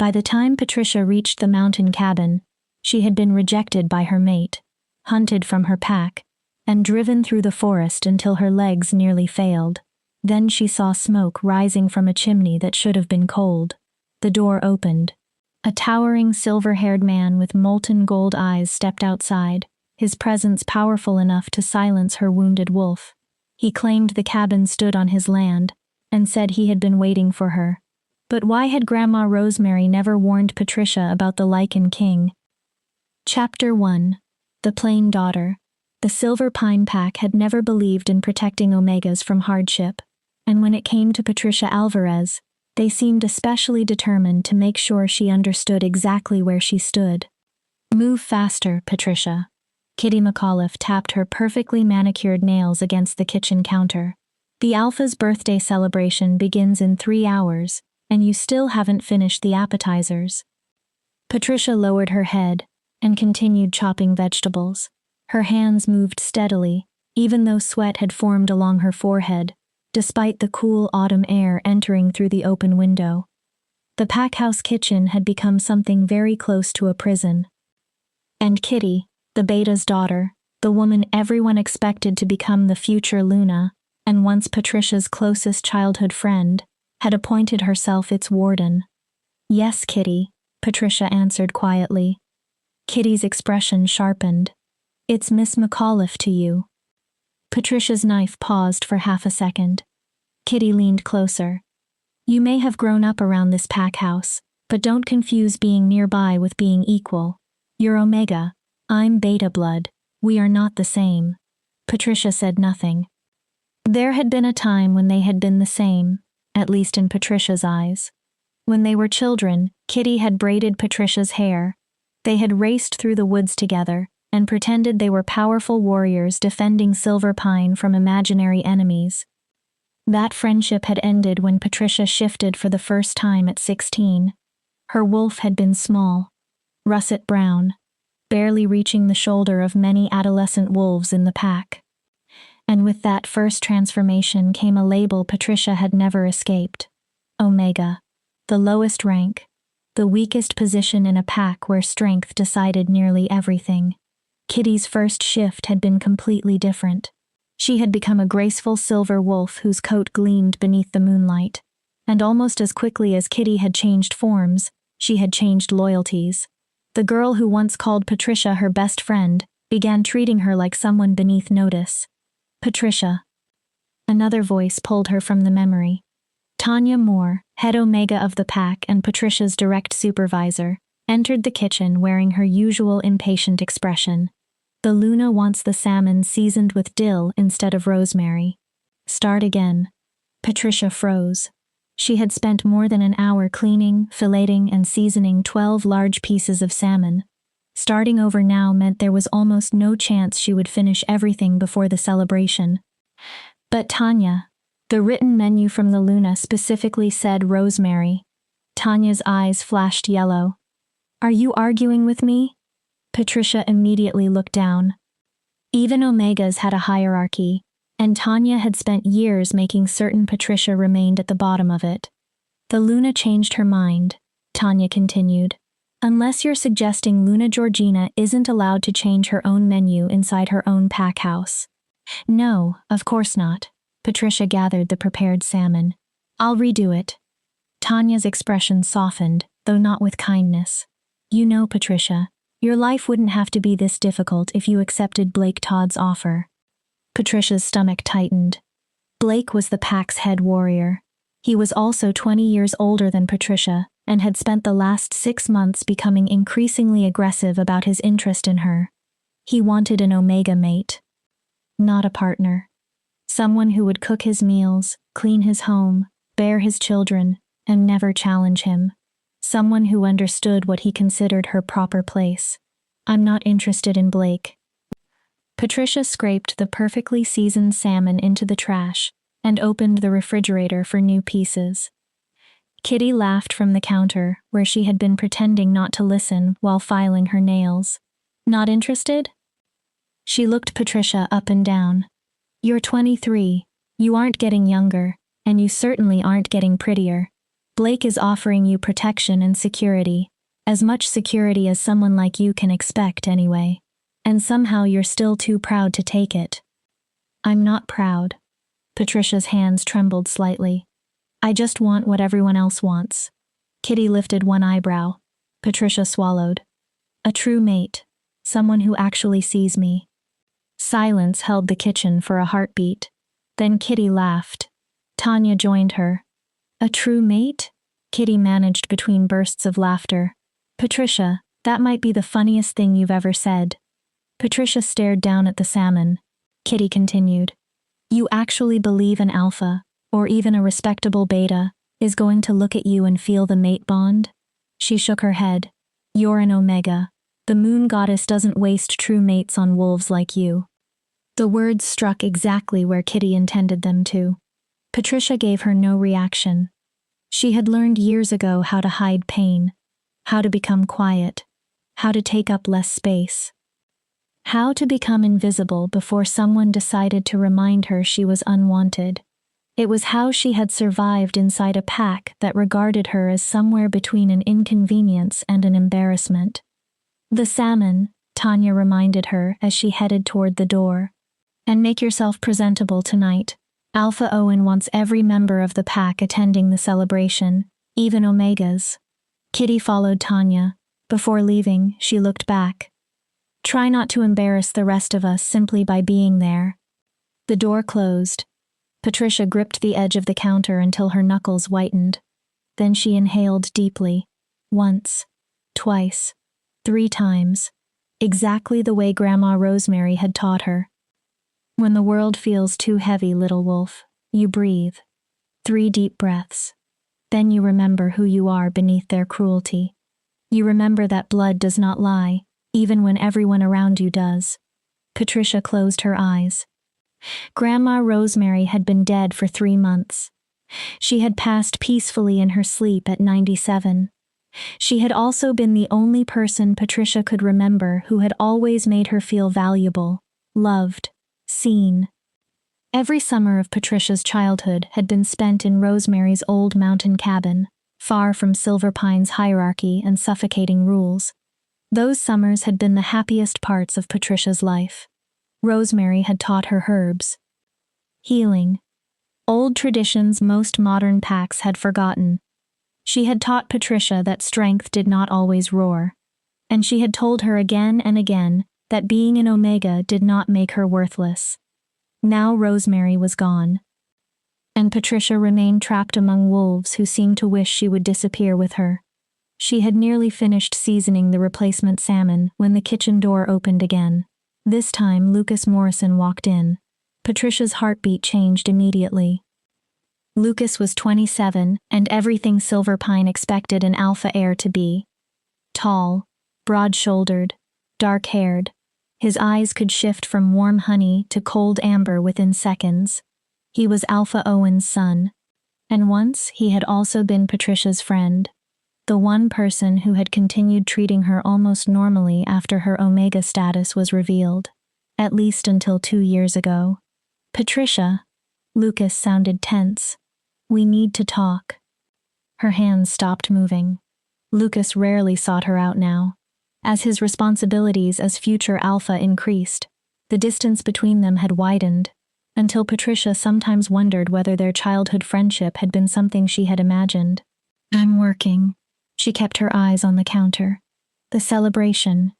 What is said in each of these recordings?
By the time Patricia reached the mountain cabin, she had been rejected by her mate, hunted from her pack, and driven through the forest until her legs nearly failed. Then she saw smoke rising from a chimney that should have been cold. The door opened. A towering silver-haired man with molten gold eyes stepped outside, his presence powerful enough to silence her wounded wolf. He claimed the cabin stood on his land, and said he had been waiting for her. But why had Grandma Rosemary never warned Patricia about the Lycan King? Chapter 1. The Plain Daughter. The Silver Pine Pack had never believed in protecting Omegas from hardship, and when it came to Patricia Alvarez, they seemed especially determined to make sure she understood exactly where she stood. Move faster, Patricia. Kitty McAuliffe tapped her perfectly manicured nails against the kitchen counter. The Alpha's birthday celebration begins in 3 hours, and you still haven't finished the appetizers. Patricia lowered her head and continued chopping vegetables. Her hands moved steadily, even though sweat had formed along her forehead, despite the cool autumn air entering through the open window. The packhouse kitchen had become something very close to a prison. And Kitty, the beta's daughter, the woman everyone expected to become the future Luna, and once Patricia's closest childhood friend, had appointed herself its warden. Yes, Kitty, Patricia answered quietly. Kitty's expression sharpened. It's Miss McAuliffe to you. Patricia's knife paused for half a second. Kitty leaned closer. You may have grown up around this pack house, but don't confuse being nearby with being equal. You're Omega. I'm Beta blood. We are not the same. Patricia said nothing. There had been a time when they had been the same, at least in Patricia's eyes. When they were children, Kitty had braided Patricia's hair. They had raced through the woods together and pretended they were powerful warriors defending Silver Pine from imaginary enemies. That friendship had ended when Patricia shifted for the first time at 16. Her wolf had been small, russet brown, barely reaching the shoulder of many adolescent wolves in the pack. And with that first transformation came a label Patricia had never escaped. Omega. The lowest rank. The weakest position in a pack where strength decided nearly everything. Kitty's first shift had been completely different. She had become a graceful silver wolf whose coat gleamed beneath the moonlight. And almost as quickly as Kitty had changed forms, she had changed loyalties. The girl who once called Patricia her best friend began treating her like someone beneath notice. Patricia. Another voice pulled her from the memory. Tanya Moore, head Omega of the pack and Patricia's direct supervisor, entered the kitchen wearing her usual impatient expression. The Luna wants the salmon seasoned with dill instead of rosemary. Start again. Patricia froze. She had spent more than an hour cleaning, filleting, and seasoning 12 large pieces of salmon. Starting over now meant there was almost no chance she would finish everything before the celebration. But Tanya, the written menu from the Luna specifically said rosemary. Tanya's eyes flashed yellow. Are you arguing with me? Patricia immediately looked down. Even Omegas had a hierarchy, and Tanya had spent years making certain Patricia remained at the bottom of it. The Luna changed her mind, Tanya continued. Unless you're suggesting Luna Georgina isn't allowed to change her own menu inside her own pack house. No, of course not. Patricia gathered the prepared salmon. I'll redo it. Tanya's expression softened, though not with kindness. You know, Patricia, your life wouldn't have to be this difficult if you accepted Blake Todd's offer. Patricia's stomach tightened. Blake was the pack's head warrior. He was also 20 years older than Patricia and had spent the last 6 months becoming increasingly aggressive about his interest in her. He wanted an Omega mate. Not a partner. Someone who would cook his meals, clean his home, bear his children, and never challenge him. Someone who understood what he considered her proper place. I'm not interested in Blake. Patricia scraped the perfectly seasoned salmon into the trash and opened the refrigerator for new pieces. Kitty laughed from the counter, where she had been pretending not to listen while filing her nails. Not interested? She looked Patricia up and down. You're 23. You aren't getting younger, and you certainly aren't getting prettier. Blake is offering you protection and security. As much security as someone like you can expect anyway. And somehow you're still too proud to take it. I'm not proud. Patricia's hands trembled slightly. I just want what everyone else wants. Kitty lifted one eyebrow. Patricia swallowed. A true mate. Someone who actually sees me. Silence held the kitchen for a heartbeat. Then Kitty laughed. Tanya joined her. A true mate? Kitty managed between bursts of laughter. Patricia, that might be the funniest thing you've ever said. Patricia stared down at the salmon. Kitty continued. You actually believe an alpha, or even a respectable beta, is going to look at you and feel the mate bond? She shook her head. You're an omega. The moon goddess doesn't waste true mates on wolves like you. The words struck exactly where Kitty intended them to. Patricia gave her no reaction. She had learned years ago how to hide pain, how to become quiet, how to take up less space, how to become invisible before someone decided to remind her she was unwanted. It was how she had survived inside a pack that regarded her as somewhere between an inconvenience and an embarrassment. The salmon, Tanya reminded her as she headed toward the door. And make yourself presentable tonight. Alpha Owen wants every member of the pack attending the celebration, even Omegas. Kitty followed Tanya. Before leaving, she looked back. Try not to embarrass the rest of us simply by being there. The door closed. Patricia gripped the edge of the counter until her knuckles whitened. Then she inhaled deeply. Once. Twice. 3 times. Exactly the way Grandma Rosemary had taught her. When the world feels too heavy, little wolf, you breathe. 3 deep breaths. Then you remember who you are beneath their cruelty. You remember that blood does not lie, even when everyone around you does. Patricia closed her eyes. Grandma Rosemary had been dead for 3 months. She had passed peacefully in her sleep at 97. She had also been the only person Patricia could remember who had always made her feel valuable, loved, seen. Every summer of Patricia's childhood had been spent in Rosemary's old mountain cabin, far from Silver Pine's hierarchy and suffocating rules. Those summers had been the happiest parts of Patricia's life. Rosemary had taught her herbs. Healing. Old traditions most modern packs had forgotten. She had taught Patricia that strength did not always roar. And she had told her again and again that being an Omega did not make her worthless. Now Rosemary was gone. And Patricia remained trapped among wolves who seemed to wish she would disappear with her. She had nearly finished seasoning the replacement salmon when the kitchen door opened again. This time Lucas Morrison walked in. Patricia's heartbeat changed immediately. Lucas was 27 and everything Silver Pine expected an alpha heir to be. Tall, broad-shouldered, dark-haired. His eyes could shift from warm honey to cold amber within seconds. He was Alpha Owen's son. And once he had also been Patricia's friend. The one person who had continued treating her almost normally after her Omega status was revealed. At least until 2 years ago. Patricia. Lucas sounded tense. We need to talk. Her hands stopped moving. Lucas rarely sought her out now. As his responsibilities as future Alpha increased, the distance between them had widened, until Patricia sometimes wondered whether their childhood friendship had been something she had imagined. I'm working. She kept her eyes on the counter. The celebration.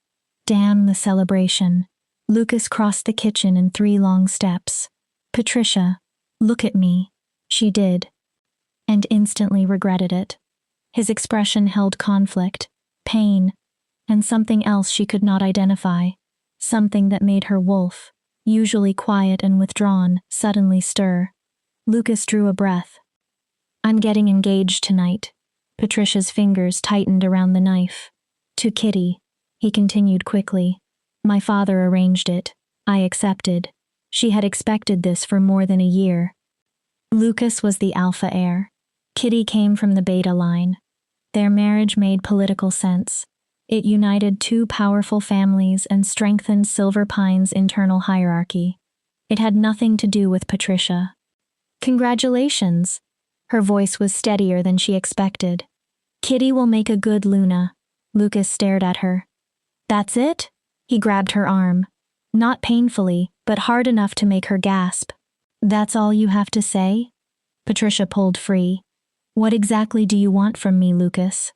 Damn the celebration. Lucas crossed the kitchen in 3 long steps. Patricia, look at me. She did. And instantly regretted it. His expression held conflict, pain, and something else she could not identify. Something that made her wolf, usually quiet and withdrawn, suddenly stir. Lucas drew a breath. I'm getting engaged tonight. Patricia's fingers tightened around the knife. To Kitty, he continued quickly. My father arranged it. I accepted. She had expected this for more than a year. Lucas was the alpha heir. Kitty came from the beta line. Their marriage made political sense. It united 2 powerful families and strengthened Silver Pine's internal hierarchy. It had nothing to do with Patricia. Congratulations! Her voice was steadier than she expected. Kitty will make a good Luna. Lucas stared at her. That's it? He grabbed her arm. Not painfully, but hard enough to make her gasp. That's all you have to say? Patricia pulled free. What exactly do you want from me, Lucas?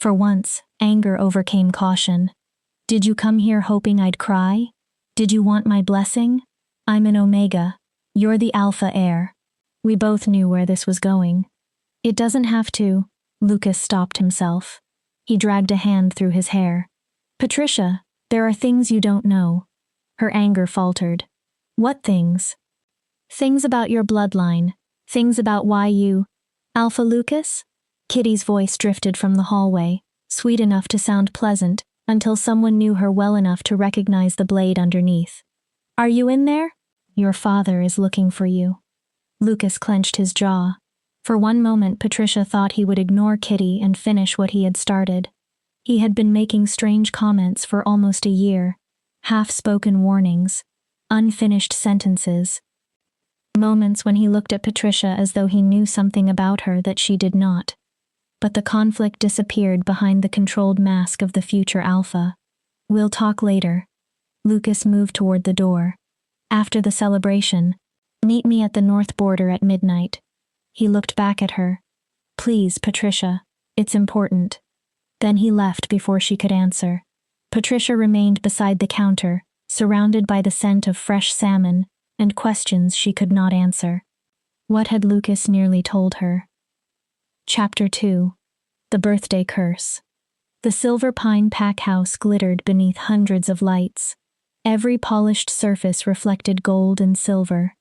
For once, anger overcame caution. Did you come here hoping I'd cry? Did you want my blessing? I'm an Omega. You're the Alpha heir. We both knew where this was going. It doesn't have to. Lucas stopped himself. He dragged a hand through his hair. Patricia, there are things you don't know. Her anger faltered. What things? Things about your bloodline. Things about why you… Alpha Lucas? Kitty's voice drifted from the hallway, sweet enough to sound pleasant, until someone knew her well enough to recognize the blade underneath. Are you in there? Your father is looking for you. Lucas clenched his jaw. For one moment Patricia thought he would ignore Kitty and finish what he had started. He had been making strange comments for almost a year, half-spoken warnings, unfinished sentences. Moments when he looked at Patricia as though he knew something about her that she did not. But the conflict disappeared behind the controlled mask of the future Alpha. We'll talk later. Lucas moved toward the door. After the celebration, meet me at the north border at midnight. He looked back at her. Please, Patricia, it's important. Then he left before she could answer. Patricia remained beside the counter, surrounded by the scent of fresh salmon and questions she could not answer. What had Lucas nearly told her? Chapter 2. The Birthday Curse. The Silver Pine pack house glittered beneath hundreds of lights. Every polished surface reflected gold and silver.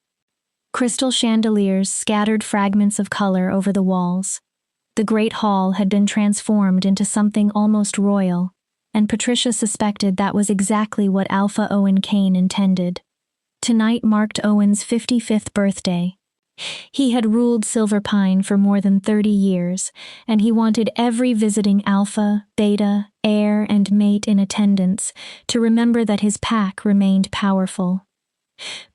Crystal chandeliers scattered fragments of color over the walls. The great hall had been transformed into something almost royal, and Patricia suspected that was exactly what Alpha Owen Kane intended. Tonight marked Owen's 55th birthday. He had ruled Silver Pine for more than 30 years, and he wanted every visiting Alpha, Beta, heir, and mate in attendance to remember that his pack remained powerful.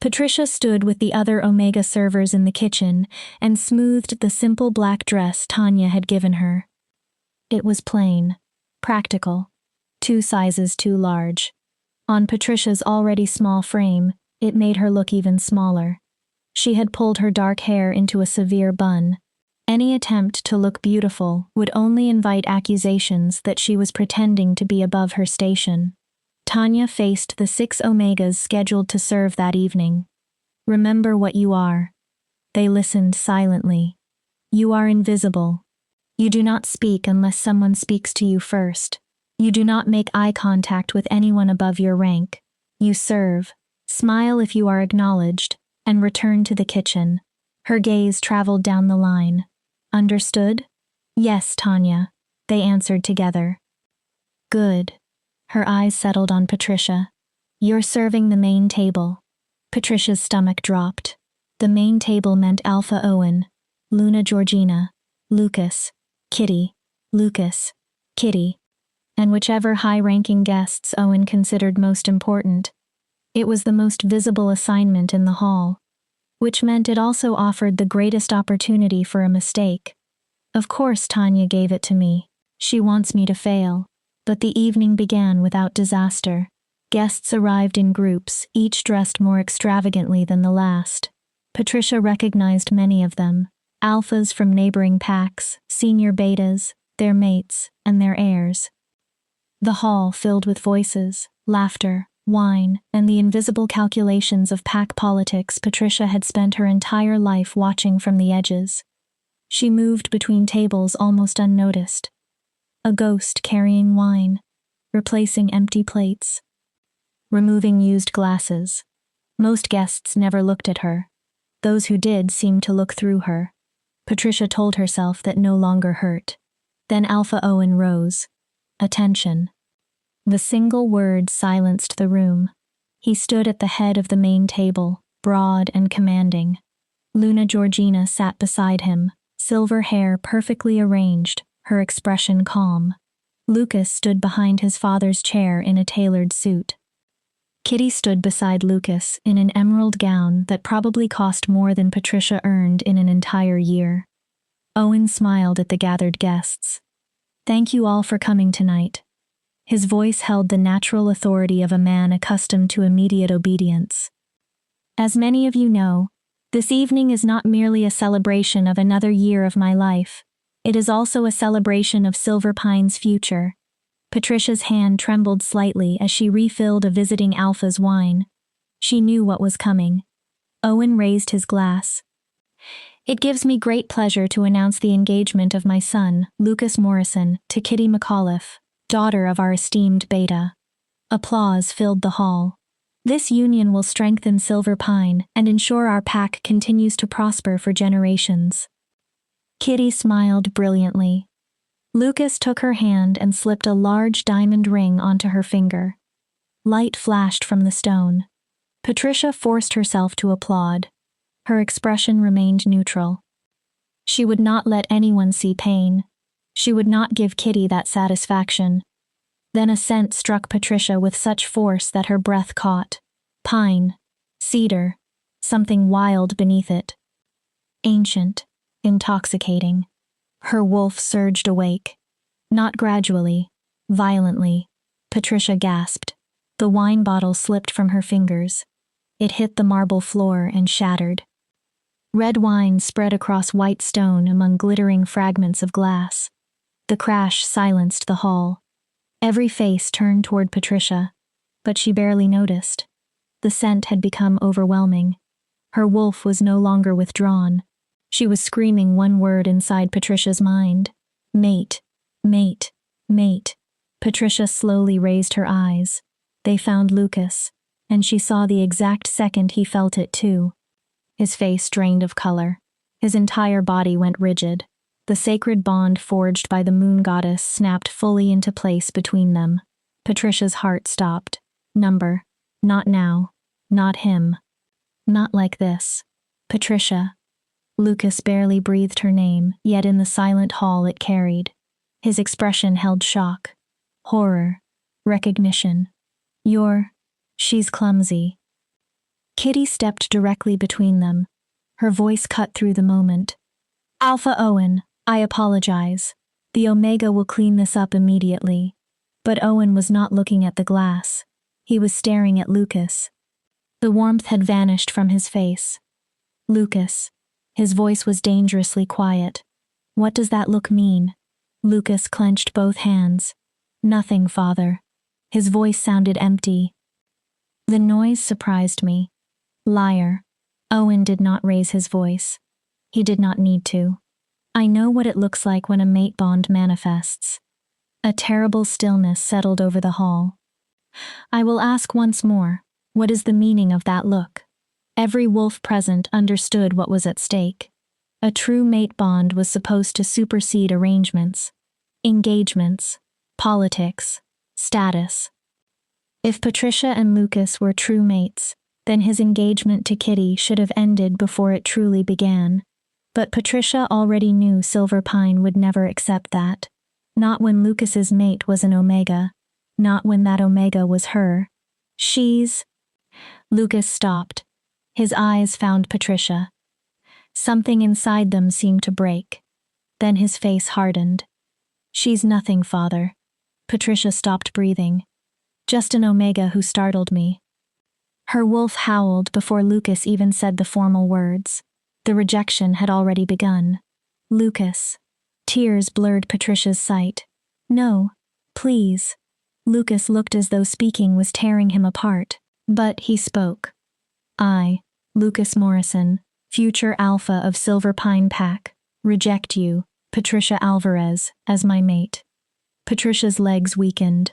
Patricia stood with the other Omega servers in the kitchen and smoothed the simple black dress Tanya had given her. It was plain, practical, 2 sizes too large. On Patricia's already small frame, it made her look even smaller. She had pulled her dark hair into a severe bun. Any attempt to look beautiful would only invite accusations that she was pretending to be above her station. Tanya faced the 6 Omegas scheduled to serve that evening. Remember what you are. They listened silently. You are invisible. You do not speak unless someone speaks to you first. You do not make eye contact with anyone above your rank. You serve, smile if you are acknowledged, and return to the kitchen. Her gaze traveled down the line. Understood? Yes, Tanya, they answered together. Good. Her eyes settled on Patricia. You're serving the main table. Patricia's stomach dropped. The main table meant Alpha Owen, Luna Georgina, Lucas, Kitty, Lucas, Kitty, and whichever high-ranking guests Owen considered most important. It was the most visible assignment in the hall, which meant it also offered the greatest opportunity for a mistake. Of course Tanya gave it to me. She wants me to fail. But the evening began without disaster. Guests arrived in groups, each dressed more extravagantly than the last. Patricia recognized many of them, alphas from neighboring packs, senior betas, their mates, and their heirs. The hall filled with voices, laughter, wine, and the invisible calculations of pack politics Patricia had spent her entire life watching from the edges. She moved between tables almost unnoticed. A ghost carrying wine, replacing empty plates, removing used glasses. Most guests never looked at her. Those who did seemed to look through her. Patricia told herself that no longer hurt. Then Alpha Owen rose. Attention. The single word silenced the room. He stood at the head of the main table, broad and commanding. Luna Georgina sat beside him, silver hair perfectly arranged, her expression calm. Lucas stood behind his father's chair in a tailored suit. Kitty stood beside Lucas in an emerald gown that probably cost more than Patricia earned in an entire year. Owen smiled at the gathered guests. Thank you all for coming tonight. His voice held the natural authority of a man accustomed to immediate obedience. As many of you know, this evening is not merely a celebration of another year of my life, it is also a celebration of Silver Pine's future. Patricia's hand trembled slightly as she refilled a visiting Alpha's wine. She knew what was coming. Owen raised his glass. It gives me great pleasure to announce the engagement of my son, Lucas Morrison, to Kitty McAuliffe, daughter of our esteemed Beta. Applause filled the hall. This union will strengthen Silver Pine and ensure our pack continues to prosper for generations. Kitty smiled brilliantly. Lucas took her hand and slipped a large diamond ring onto her finger. Light flashed from the stone. Patricia forced herself to applaud. Her expression remained neutral. She would not let anyone see pain. She would not give Kitty that satisfaction. Then a scent struck Patricia with such force that her breath caught. Pine. Cedar. Something wild beneath it. Ancient. Intoxicating. Her wolf surged awake. Not gradually. Violently. Patricia gasped. The wine bottle slipped from her fingers. It hit the marble floor and shattered. Red wine spread across white stone among glittering fragments of glass. The crash silenced the hall. Every face turned toward Patricia, but she barely noticed. The scent had become overwhelming. Her wolf was no longer withdrawn. She was screaming one word inside Patricia's mind. Mate, mate, mate. Patricia slowly raised her eyes. They found Lucas, and she saw the exact second he felt it too. His face drained of color. His entire body went rigid. The sacred bond forged by the moon goddess snapped fully into place between them. Patricia's heart stopped. Number. Not now. Not him. Not like this. Patricia. Lucas barely breathed her name, yet in the silent hall it carried. His expression held shock. Horror. Recognition. She's clumsy. Kitty stepped directly between them. Her voice cut through the moment. Alpha Owen, I apologize. The Omega will clean this up immediately. But Owen was not looking at the glass. He was staring at Lucas. The warmth had vanished from his face. Lucas. His voice was dangerously quiet. What does that look mean? Lucas clenched both hands. Nothing, father. His voice sounded empty. The noise surprised me. Liar. Owen did not raise his voice. He did not need to. I know what it looks like when a mate bond manifests. A terrible stillness settled over the hall. I will ask once more, what is the meaning of that look? Every wolf present understood what was at stake. A true mate bond was supposed to supersede arrangements, engagements, politics, status. If Patricia and Lucas were true mates, then his engagement to Kitty should have ended before it truly began. But Patricia already knew Silver Pine would never accept that. Not when Lucas's mate was an Omega. Not when that Omega was her. Lucas stopped. His eyes found Patricia. Something inside them seemed to break. Then his face hardened. She's nothing, father. Patricia stopped breathing. Just an Omega who startled me. Her wolf howled before Lucas even said the formal words. The rejection had already begun. Lucas. Tears blurred Patricia's sight. No, please. Lucas looked as though speaking was tearing him apart, but he spoke. I, Lucas Morrison, future Alpha of Silver Pine Pack, reject you, Patricia Alvarez, as my mate. Patricia's legs weakened.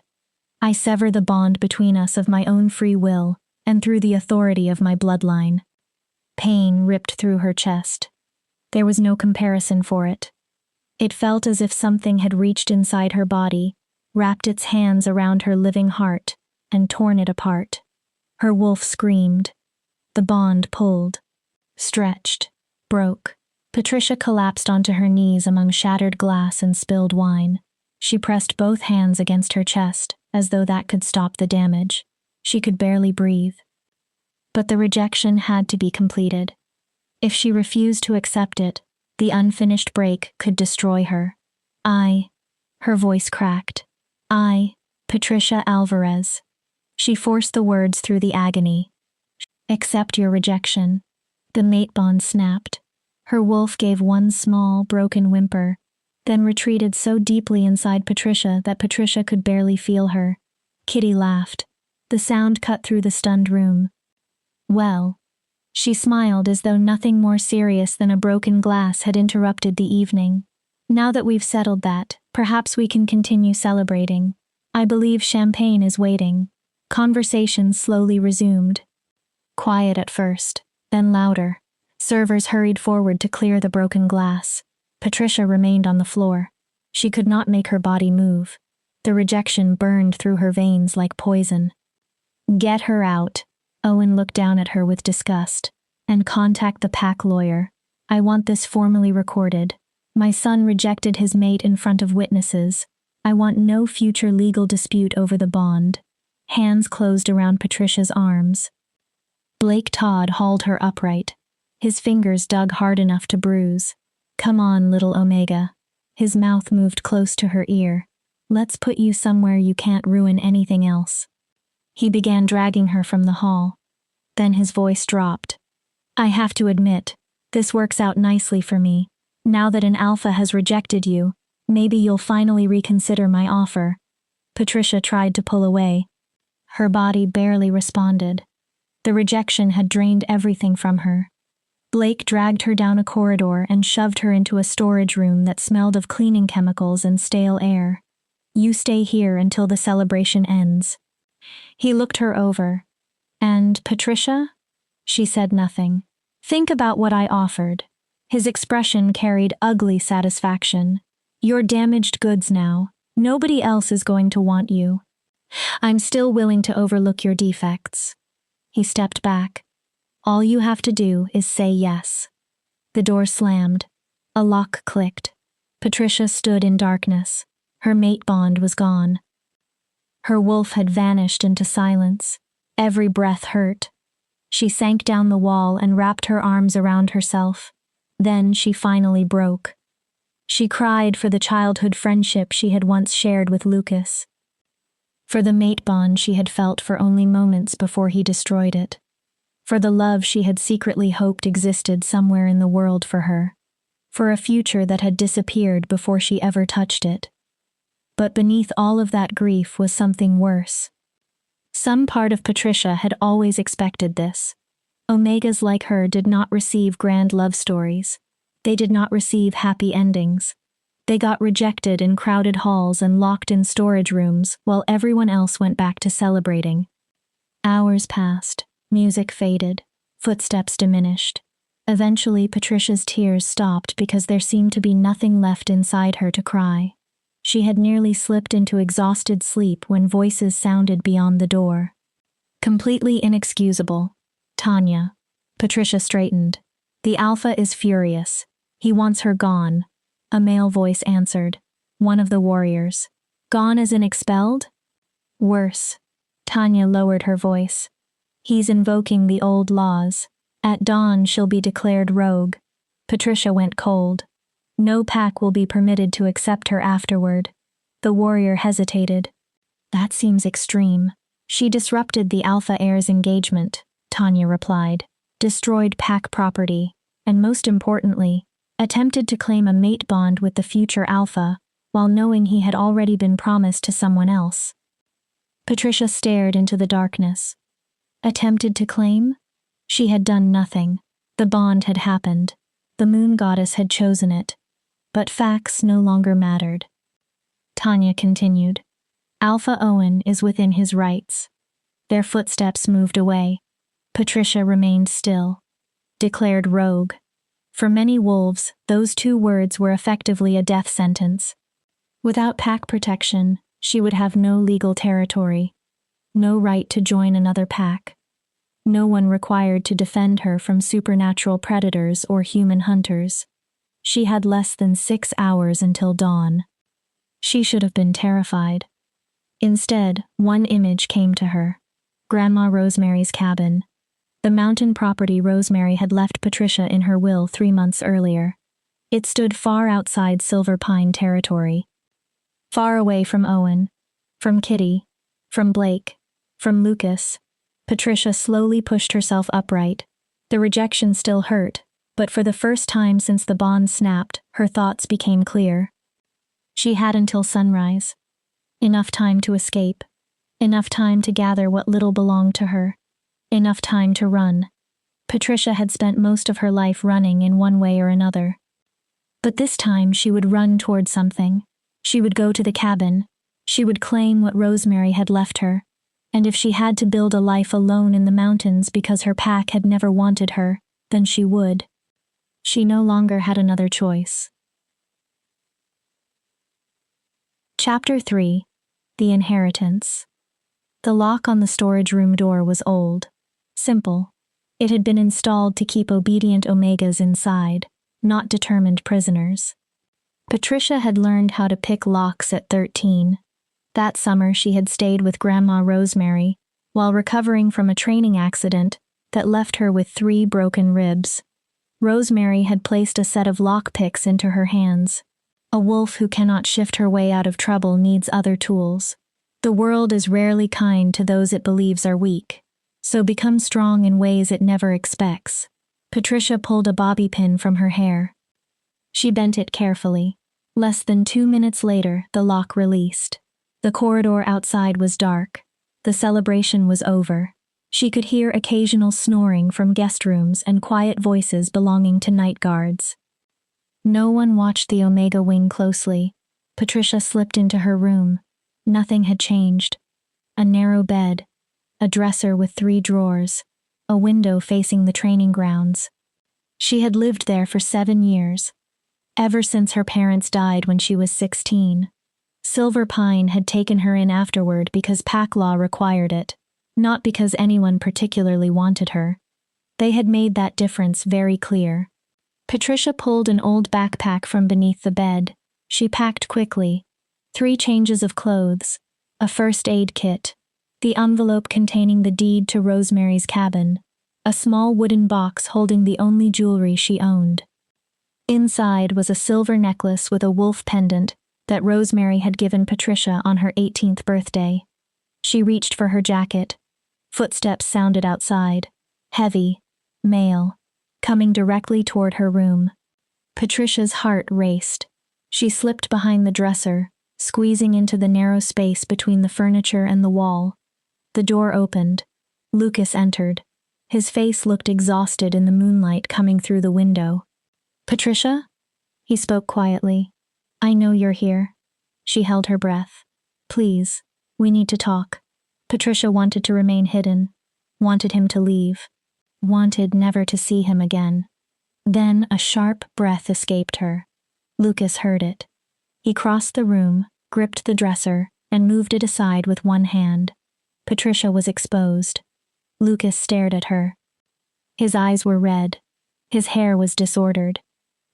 I sever the bond between us of my own free will and through the authority of my bloodline. Pain ripped through her chest. There was no comparison for it. It felt as if something had reached inside her body, wrapped its hands around her living heart, and torn it apart. Her wolf screamed. The bond pulled, stretched, broke. Patricia collapsed onto her knees among shattered glass and spilled wine. She pressed both hands against her chest, as though that could stop the damage. She could barely breathe. But the rejection had to be completed. If she refused to accept it, The unfinished break could destroy her. Her voice cracked. Patricia Alvarez. She forced the words through the agony. Accept your rejection. The mate bond snapped. Her wolf gave one small, broken whimper, then retreated so deeply inside Patricia that Patricia could barely feel her. Kitty laughed. The sound cut through the stunned room. Well, she smiled as though nothing more serious than a broken glass had interrupted the evening. Now that we've settled that, perhaps we can continue celebrating. I believe champagne is waiting. Conversation slowly resumed. Quiet at first, then louder. Servers hurried forward to clear the broken glass. Patricia remained on the floor. She could not make her body move. The rejection burned through her veins like poison. Get her out. Owen looked down at her with disgust. And contact the pack lawyer. I want this formally recorded. My son rejected his mate in front of witnesses. I want no future legal dispute over the bond. Hands closed around Patricia's arms. Blake Todd hauled her upright. His fingers dug hard enough to bruise. Come on, little Omega. His mouth moved close to her ear. Let's put you somewhere you can't ruin anything else. He began dragging her from the hall. Then his voice dropped. I have to admit, this works out nicely for me. Now that an alpha has rejected you, maybe you'll finally reconsider my offer. Patricia tried to pull away. Her body barely responded. The rejection had drained everything from her. Blake dragged her down a corridor and shoved her into a storage room that smelled of cleaning chemicals and stale air. You stay here until the celebration ends. He looked her over. And Patricia? She said nothing. Think about what I offered. His expression carried ugly satisfaction. You're damaged goods now. Nobody else is going to want you. I'm still willing to overlook your defects. He stepped back. All you have to do is say yes. The door slammed. A lock clicked. Patricia stood in darkness. Her mate bond was gone. Her wolf had vanished into silence. Every breath hurt. She sank down the wall and wrapped her arms around herself. Then she finally broke. She cried for the childhood friendship she had once shared with Lucas. For the mate bond she had felt for only moments before he destroyed it. For the love she had secretly hoped existed somewhere in the world for her. For a future that had disappeared before she ever touched it. But beneath all of that grief was something worse. Some part of Patricia had always expected this. Omegas like her did not receive grand love stories. They did not receive happy endings. They got rejected in crowded halls and locked in storage rooms while everyone else went back to celebrating. Hours passed, music faded, footsteps diminished. Eventually, Patricia's tears stopped because there seemed to be nothing left inside her to cry. She had nearly slipped into exhausted sleep when voices sounded beyond the door. Completely inexcusable. Tanya. Patricia straightened. The alpha is furious. He wants her gone. A male voice answered. One of the warriors. Gone as in expelled? Worse. Tanya lowered her voice. He's invoking the old laws. At dawn she'll be declared rogue. Patricia went cold. No pack will be permitted to accept her afterward. The warrior hesitated. That seems extreme. She disrupted the Alpha Heir's engagement, Tanya replied, destroyed pack property, and most importantly, attempted to claim a mate bond with the future Alpha, while knowing he had already been promised to someone else. Patricia stared into the darkness. Attempted to claim? She had done nothing. The bond had happened. The moon goddess had chosen it. But facts no longer mattered. Tanya continued. Alpha Owen is within his rights. Their footsteps moved away. Patricia remained still. Declared rogue. For many wolves, those 2 words were effectively a death sentence. Without pack protection, she would have no legal territory. No right to join another pack. No one required to defend her from supernatural predators or human hunters. She had less than 6 hours until dawn. She should have been terrified. Instead, one image came to her. Grandma Rosemary's cabin. The mountain property Rosemary had left Patricia in her will 3 months earlier. It stood far outside Silver Pine territory. Far away from Owen, from Kitty, from Blake, from Lucas. Patricia slowly pushed herself upright. The rejection still hurt, but for the first time since the bond snapped, her thoughts became clear. She had until sunrise. Enough time to escape. Enough time to gather what little belonged to her. Enough time to run. Patricia had spent most of her life running in one way or another. But this time she would run toward something. She would go to the cabin. She would claim what Rosemary had left her. And if she had to build a life alone in the mountains because her pack had never wanted her, then she would. She no longer had another choice. Chapter 3. The Inheritance. The lock on the storage room door was old. Simple. It had been installed to keep obedient Omegas inside, not determined prisoners. Patricia had learned how to pick locks at 13. That summer she had stayed with Grandma Rosemary while recovering from a training accident that left her with 3 broken ribs. Rosemary had placed a set of lockpicks into her hands. A wolf who cannot shift her way out of trouble needs other tools. The world is rarely kind to those it believes are weak, so become strong in ways it never expects. Patricia pulled a bobby pin from her hair. She bent it carefully. Less than 2 minutes later, the lock released. The corridor outside was dark. The celebration was over. She could hear occasional snoring from guest rooms and quiet voices belonging to night guards. No one watched the Omega wing closely. Patricia slipped into her room. Nothing had changed. A narrow bed, a dresser with 3 drawers, a window facing the training grounds. She had lived there for 7 years, ever since her parents died when she was 16. Silver Pine had taken her in afterward because pack law required it, not because anyone particularly wanted her. They had made that difference very clear. Patricia pulled an old backpack from beneath the bed. She packed quickly. 3 changes of clothes, a first aid kit, the envelope containing the deed to Rosemary's cabin, a small wooden box holding the only jewelry she owned. Inside was a silver necklace with a wolf pendant that Rosemary had given Patricia on her 18th birthday. She reached for her jacket. Footsteps sounded outside, heavy, male, coming directly toward her room. Patricia's heart raced. She slipped behind the dresser, squeezing into the narrow space between the furniture and the wall. The door opened. Lucas entered. His face looked exhausted in the moonlight coming through the window. "Patricia?" He spoke quietly. "I know you're here." She held her breath. "Please, we need to talk." Patricia wanted to remain hidden, wanted him to leave, wanted never to see him again. Then a sharp breath escaped her. Lucas heard it. He crossed the room, gripped the dresser, and moved it aside with one hand. Patricia was exposed. Lucas stared at her. His eyes were red. His hair was disordered.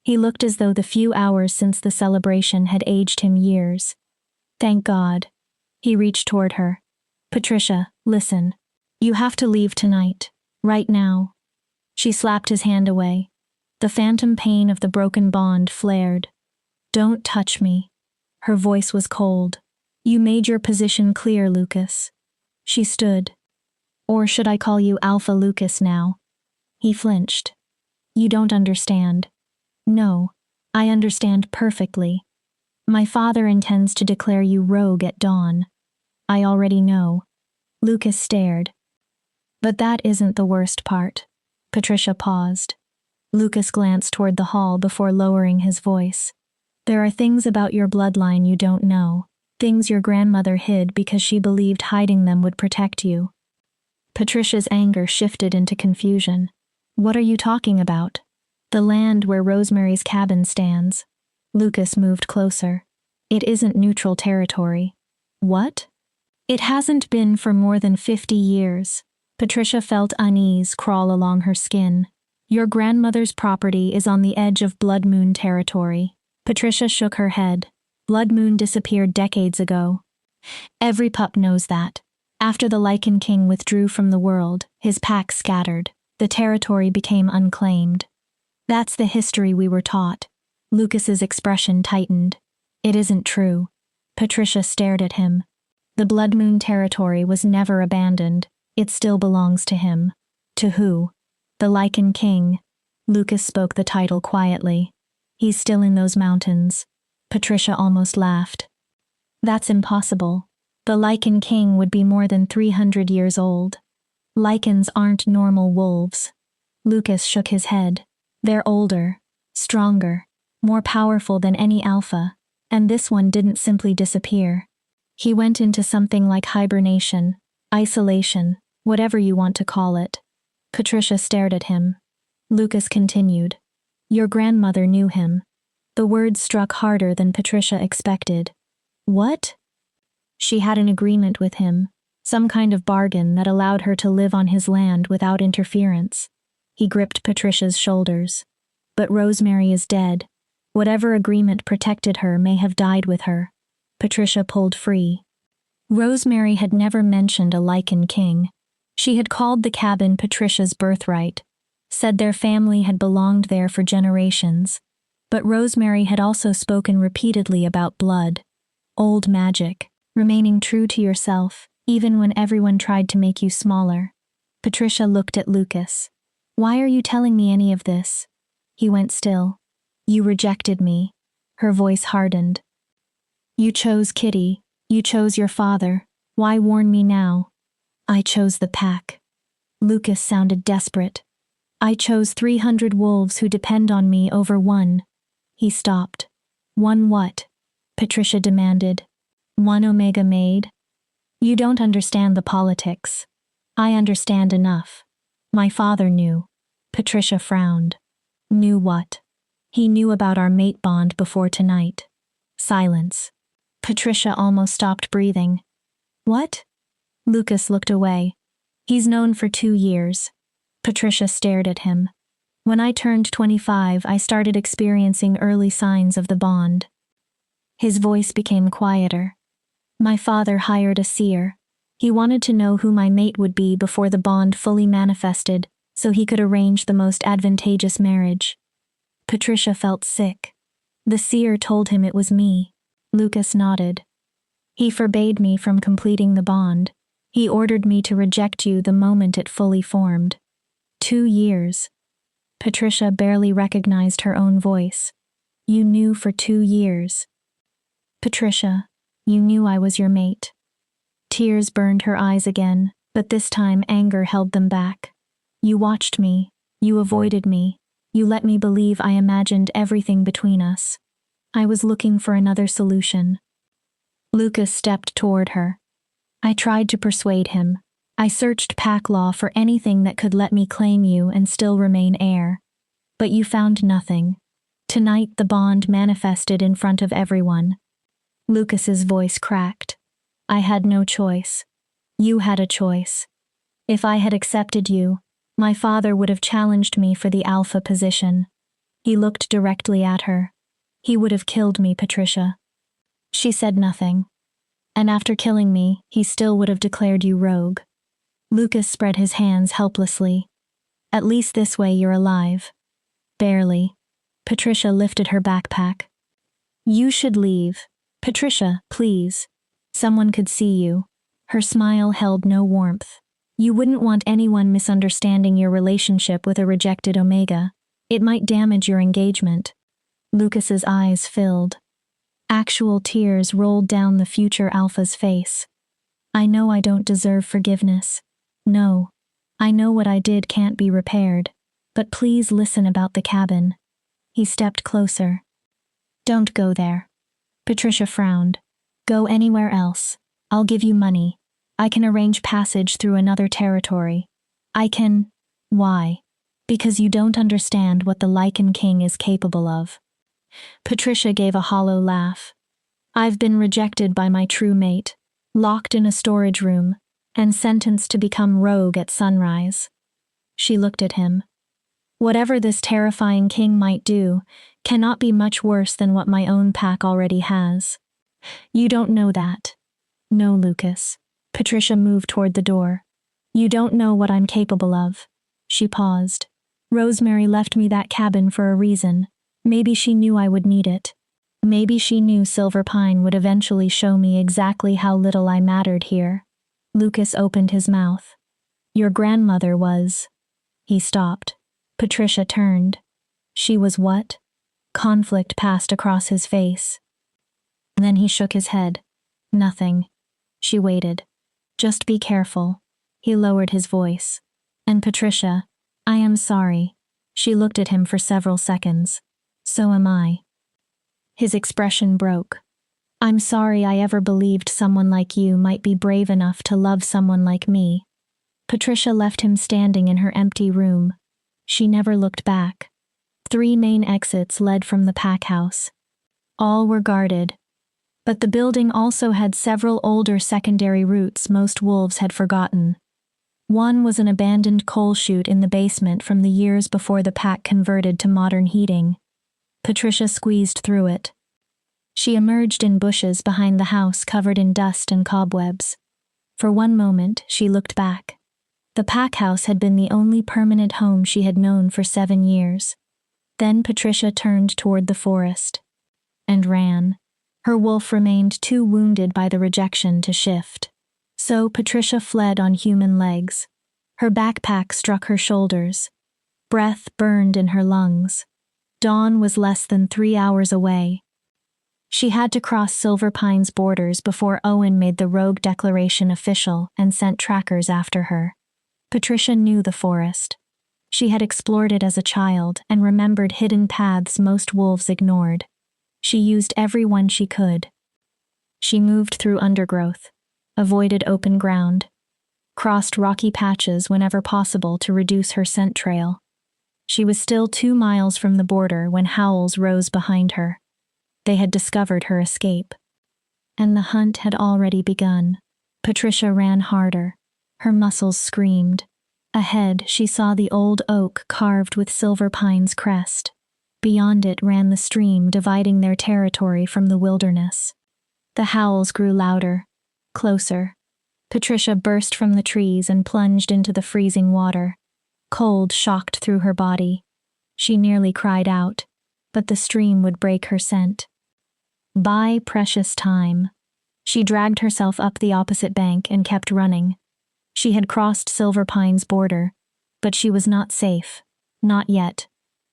He looked as though the few hours since the celebration had aged him years. "Thank God." He reached toward her. "Patricia, listen. You have to leave tonight. Right now." She slapped his hand away. The phantom pain of the broken bond flared. "Don't touch me." Her voice was cold. "You made your position clear, Lucas." She stood. "Or should I call you Alpha Lucas now?" He flinched. "You don't understand." "No, I understand perfectly. My father intends to declare you rogue at dawn. I already know." Lucas stared. "But that isn't the worst part." Patricia paused. Lucas glanced toward the hall before lowering his voice. "There are things about your bloodline you don't know, things your grandmother hid because she believed hiding them would protect you." Patricia's anger shifted into confusion. "What are you talking about?" "The land where Rosemary's cabin stands." Lucas moved closer. "It isn't neutral territory." "What?" "It hasn't been for more than 50 years. Patricia felt unease crawl along her skin. "Your grandmother's property is on the edge of Blood Moon territory." Patricia shook her head. Blood Moon disappeared decades ago. Every pup knows that. After the Lycan king withdrew from the world, his pack scattered. The territory became unclaimed. That's the history we were taught. Lucas's expression tightened. It isn't true. Patricia stared at him. The Blood Moon territory was never abandoned. It still belongs to him. To who? The Lycan King. Lucas spoke the title quietly. He's still in those mountains. Patricia almost laughed. That's impossible. The Lycan King would be more than 300 years old. Lycans aren't normal wolves. Lucas shook his head. They're older, stronger, more powerful than any alpha, and this one didn't simply disappear. He went into something like hibernation, isolation, whatever you want to call it. Patricia stared at him. Lucas continued. Your grandmother knew him. The words struck harder than Patricia expected. What? She had an agreement with him, some kind of bargain that allowed her to live on his land without interference. He gripped Patricia's shoulders. But Rosemary is dead. Whatever agreement protected her may have died with her. Patricia pulled free. Rosemary had never mentioned a Lycan King. She had called the cabin Patricia's birthright, said their family had belonged there for generations. But Rosemary had also spoken repeatedly about blood, old magic, remaining true to yourself, even when everyone tried to make you smaller. Patricia looked at Lucas. Why are you telling me any of this? He went still. You rejected me. Her voice hardened. You chose Kitty. You chose your father. Why warn me now? I chose the pack. Lucas sounded desperate. I chose 300 wolves who depend on me over one. He stopped. One what? Patricia demanded. One Omega maid? You don't understand the politics. I understand enough. My father knew. Patricia frowned. Knew what? He knew about our mate bond before tonight. Silence. Patricia almost stopped breathing. What? Lucas looked away. He's known for 2 years. Patricia stared at him. When I turned 25, I started experiencing early signs of the bond. His voice became quieter. My father hired a seer. He wanted to know who my mate would be before the bond fully manifested, so he could arrange the most advantageous marriage. Patricia felt sick. The seer told him it was me. Lucas nodded. He forbade me from completing the bond. He ordered me to reject you the moment it fully formed. 2 years. Patricia barely recognized her own voice. You knew for 2 years. Patricia, you knew I was your mate. Tears burned her eyes again, but this time anger held them back. You watched me. You avoided me. You let me believe I imagined everything between us. I was looking for another solution. Lucas stepped toward her. I tried to persuade him. I searched pack law for anything that could let me claim you and still remain heir. But you found nothing. Tonight the bond manifested in front of everyone. Lucas's voice cracked. I had no choice. You had a choice. If I had accepted you, my father would have challenged me for the alpha position. He looked directly at her. He would have killed me, Patricia. She said nothing. And after killing me, he still would have declared you rogue. Lucas spread his hands helplessly. At least this way you're alive. Barely. Patricia lifted her backpack. You should leave. Patricia, please. Someone could see you. Her smile held no warmth. You wouldn't want anyone misunderstanding your relationship with a rejected Omega. It might damage your engagement. Lucas's eyes filled. Actual tears rolled down the future Alpha's face. I know I don't deserve forgiveness. No. I know what I did can't be repaired. But please listen about the cabin. He stepped closer. Don't go there. Patricia frowned. Go anywhere else. I'll give you money. I can arrange passage through another territory. I can... Why? Because you don't understand what the Lycan King is capable of. Patricia gave a hollow laugh. I've been rejected by my true mate, locked in a storage room, and sentenced to become rogue at sunrise. She looked at him. Whatever this terrifying king might do cannot be much worse than what my own pack already has. You don't know that. No, Lucas. Patricia moved toward the door. You don't know what I'm capable of. She paused. Rosemary left me that cabin for a reason. Maybe she knew I would need it. Maybe she knew Silver Pine would eventually show me exactly how little I mattered here. Lucas opened his mouth. Your grandmother was... He stopped. Patricia turned. She was what? Conflict passed across his face. Then he shook his head. Nothing. She waited. Just be careful. He lowered his voice. And Patricia, I am sorry. She looked at him for several seconds. So am I. His expression broke. I'm sorry I ever believed someone like you might be brave enough to love someone like me. Patricia left him standing in her empty room. She never looked back. 3 main exits led from the pack house. All were guarded. But the building also had several older secondary routes most wolves had forgotten. One was an abandoned coal chute in the basement from the years before the pack converted to modern heating. Patricia squeezed through it. She emerged in bushes behind the house covered in dust and cobwebs. For one moment, she looked back. The pack house had been the only permanent home she had known for 7 years. Then Patricia turned toward the forest. And ran. Her wolf remained too wounded by the rejection to shift. So Patricia fled on human legs. Her backpack struck her shoulders. Breath burned in her lungs. Dawn was less than 3 hours away. She had to cross Silver Pine's borders before Owen made the rogue declaration official and sent trackers after her. Patricia knew the forest. She had explored it as a child and remembered hidden paths most wolves ignored. She used every one she could. She moved through undergrowth, avoided open ground, crossed rocky patches whenever possible to reduce her scent trail. She was still 2 miles from the border when howls rose behind her. They had discovered her escape. And the hunt had already begun. Patricia ran harder. Her muscles screamed. Ahead, she saw the old oak carved with Silver Pine's crest. Beyond it ran the stream dividing their territory from the wilderness. The howls grew louder, closer. Patricia burst from the trees and plunged into the freezing water. Cold shocked through her body. She nearly cried out, but the stream would break her scent. Buy precious time. She dragged herself up the opposite bank and kept running. She had crossed Silver Pine's border, but she was not safe. Not yet.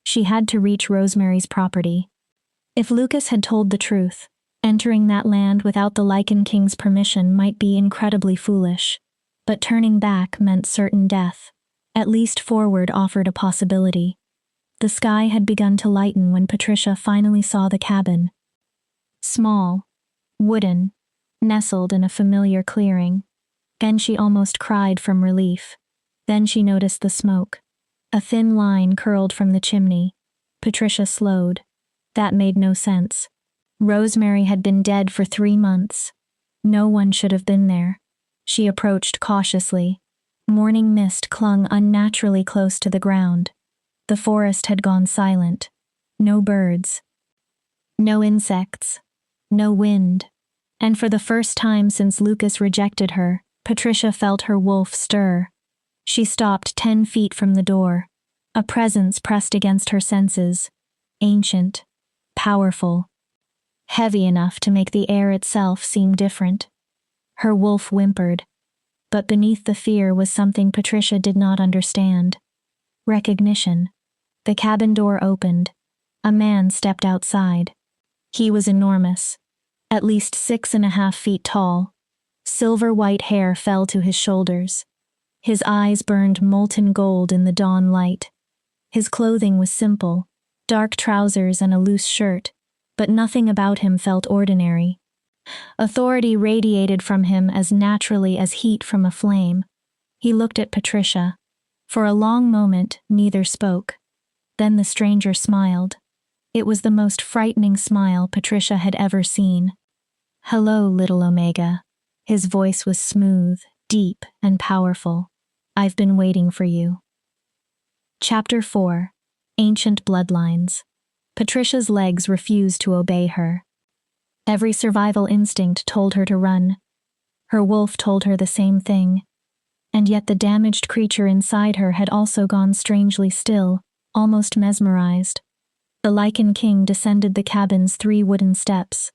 She had to reach Rosemary's property. If Lucas had told the truth, entering that land without the Lycan King's permission might be incredibly foolish, but turning back meant certain death. At least forward offered a possibility. The sky had begun to lighten when Patricia finally saw the cabin. Small, wooden, nestled in a familiar clearing. And she almost cried from relief. Then she noticed the smoke. A thin line curled from the chimney. Patricia slowed. That made no sense. Rosemary had been dead for 3 months. No one should have been there. She approached cautiously. Morning mist clung unnaturally close to the ground. The forest had gone silent. No birds. No insects. No wind. And for the first time since Lucas rejected her, Patricia felt her wolf stir. She stopped 10 feet from the door. A presence pressed against her senses. Ancient. Powerful. Heavy enough to make the air itself seem different. Her wolf whimpered. But beneath the fear was something Patricia did not understand. Recognition. The cabin door opened. A man stepped outside. He was enormous. At least 6.5 feet tall. Silver-white hair fell to his shoulders. His eyes burned molten gold in the dawn light. His clothing was simple, dark trousers and a loose shirt, but nothing about him felt ordinary. Authority radiated from him as naturally as heat from a flame. He looked at Patricia. For a long moment, neither spoke. Then the stranger smiled. It was the most frightening smile Patricia had ever seen. "Hello, little Omega." His voice was smooth, deep, and powerful. "I've been waiting for you." Chapter 4. Ancient Bloodlines. Patricia's legs refused to obey her. Every survival instinct told her to run. Her wolf told her the same thing. And yet the damaged creature inside her had also gone strangely still, almost mesmerized. The Lycan king descended the cabin's 3 wooden steps.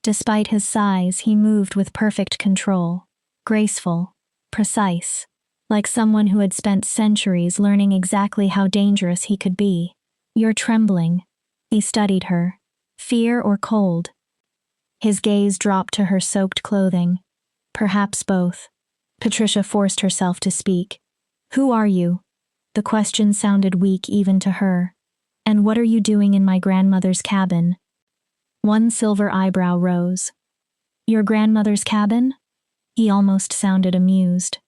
Despite his size, he moved with perfect control, graceful, precise, like someone who had spent centuries learning exactly how dangerous he could be. "You're trembling." He studied her. Fear or cold? His gaze dropped to her soaked clothing. Perhaps both. Patricia forced herself to speak. "Who are you?" The question sounded weak even to her. "And what are you doing in my grandmother's cabin?" One silver eyebrow rose. "Your grandmother's cabin?" He almost sounded amused.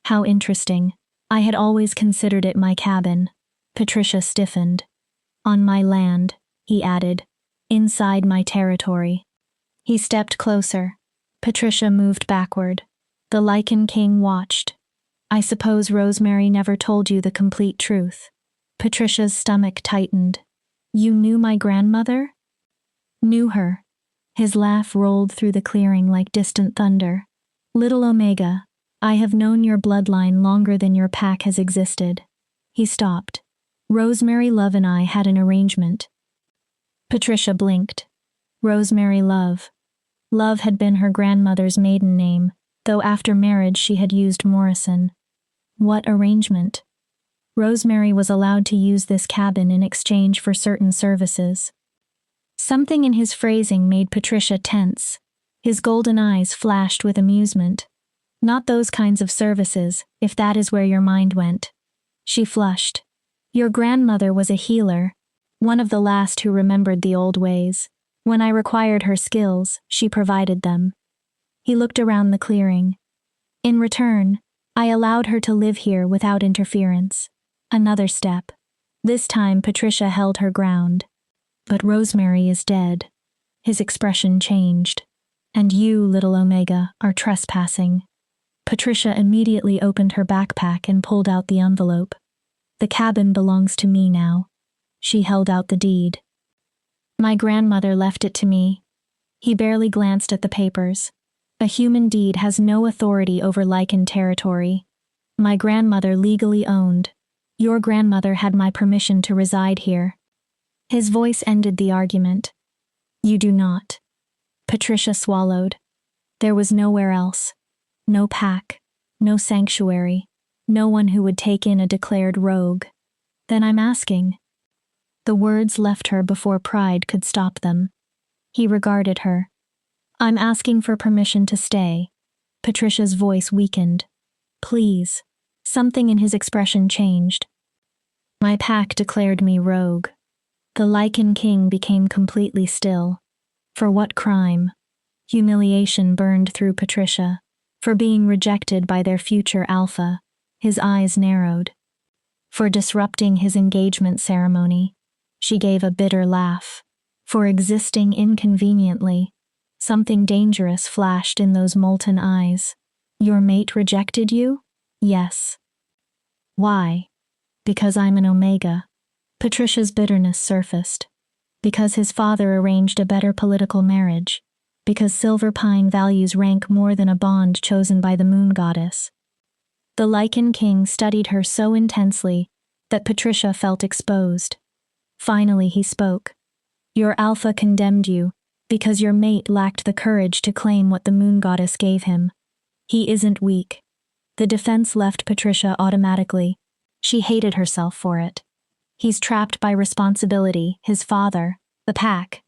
"How interesting. I had always considered it my cabin." Patricia stiffened. "On my land," he added. "Inside my territory." He stepped closer. Patricia moved backward. The Lycan king watched. "I suppose Rosemary never told you the complete truth." Patricia's stomach tightened. "You knew my grandmother?" "Knew her." His laugh rolled through the clearing like distant thunder. "Little Omega, I have known your bloodline longer than your pack has existed." He stopped. "Rosemary Love and I had an arrangement." Patricia blinked. Rosemary Love. Love had been her grandmother's maiden name, though after marriage she had used Morrison. What arrangement? Rosemary was allowed to use this cabin in exchange for certain services. Something in his phrasing made Patricia tense. His golden eyes flashed with amusement. "Not those kinds of services, if that is where your mind went." She flushed. "Your grandmother was a healer, one of the last who remembered the old ways. When I required her skills, she provided them." He looked around the clearing. "In return, I allowed her to live here without interference." Another step. This time Patricia held her ground. "But Rosemary is dead." His expression changed. "And you, little Omega, are trespassing." Patricia immediately opened her backpack and pulled out the envelope. "The cabin belongs to me now." She held out the deed. "My grandmother left it to me." He barely glanced at the papers. "A human deed has no authority over Lycan territory. My grandmother legally owned. Your grandmother had my permission to reside here." His voice ended the argument. "You do not." Patricia swallowed. There was nowhere else. No pack. No sanctuary. No one who would take in a declared rogue. "Then I'm asking." The words left her before pride could stop them. He regarded her. "I'm asking for permission to stay." Patricia's voice weakened. "Please." Something in his expression changed. "My pack declared me rogue." The Lycan king became completely still. For what crime? Humiliation burned through Patricia. For being rejected by their future alpha. His eyes narrowed. For disrupting his engagement ceremony. She gave a bitter laugh. For existing inconveniently. Something dangerous flashed in those molten eyes. "Your mate rejected you?" "Yes." "Why?" "Because I'm an Omega." Patricia's bitterness surfaced. Because his father arranged a better political marriage. Because Silver Pine values rank more than a bond chosen by the moon goddess. The Lycan king studied her so intensely that Patricia felt exposed. Finally he spoke. "Your alpha condemned you because your mate lacked the courage to claim what the moon goddess gave him. He isn't weak." The defense left Patricia automatically. She hated herself for it. He's trapped by responsibility, his father, the pack.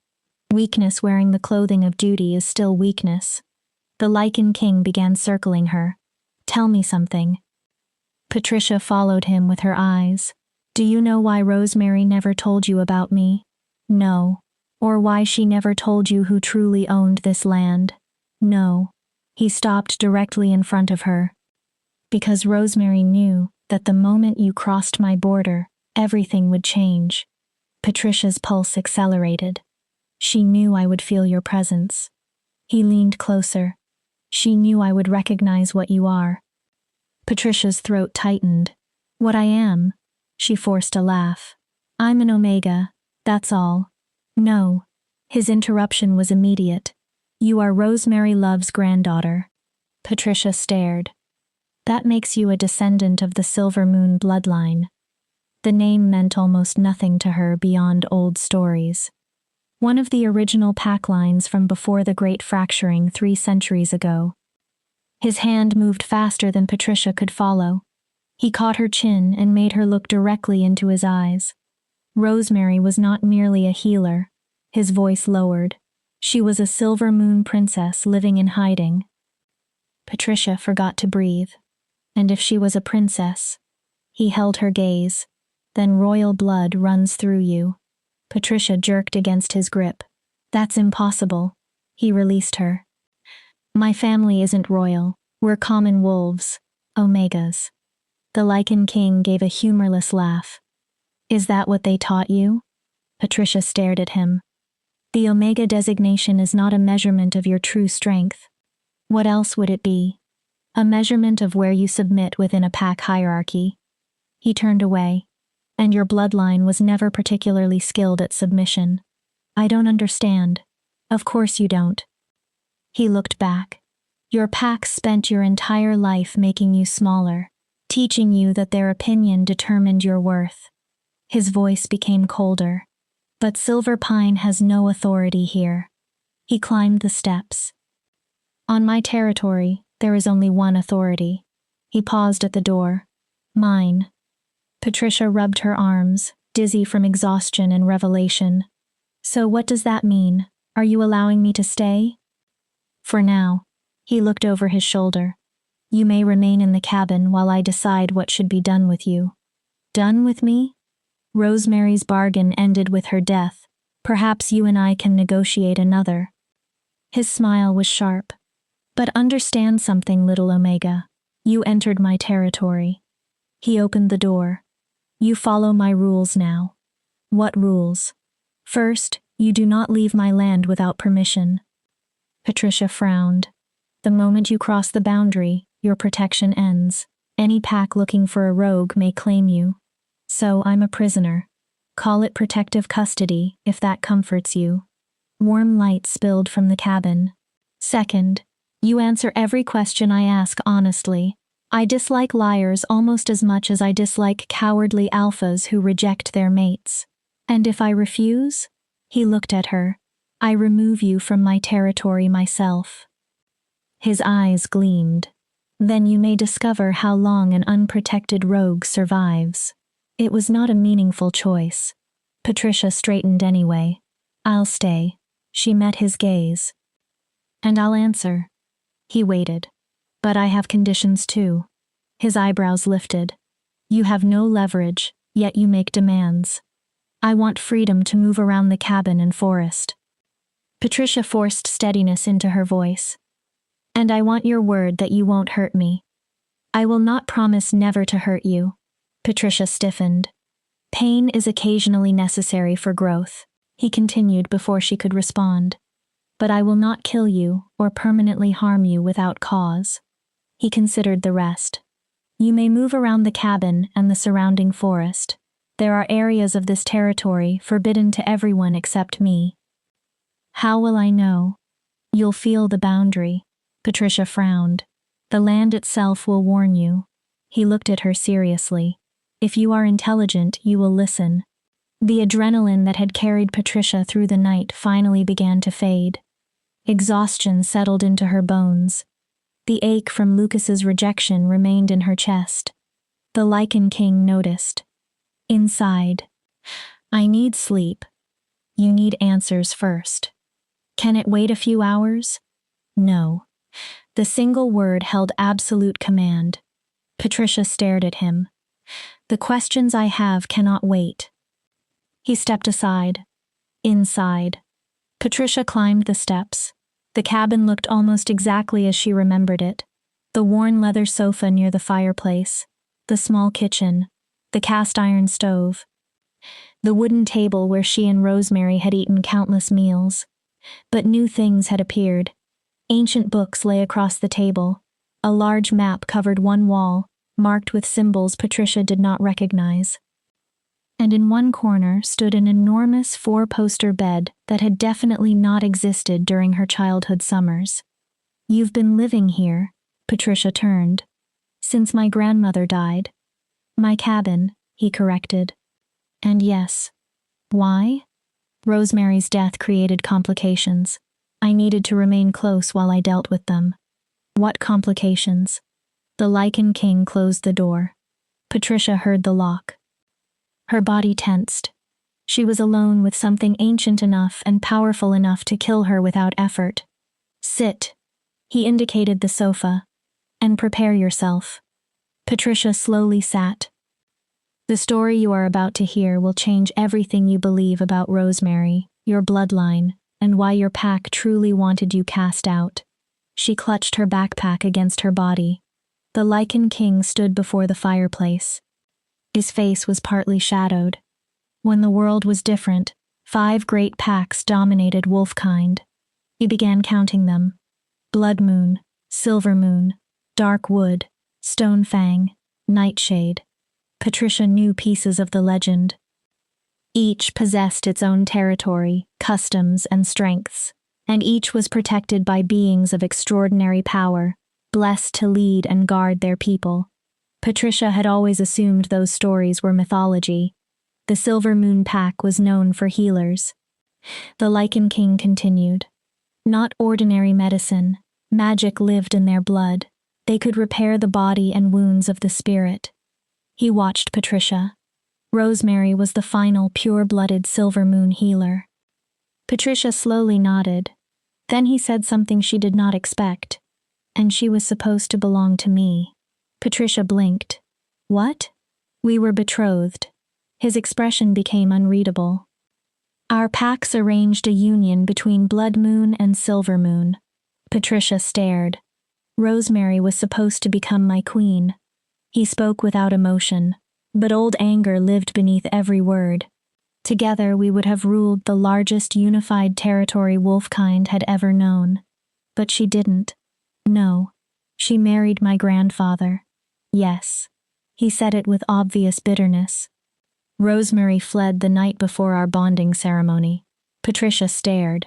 Weakness wearing the clothing of duty is still weakness. The Lycan king began circling her. "Tell me something." Patricia followed him with her eyes. "Do you know why Rosemary never told you about me?" "No." "Or why she never told you who truly owned this land?" "No." He stopped directly in front of her. "Because Rosemary knew that the moment you crossed my border, everything would change." Patricia's pulse accelerated. "She knew I would feel your presence." He leaned closer. "She knew I would recognize what you are." Patricia's throat tightened. "What I am?" She forced a laugh. "I'm an Omega, that's all." "No." His interruption was immediate. "You are Rosemary Love's granddaughter." Patricia stared. "That makes you a descendant of the Silver Moon bloodline." The name meant almost nothing to her beyond old stories. One of the original pack lines from before the Great Fracturing 3 centuries ago. His hand moved faster than Patricia could follow. He caught her chin and made her look directly into his eyes. Rosemary was not merely a healer. His voice lowered. She was a silver moon princess living in hiding. Patricia forgot to breathe. And if she was a princess, he held her gaze. Then royal blood runs through you. Patricia jerked against his grip. That's impossible. He released her. My family isn't royal. We're common wolves. Omegas. The Lycan king gave a humorless laugh. Is that what they taught you? Patricia stared at him. The Omega designation is not a measurement of your true strength. What else would it be? A measurement of where you submit within a pack hierarchy. He turned away. And your bloodline was never particularly skilled at submission. I don't understand. Of course you don't. He looked back. Your pack spent your entire life making you smaller, teaching you that their opinion determined your worth. His voice became colder. But Silver Pine has no authority here. He climbed the steps. On my territory, there is only one authority. He paused at the door. Mine. Patricia rubbed her arms, dizzy from exhaustion and revelation. So what does that mean? Are you allowing me to stay? For now. He looked over his shoulder. You may remain in the cabin while I decide what should be done with you. Done with me? Rosemary's bargain ended with her death. Perhaps you and I can negotiate another. His smile was sharp. But understand something, little Omega. You entered my territory. He opened the door. You follow my rules now. What rules? First, you do not leave my land without permission. Patricia frowned. The moment you cross the boundary, your protection ends. Any pack looking for a rogue may claim you. So I'm a prisoner. Call it protective custody, if that comforts you. Warm light spilled from the cabin. Second, you answer every question I ask honestly. I dislike liars almost as much as I dislike cowardly alphas who reject their mates. And if I refuse? He looked at her. I remove you from my territory myself. His eyes gleamed. Then you may discover how long an unprotected rogue survives. It was not a meaningful choice. Patricia straightened anyway. I'll stay. She met his gaze. And I'll answer. He waited. But I have conditions too. His eyebrows lifted. You have no leverage, yet you make demands. I want freedom to move around the cabin and forest. Patricia forced steadiness into her voice. And I want your word that you won't hurt me. I will not promise never to hurt you. Patricia stiffened. Pain is occasionally necessary for growth, he continued before she could respond. But I will not kill you or permanently harm you without cause. He considered the rest. You may move around the cabin and the surrounding forest. There are areas of this territory forbidden to everyone except me. How will I know? You'll feel the boundary. Patricia frowned. The land itself will warn you. He looked at her seriously. If you are intelligent, you will listen. The adrenaline that had carried Patricia through the night finally began to fade. Exhaustion settled into her bones. The ache from Lucas's rejection remained in her chest. The Lycan King noticed. Inside. I need sleep. You need answers first. Can it wait a few hours? No. The single word held absolute command. Patricia stared at him. The questions I have cannot wait. He stepped aside. Inside. Patricia climbed the steps. The cabin looked almost exactly as she remembered it. The worn leather sofa near the fireplace, the small kitchen, the cast iron stove, the wooden table where she and Rosemary had eaten countless meals. But new things had appeared. Ancient books lay across the table. A large map covered one wall, marked with symbols Patricia did not recognize. And in one corner stood an enormous 4-poster bed that had definitely not existed during her childhood summers. You've been living here, Patricia turned. Since my grandmother died. My cabin, he corrected. And yes. Why? Rosemary's death created complications. I needed to remain close while I dealt with them. What complications? The Lycan King closed the door. Patricia heard the lock. Her body tensed. She was alone with something ancient enough and powerful enough to kill her without effort. Sit. He indicated the sofa. And prepare yourself. Patricia slowly sat. The story you are about to hear will change everything you believe about Rosemary, your bloodline, and why your pack truly wanted you cast out. She clutched her backpack against her body. The Lycan King stood before the fireplace. His face was partly shadowed. When the world was different, 5 great packs dominated wolfkind. He began counting them. Blood Moon, Silver Moon, Dark Wood, Stone Fang, Nightshade. Patricia knew pieces of the legend. Each possessed its own territory, customs, and strengths, and each was protected by beings of extraordinary power, blessed to lead and guard their people. Patricia had always assumed those stories were mythology. The Silver Moon Pack was known for healers. The Lycan King continued. Not ordinary medicine, magic lived in their blood. They could repair the body and wounds of the spirit. He watched Patricia. Rosemary was the final pure-blooded Silver Moon healer. Patricia slowly nodded. Then he said something she did not expect. And she was supposed to belong to me. Patricia blinked. What? We were betrothed. His expression became unreadable. Our packs arranged a union between Blood Moon and Silver Moon. Patricia stared. Rosemary was supposed to become my queen. He spoke without emotion, but old anger lived beneath every word. Together we would have ruled the largest unified territory wolfkind had ever known. But she didn't. No. She married my grandfather. Yes. He said it with obvious bitterness. Rosemary fled the night before our bonding ceremony. Patricia stared.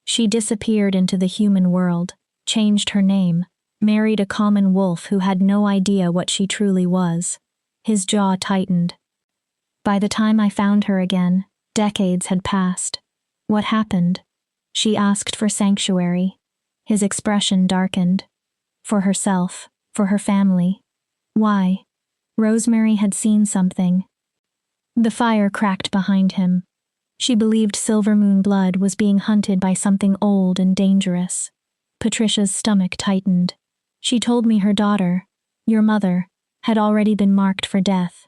She disappeared into the human world, changed her name, married a common wolf who had no idea what she truly was. His jaw tightened. By the time I found her again, decades had passed. What happened? She asked for sanctuary. His expression darkened. For herself, for her family. Why? Rosemary had seen something. The fire cracked behind him. She believed Silver Moon blood was being hunted by something old and dangerous. Patricia's stomach tightened. She told me her daughter, your mother, had already been marked for death.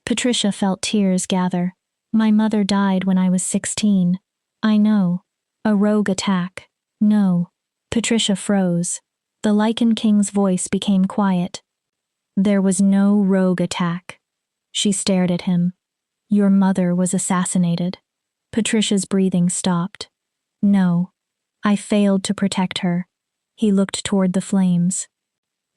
Patricia felt tears gather. My mother died when I was 16. I know. A rogue attack. No. Patricia froze. The Lycan King's voice became quiet. There was no rogue attack. She stared at him. Your mother was assassinated. Patricia's breathing stopped. No. I failed to protect her. He looked toward the flames.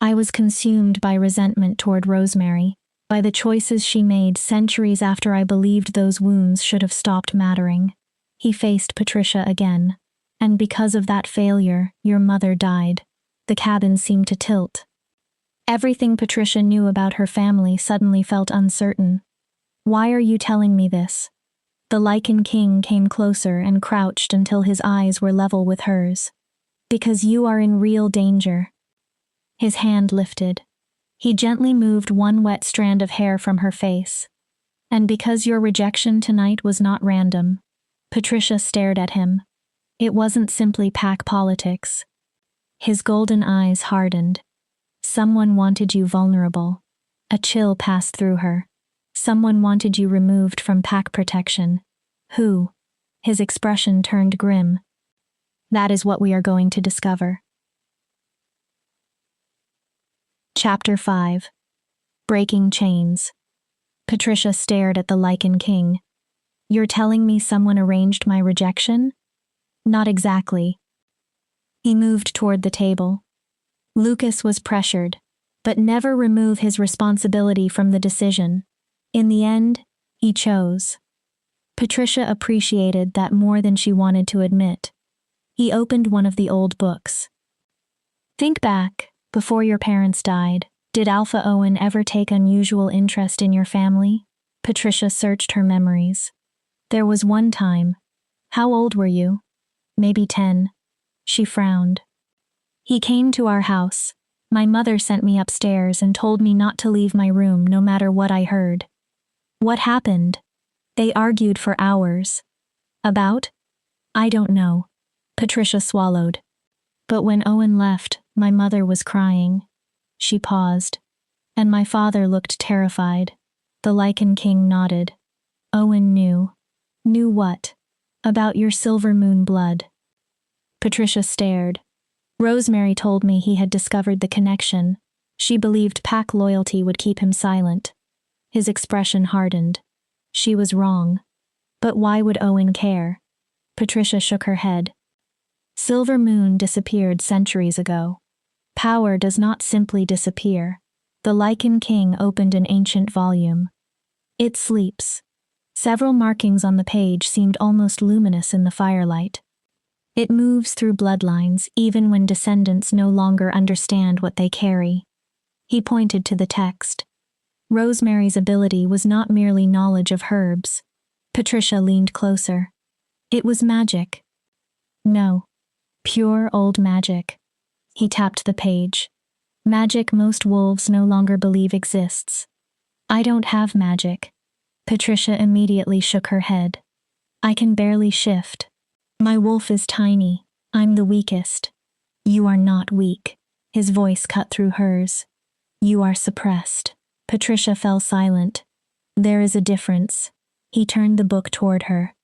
I was consumed by resentment toward Rosemary, by the choices she made centuries after I believed those wounds should have stopped mattering. He faced Patricia again. And because of that failure, your mother died. The cabin seemed to tilt. Everything Patricia knew about her family suddenly felt uncertain. Why are you telling me this? The Lycan King came closer and crouched until his eyes were level with hers. Because you are in real danger. His hand lifted. He gently moved one wet strand of hair from her face. And because your rejection tonight was not random. Patricia stared at him. It wasn't simply pack politics. His golden eyes hardened. Someone wanted you vulnerable. A chill passed through her. Someone wanted you removed from pack protection. Who? His expression turned grim. That is what we are going to discover. Chapter 5. Breaking Chains. Patricia stared at the Lycan King. You're telling me someone arranged my rejection? Not exactly. He moved toward the table. Lucas was pressured, but never remove his responsibility from the decision. In the end, he chose. Patricia appreciated that more than she wanted to admit. He opened one of the old books. Think back, before your parents died, did Alpha Owen ever take unusual interest in your family? Patricia searched her memories. There was one time. How old were you? Maybe 10. She frowned. He came to our house. My mother sent me upstairs and told me not to leave my room no matter what I heard. What happened? They argued for hours. About? I don't know. Patricia swallowed. But when Owen left, my mother was crying. She paused. And my father looked terrified. The Lycan King nodded. Owen knew. Knew what? About your silver moon blood. Patricia stared. Rosemary told me he had discovered the connection. She believed pack loyalty would keep him silent. His expression hardened. She was wrong. But why would Owen care? Patricia shook her head. Silver Moon disappeared centuries ago. Power does not simply disappear. The Lycan King opened an ancient volume. It sleeps. Several markings on the page seemed almost luminous in the firelight. It moves through bloodlines even when descendants no longer understand what they carry. He pointed to the text. Rosemary's ability was not merely knowledge of herbs. Patricia leaned closer. It was magic. No. Pure old magic. He tapped the page. Magic most wolves no longer believe exists. I don't have magic. Patricia immediately shook her head. I can barely shift. My wolf is tiny. I'm the weakest. You are not weak. His voice cut through hers. You are suppressed. Patricia fell silent. There is a difference. He turned the book toward her.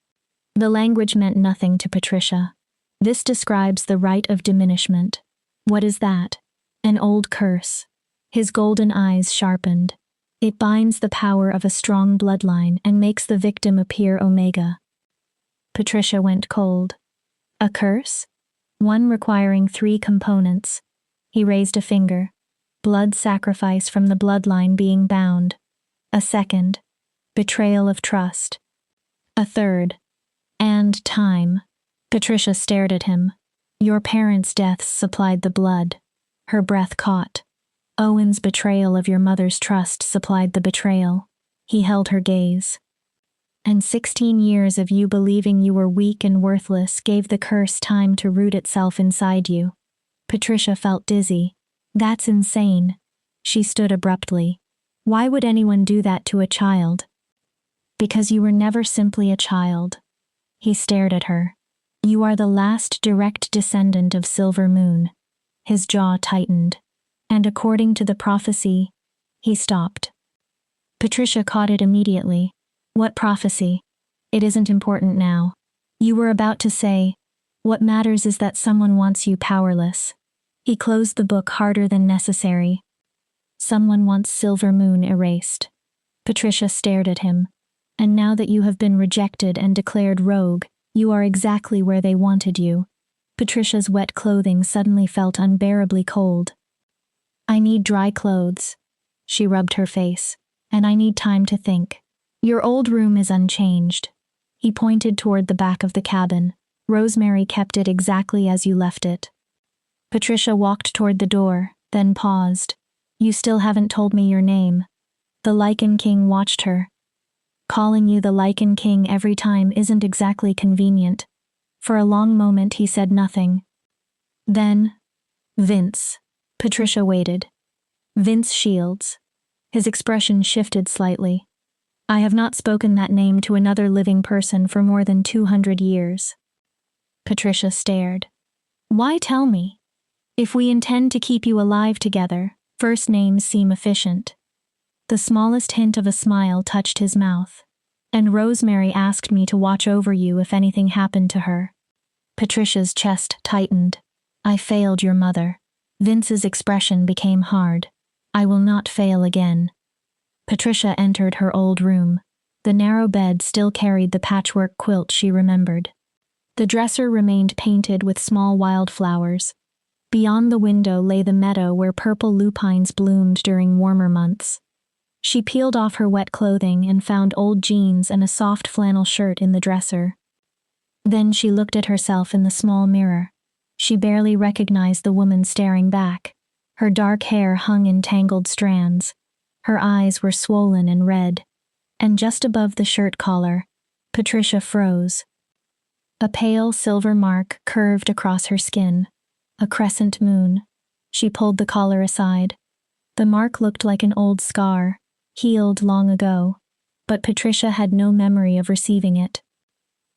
The language meant nothing to Patricia. This describes the right of diminishment. What is that? An old curse. His golden eyes sharpened. It binds the power of a strong bloodline and makes the victim appear Omega. Patricia went cold. A curse? One requiring 3 components. He raised a finger. Blood sacrifice from the bloodline being bound. A second. Betrayal of trust. A third. And time. Patricia stared at him. Your parents' deaths supplied the blood. Her breath caught. Owen's betrayal of your mother's trust supplied the betrayal. He held her gaze. And 16 years of you believing you were weak and worthless gave the curse time to root itself inside you. Patricia felt dizzy. That's insane. She stood abruptly. Why would anyone do that to a child? Because you were never simply a child. He stared at her. You are the last direct descendant of Silver Moon. His jaw tightened. And according to the prophecy, he stopped. Patricia caught it immediately. What prophecy? It isn't important now. You were about to say, what matters is that someone wants you powerless. He closed the book harder than necessary. Someone wants Silver Moon erased. Patricia stared at him. And now that you have been rejected and declared rogue, you are exactly where they wanted you. Patricia's wet clothing suddenly felt unbearably cold. I need dry clothes. She rubbed her face. And I need time to think. Your old room is unchanged. He pointed toward the back of the cabin. Rosemary kept it exactly as you left it. Patricia walked toward the door, then paused. You still haven't told me your name. The Lycan King watched her. Calling you the Lycan King every time isn't exactly convenient. For a long moment he said nothing. Then, Vince. Patricia waited. Vince Shields. His expression shifted slightly. I have not spoken that name to another living person for more than 200 years. Patricia stared. Why tell me? If we intend to keep you alive together, first names seem efficient. The smallest hint of a smile touched his mouth. And Rosemary asked me to watch over you if anything happened to her. Patricia's chest tightened. I failed your mother. Vince's expression became hard. I will not fail again. Patricia entered her old room. The narrow bed still carried the patchwork quilt she remembered. The dresser remained painted with small wildflowers. Beyond the window lay the meadow where purple lupines bloomed during warmer months. She peeled off her wet clothing and found old jeans and a soft flannel shirt in the dresser. Then she looked at herself in the small mirror. She barely recognized the woman staring back. Her dark hair hung in tangled strands. Her eyes were swollen and red. and just above the shirt collar, Patricia froze. A pale silver mark curved across her skin, a crescent moon. She pulled the collar aside. The mark looked like an old scar, healed long ago, but Patricia had no memory of receiving it.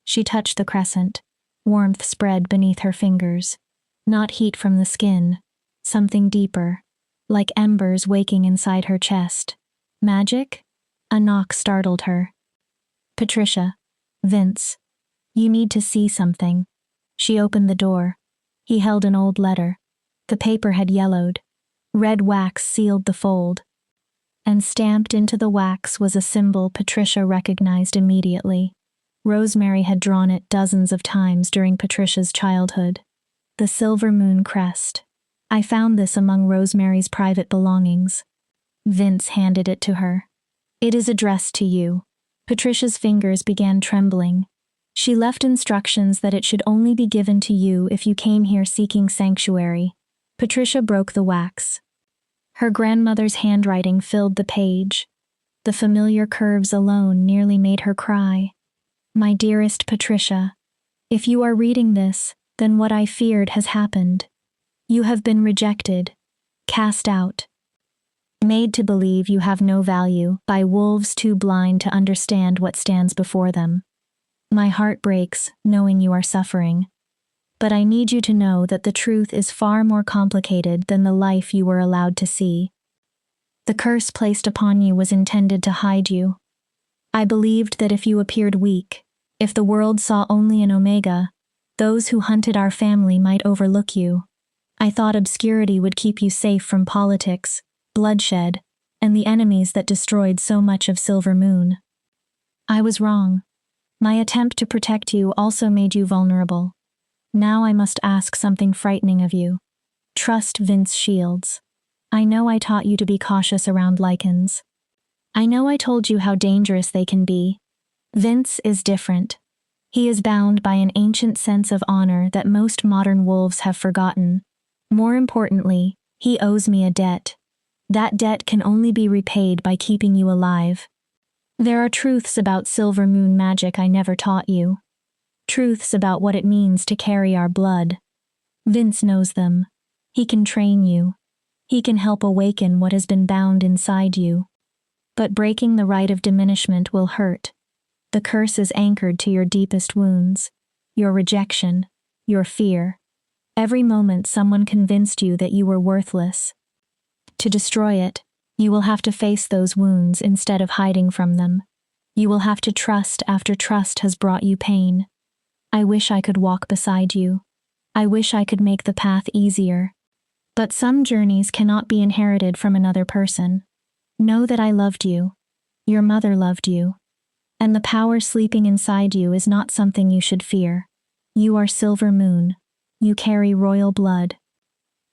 She touched the crescent. Warmth spread beneath her fingers. Not heat from the skin, something deeper, like embers waking inside her chest. Magic? A knock startled her. Patricia. Vince. You need to see something. She opened the door. He held an old letter. The paper had yellowed. Red wax sealed the fold. And stamped into the wax was a symbol Patricia recognized immediately. Rosemary had drawn it dozens of times during Patricia's childhood. The silver moon crest. I found this among Rosemary's private belongings. Vince handed it to her. It is addressed to you. Patricia's fingers began trembling. She left instructions that it should only be given to you if you came here seeking sanctuary. Patricia broke the wax. Her grandmother's handwriting filled the page. The familiar curves alone nearly made her cry. My dearest Patricia, if you are reading this, then what I feared has happened. You have been rejected, cast out, made to believe you have no value by wolves too blind to understand what stands before them. My heart breaks knowing you are suffering. But I need you to know that the truth is far more complicated than the life you were allowed to see. The curse placed upon you was intended to hide you. I believed that if you appeared weak, if the world saw only an Omega, those who hunted our family might overlook you. I thought obscurity would keep you safe from politics, bloodshed, and the enemies that destroyed so much of Silver Moon. I was wrong. My attempt to protect you also made you vulnerable. Now I must ask something frightening of you. Trust Vince Shields. I know I taught you to be cautious around Lycans. I know I told you how dangerous they can be. Vince is different. He is bound by an ancient sense of honor that most modern wolves have forgotten. More importantly, he owes me a debt. That debt can only be repaid by keeping you alive. There are truths about Silver Moon magic I never taught you. Truths about what it means to carry our blood. Vince knows them. He can train you. He can help awaken what has been bound inside you. But breaking the rite of diminishment will hurt. The curse is anchored to your deepest wounds, your rejection, your fear. Every moment someone convinced you that you were worthless. To destroy it, you will have to face those wounds instead of hiding from them. You will have to trust after trust has brought you pain. I wish I could walk beside you. I wish I could make the path easier. But some journeys cannot be inherited from another person. Know that I loved you. Your mother loved you. And the power sleeping inside you is not something you should fear. You are Silver Moon. You carry royal blood.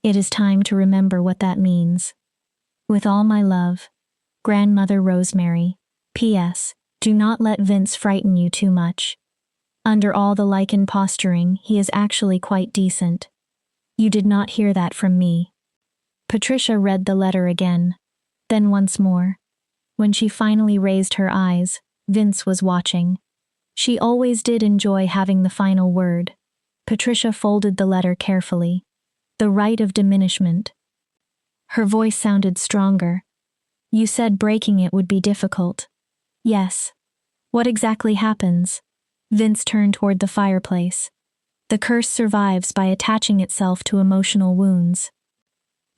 It is time to remember what that means. With all my love, Grandmother Rosemary. P.S. Do not let Vince frighten you too much. Under all the Lycan posturing, he is actually quite decent. You did not hear that from me. Patricia read the letter again, then once more. When she finally raised her eyes, Vince was watching. She always did enjoy having the final word. Patricia folded the letter carefully. The rite of diminishment. Her voice sounded stronger. You said breaking it would be difficult. Yes. What exactly happens? Vince turned toward the fireplace. The curse survives by attaching itself to emotional wounds.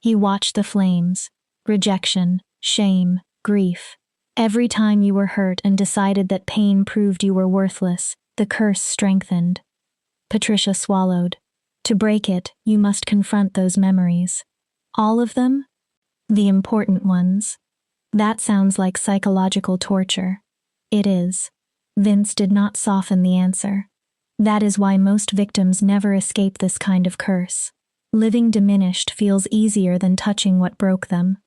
He watched the flames. Rejection, shame, grief. Every time you were hurt and decided that pain proved you were worthless, the curse strengthened. Patricia swallowed. To break it, you must confront those memories. All of them? The important ones. That sounds like psychological torture. It is. Vince did not soften the answer. That is why most victims never escape this kind of curse. Living diminished feels easier than touching what broke them.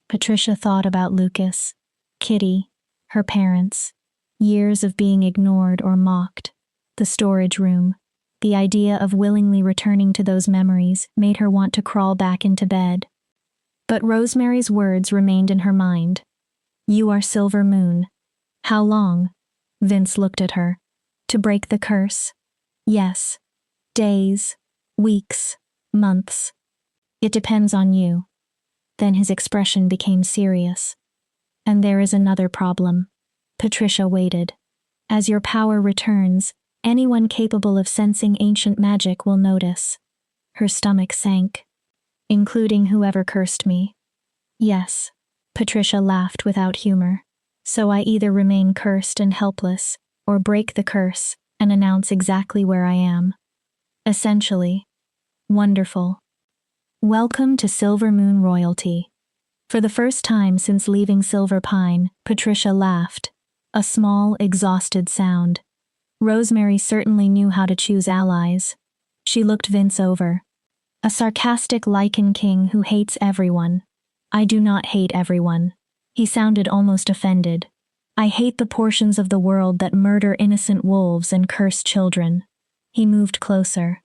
Patricia thought about Lucas, Kitty, her parents, years of being ignored or mocked, the storage room. The idea of willingly returning to those memories made her want to crawl back into bed. But Rosemary's words remained in her mind. You are Silver Moon. How long? Vince looked at her. To break the curse? Yes. Days, weeks, months. It depends on you. Then his expression became serious. And there is another problem. Patricia waited. As your power returns, anyone capable of sensing ancient magic will notice. Her stomach sank. Including whoever cursed me. Yes. Patricia laughed without humor. So I either remain cursed and helpless, or break the curse and announce exactly where I am. Essentially. Wonderful. Welcome to Silver Moon royalty. For the first time since leaving Silver Pine, Patricia laughed. A small, exhausted sound. Rosemary certainly knew how to choose allies. She looked Vince over. A sarcastic Lycan king who hates everyone. I do not hate everyone. He sounded almost offended. I hate the portions of the world that murder innocent wolves and curse children. He moved closer.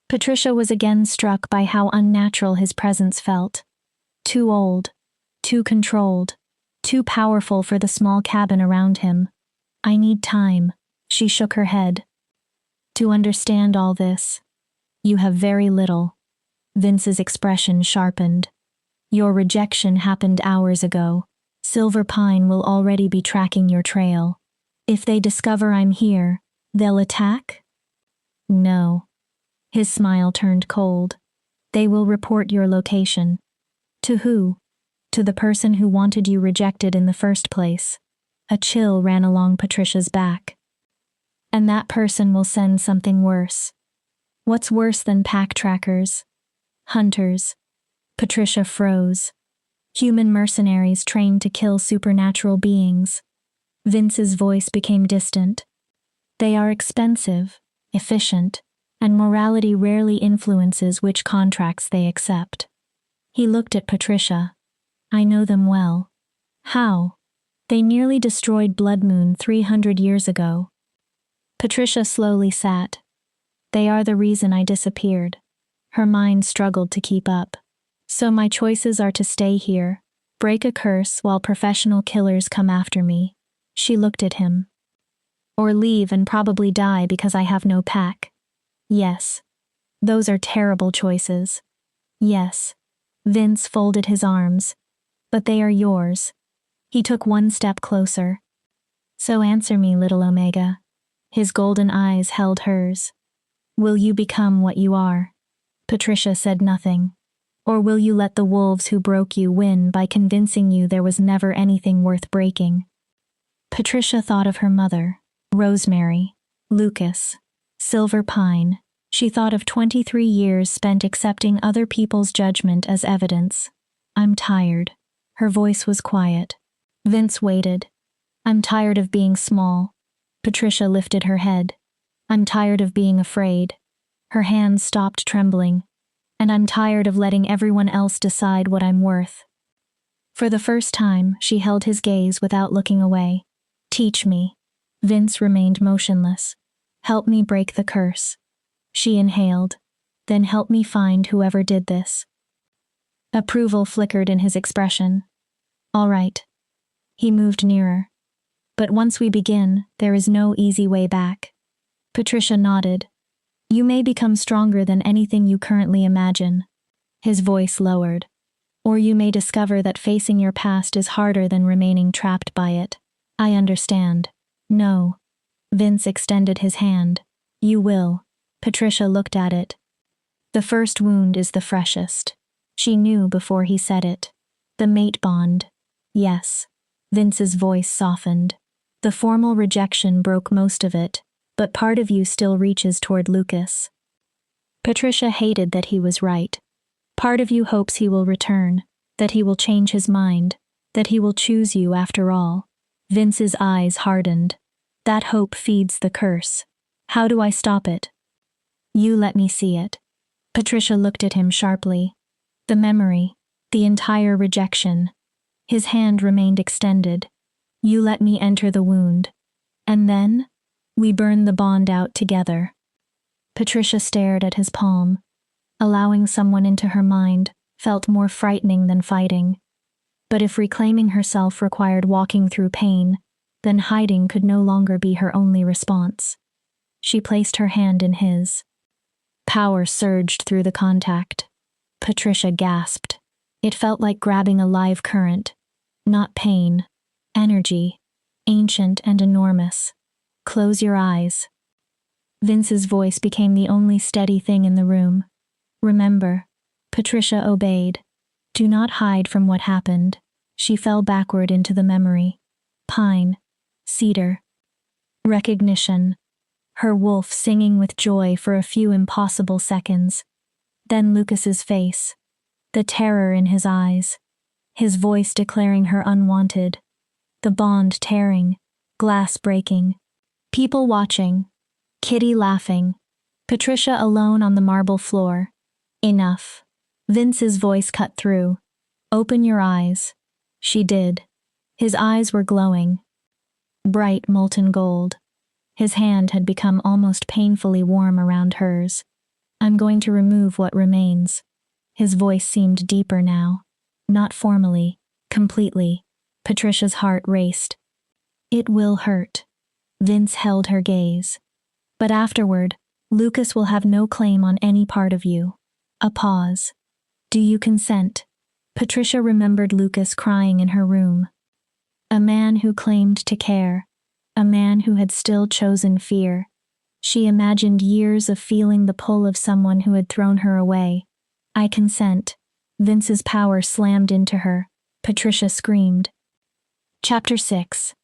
Patricia was again struck by how unnatural his presence felt. Too old, too controlled, too powerful for the small cabin around him. I need time, she shook her head. To understand all this, you have very little. Vince's expression sharpened. Your rejection happened hours ago. Silver Pine will already be tracking your trail. If they discover I'm here, they'll attack? No. His smile turned cold. They will report your location. To who? To the person who wanted you rejected in the first place. A chill ran along Patricia's back. And that person will send something worse. What's worse than pack trackers? Hunters. Patricia froze. Human mercenaries trained to kill supernatural beings. Vince's voice became distant. They are expensive, efficient, and morality rarely influences which contracts they accept. He looked at Patricia. I know them well. How? They nearly destroyed Blood Moon 300 years ago. Patricia slowly sat. They are the reason I disappeared. Her mind struggled to keep up. So my choices are to stay here, break a curse while professional killers come after me. She looked at him. Or leave and probably die because I have no pack. Yes. Those are terrible choices. Yes. Vince folded his arms. But they are yours. He took one step closer. So answer me, little Omega. His golden eyes held hers. Will you become what you are? Patricia said nothing. Or will you let the wolves who broke you win by convincing you there was never anything worth breaking? Patricia thought of her mother, Rosemary, Lucas, Silver Pine. She thought of 23 years spent accepting other people's judgment as evidence. I'm tired. Her voice was quiet. Vince waited. I'm tired of being small. Patricia lifted her head. I'm tired of being afraid. Her hands stopped trembling. And I'm tired of letting everyone else decide what I'm worth. For the first time, she held his gaze without looking away. Teach me. Vince remained motionless. Help me break the curse. She inhaled. Then help me find whoever did this. Approval flickered in his expression. All right. He moved nearer. But once we begin, there is no easy way back. Patricia nodded. You may become stronger than anything you currently imagine. His voice lowered. Or you may discover that facing your past is harder than remaining trapped by it. I understand. No. Vince extended his hand. You will. Patricia looked at it. The first wound is the freshest. She knew before he said it. The mate bond. Yes. Vince's voice softened. The formal rejection broke most of it, but part of you still reaches toward Lucas. Patricia hated that he was right. Part of you hopes he will return, that he will change his mind, that he will choose you after all. Vince's eyes hardened. That hope feeds the curse. How do I stop it? You let me see it. Patricia looked at him sharply. The memory, the entire rejection. His hand remained extended. You let me enter the wound. And then, we burn the bond out together. Patricia stared at his palm. Allowing someone into her mind felt more frightening than fighting. But if reclaiming herself required walking through pain, then hiding could no longer be her only response. She placed her hand in his. Power surged through the contact. Patricia gasped. It felt like grabbing a live current. Not pain. Energy. Ancient and enormous. Close your eyes. Vince's voice became the only steady thing in the room. Remember. Patricia obeyed. Do not hide from what happened. She fell backward into the memory. Pine. Cedar. Recognition. Her wolf singing with joy for a few impossible seconds. Then Lucas's face. The terror in his eyes. His voice declaring her unwanted. The bond tearing. Glass breaking. People watching. Kitty laughing. Patricia alone on the marble floor. Enough. Vince's voice cut through. Open your eyes. She did. His eyes were glowing. Bright molten gold. His hand had become almost painfully warm around hers. I'm going to remove what remains. His voice seemed deeper now. Not formally, completely. Patricia's heart raced. It will hurt. Vince held her gaze. But afterward, Lucas will have no claim on any part of you. A pause. Do you consent? Patricia remembered Lucas crying in her room. A man who claimed to care. A man who had still chosen fear. She imagined years of feeling the pull of someone who had thrown her away. I consent. Vince's power slammed into her. Patricia screamed. Chapter 6.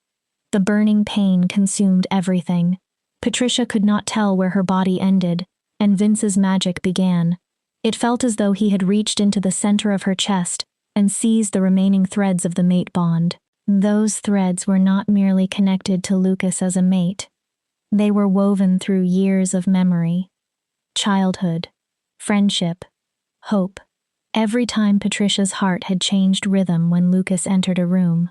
The burning pain consumed everything. Patricia could not tell where her body ended, and Vince's magic began. It felt as though he had reached into the center of her chest and seized the remaining threads of the mate bond. Those threads were not merely connected to Lucas as a mate. They were woven through years of memory. Childhood. Friendship. Hope. Every time Patricia's heart had changed rhythm when Lucas entered a room.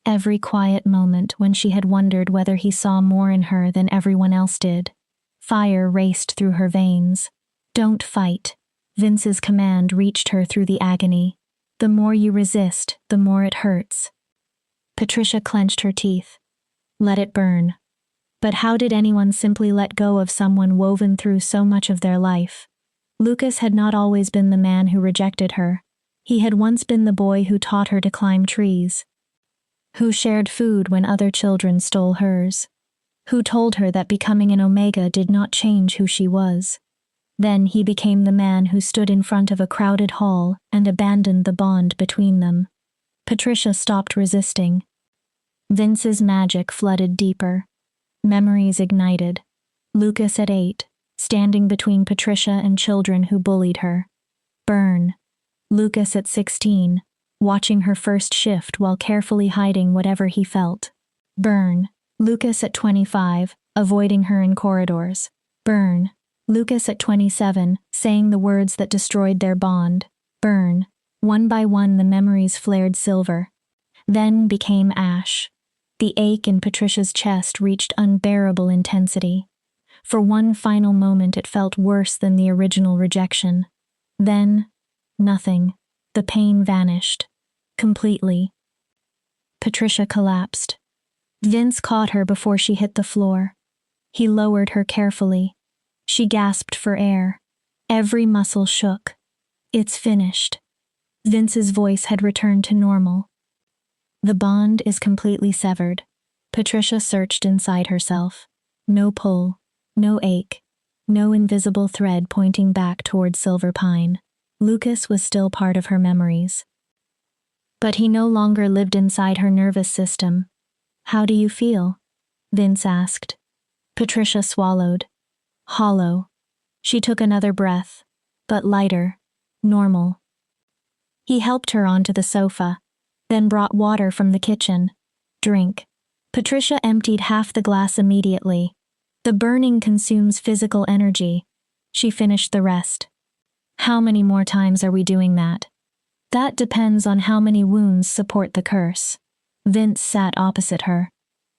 Every quiet moment when she had wondered whether he saw more in her than everyone else did. Fire raced through her veins. Don't fight. Vince's command reached her through the agony. The more you resist, the more it hurts. Patricia clenched her teeth. Let it burn. But how did anyone simply let go of someone woven through so much of their life? Lucas had not always been the man who rejected her. He had once been the boy who taught her to climb trees. Who shared food when other children stole hers. Who told her that becoming an Omega did not change who she was. Then he became the man who stood in front of a crowded hall and abandoned the bond between them. Patricia stopped resisting. Vince's magic flooded deeper. Memories ignited. Lucas at 8, standing between Patricia and children who bullied her. Burn. Lucas at 16, watching her first shift while carefully hiding whatever he felt. Burn. Lucas at 25, avoiding her in corridors. Burn. Lucas at 27, saying the words that destroyed their bond. Burn. One by one the memories flared silver. Then became ash. The ache in Patricia's chest reached unbearable intensity. For one final moment it felt worse than the original rejection. Then, nothing. The pain vanished. Completely. Patricia collapsed. Vince caught her before she hit the floor. He lowered her carefully. She gasped for air. Every muscle shook. It's finished. Vince's voice had returned to normal. The bond is completely severed. Patricia searched inside herself. No pull. No ache. No invisible thread pointing back toward Silver Pine. Lucas was still part of her memories. But he no longer lived inside her nervous system. How do you feel? Vince asked. Patricia swallowed. Hollow. She took another breath, but lighter, normal. He helped her onto the sofa, then brought water from the kitchen. Drink. Patricia emptied half the glass immediately. The burning consumes physical energy. She finished the rest. How many more times are we doing that? That depends on how many wounds support the curse. Vince sat opposite her.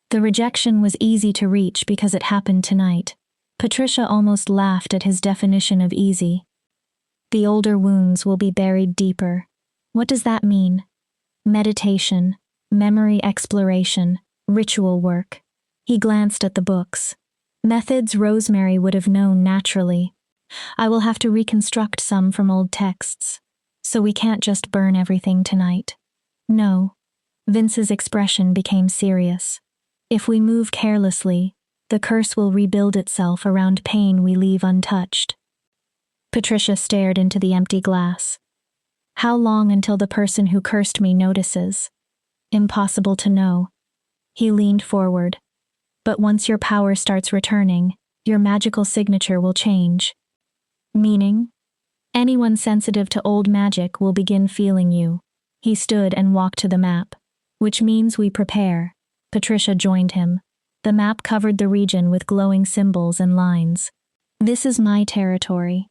The rejection was easy to reach because it happened tonight. Patricia almost laughed at his definition of easy. The older wounds will be buried deeper. What does that mean? Meditation, memory exploration, Ritual work. He glanced at the books. Methods Rosemary would have known naturally. I will have to reconstruct some from old texts. So we can't just burn everything tonight. No. Vince's expression became serious. If we move carelessly, the curse will rebuild itself around pain we leave untouched. Patricia stared into the empty glass. How long until the person who cursed me notices? Impossible to know. He leaned forward. But once your power starts returning, your magical signature will change. Meaning? Anyone sensitive to old magic will begin feeling you. He stood and walked to the map. Which means we prepare. Patricia joined him. The map covered the region with glowing symbols and lines. This is my territory.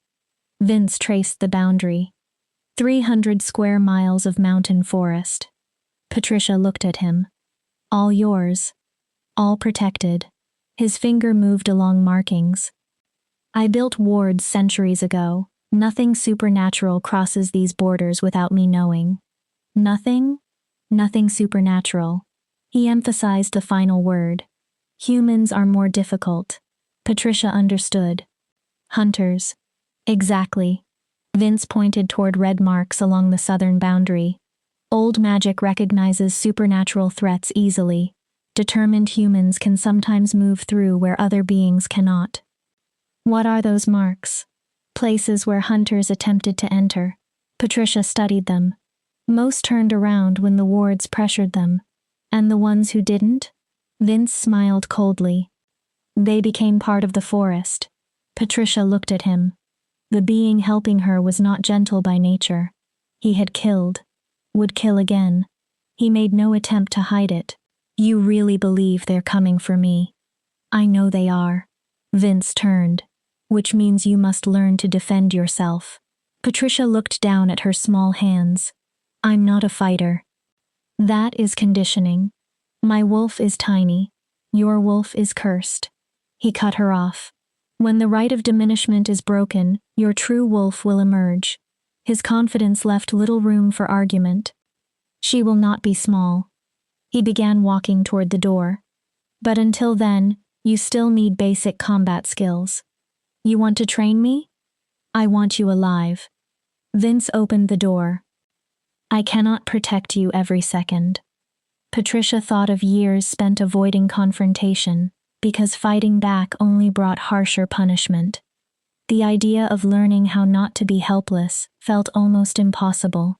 Vince traced the boundary. 300 square miles of mountain forest. Patricia looked at him. All yours. All protected. His finger moved along markings. I built wards centuries ago. Nothing supernatural crosses these borders without me knowing. Nothing? Nothing supernatural. He emphasized the final word. Humans are more difficult. Patricia understood. Hunters. Exactly. Vince pointed toward red marks along the southern boundary. Old magic recognizes supernatural threats easily. Determined humans can sometimes move through where other beings cannot. What are those marks? Places where hunters attempted to enter. Patricia studied them. Most turned around when the wards pressured them. And the ones who didn't? Vince smiled coldly. They became part of the forest. Patricia looked at him. The being helping her was not gentle by nature. He had killed. Would kill again. He made no attempt to hide it. You really believe they're coming for me? I know they are. Vince turned. Which means you must learn to defend yourself. Patricia looked down at her small hands. I'm not a fighter. That is conditioning. My wolf is tiny. Your wolf is cursed. He cut her off. When the rite of diminishment is broken, your true wolf will emerge. His confidence left little room for argument. She will not be small. He began walking toward the door. But until then, you still need basic combat skills. You want to train me? I want you alive. Vince opened the door. I cannot protect you every second. Patricia thought of years spent avoiding confrontation, because fighting back only brought harsher punishment. The idea of learning how not to be helpless felt almost impossible.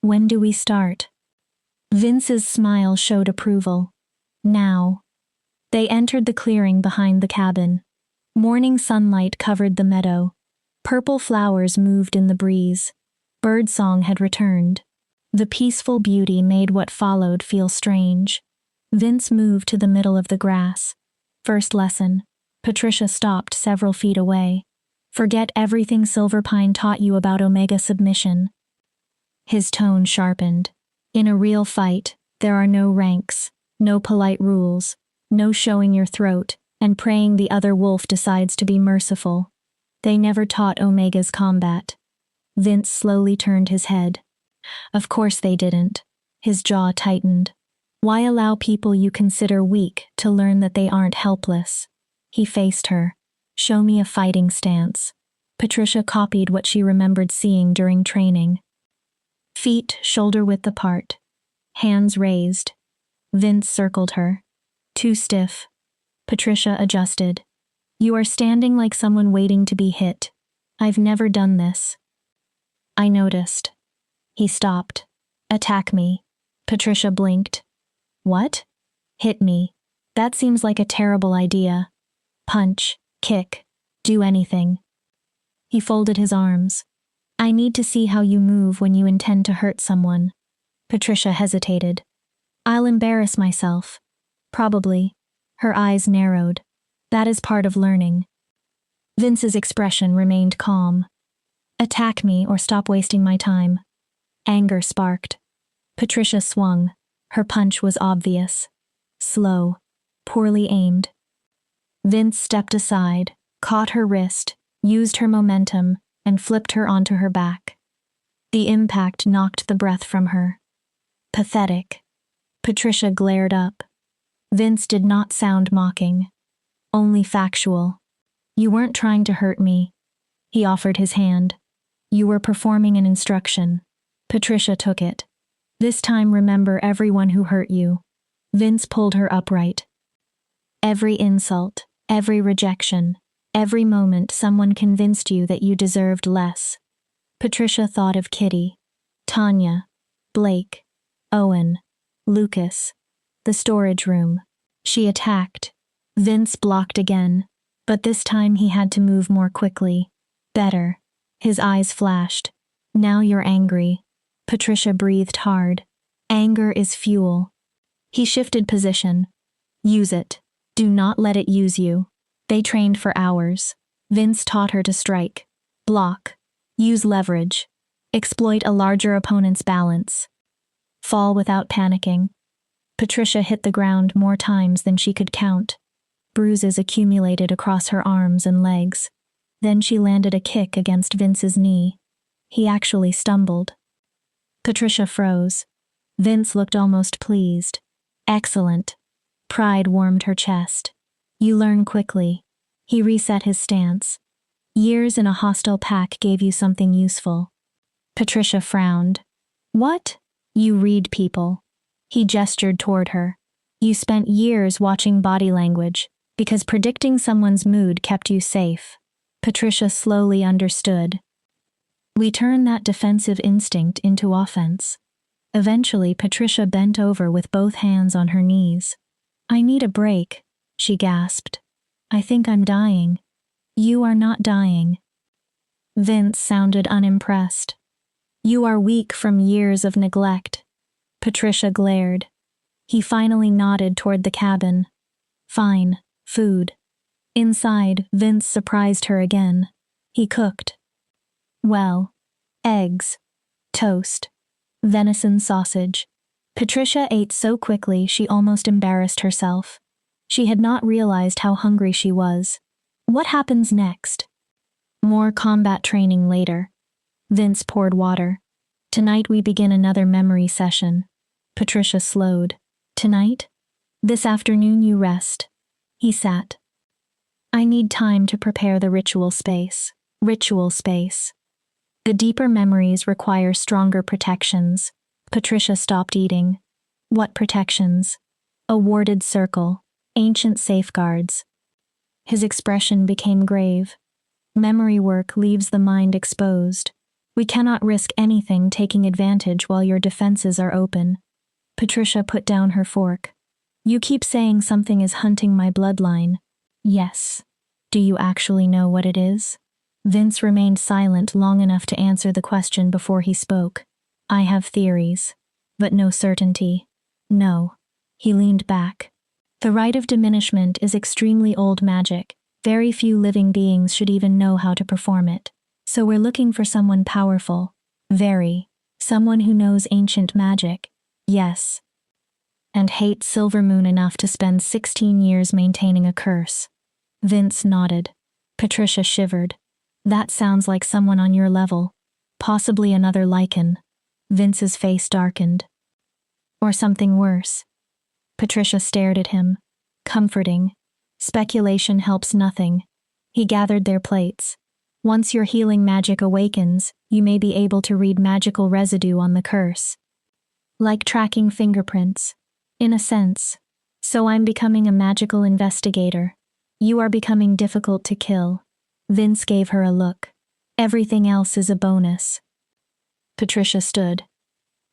When do we start? Vince's smile showed approval. Now. They entered the clearing behind the cabin. Morning sunlight covered the meadow. Purple flowers moved in the breeze. Birdsong had returned. The peaceful beauty made what followed feel strange. Vince moved to the middle of the grass. First lesson. Patricia stopped several feet away. Forget everything Silverpine taught you about Omega submission. His tone sharpened. In a real fight, there are no ranks, no polite rules, no showing your throat, and praying the other wolf decides to be merciful. They never taught Omega's combat. Vince slowly turned his head. Of course they didn't. His jaw tightened. Why allow people you consider weak to learn that they aren't helpless? He faced her. Show me a fighting stance. Patricia copied what she remembered seeing during training. Feet shoulder-width apart. Hands raised. Vince circled her. Too stiff. Patricia adjusted. You are standing like someone waiting to be hit. I've never done this. I noticed. He stopped. Attack me. Patricia blinked. What? Hit me. That seems like a terrible idea. Punch, kick, do anything. He folded his arms. I need to see how you move when you intend to hurt someone. Patricia hesitated. I'll embarrass myself. Probably. Her eyes narrowed. That is part of learning. Vince's expression remained calm. Attack me or stop wasting my time. Anger sparked. Patricia swung. Her punch was obvious. Slow. Poorly aimed. Vince stepped aside, caught her wrist, used her momentum, and flipped her onto her back. The impact knocked the breath from her. Pathetic. Patricia glared up. Vince did not sound mocking, only factual. You weren't trying to hurt me. He offered his hand. You were performing an instruction. Patricia took it. This time remember everyone who hurt you. Vince pulled her upright. Every insult, every rejection, every moment someone convinced you that you deserved less. Patricia thought of Kitty, Tanya, Blake, Owen, Lucas, the storage room. She attacked. Vince blocked again, but this time he had to move more quickly. Better. His eyes flashed. Now you're angry. Patricia breathed hard. Anger is fuel. He shifted position. Use it. Do not let it use you. They trained for hours. Vince taught her to strike. Block. Use leverage. Exploit a larger opponent's balance. Fall without panicking. Patricia hit the ground more times than she could count. Bruises accumulated across her arms and legs. Then she landed a kick against Vince's knee. He actually stumbled. Patricia froze. Vince looked almost pleased. Excellent. Pride warmed her chest. You learn quickly. He reset his stance. Years in a hostile pack gave you something useful. Patricia frowned. What? You read people. He gestured toward her. You spent years watching body language, because predicting someone's mood kept you safe. Patricia slowly understood. We turn that defensive instinct into offense. Eventually, Patricia bent over with both hands on her knees. I need a break, she gasped. I think I'm dying. You are not dying. Vince sounded unimpressed. You are weak from years of neglect. Patricia glared. He finally nodded toward the cabin. Fine, food. Inside, Vince surprised her again. He cooked. Well, eggs, toast, venison sausage. Patricia ate so quickly she almost embarrassed herself. She had not realized how hungry she was. What happens next? More combat training later. Vince poured water. Tonight we begin another memory session. Patricia slowed. Tonight? This afternoon you rest. He sat. I need time to prepare the ritual space. Ritual space. The deeper memories require stronger protections. Patricia stopped eating. What protections? A warded circle. Ancient safeguards. His expression became grave. Memory work leaves the mind exposed. We cannot risk anything taking advantage while your defenses are open. Patricia put down her fork. You keep saying something is hunting my bloodline. Yes. Do you actually know what it is? Vince remained silent long enough to answer the question before he spoke. I have theories, but no certainty. No. He leaned back. The rite of diminishment is extremely old magic. Very few living beings should even know how to perform it. So we're looking for someone powerful. Very. Someone who knows ancient magic. Yes. And hates Silver Moon enough to spend 16 years maintaining a curse. Vince nodded. Patricia shivered. That sounds like someone on your level. Possibly another Lycan. Vince's face darkened. Or something worse. Patricia stared at him. Comforting. Speculation helps nothing. He gathered their plates. Once your healing magic awakens, you may be able to read magical residue on the curse. Like tracking fingerprints. In a sense. So I'm becoming a magical investigator. You are becoming difficult to kill. Vince gave her a look. Everything else is a bonus. Patricia stood.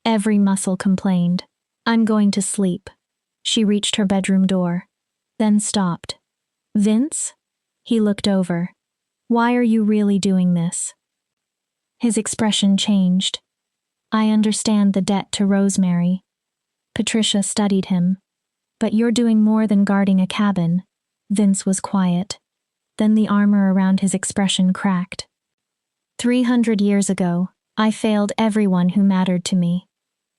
Every muscle complained. I'm going to sleep. She reached her bedroom door. Then stopped. Vince? He looked over. Why are you really doing this? His expression changed. I understand the debt to Rosemary. Patricia studied him. But you're doing more than guarding a cabin. Vince was quiet. Then the armor around his expression cracked. 300 years ago, I failed everyone who mattered to me.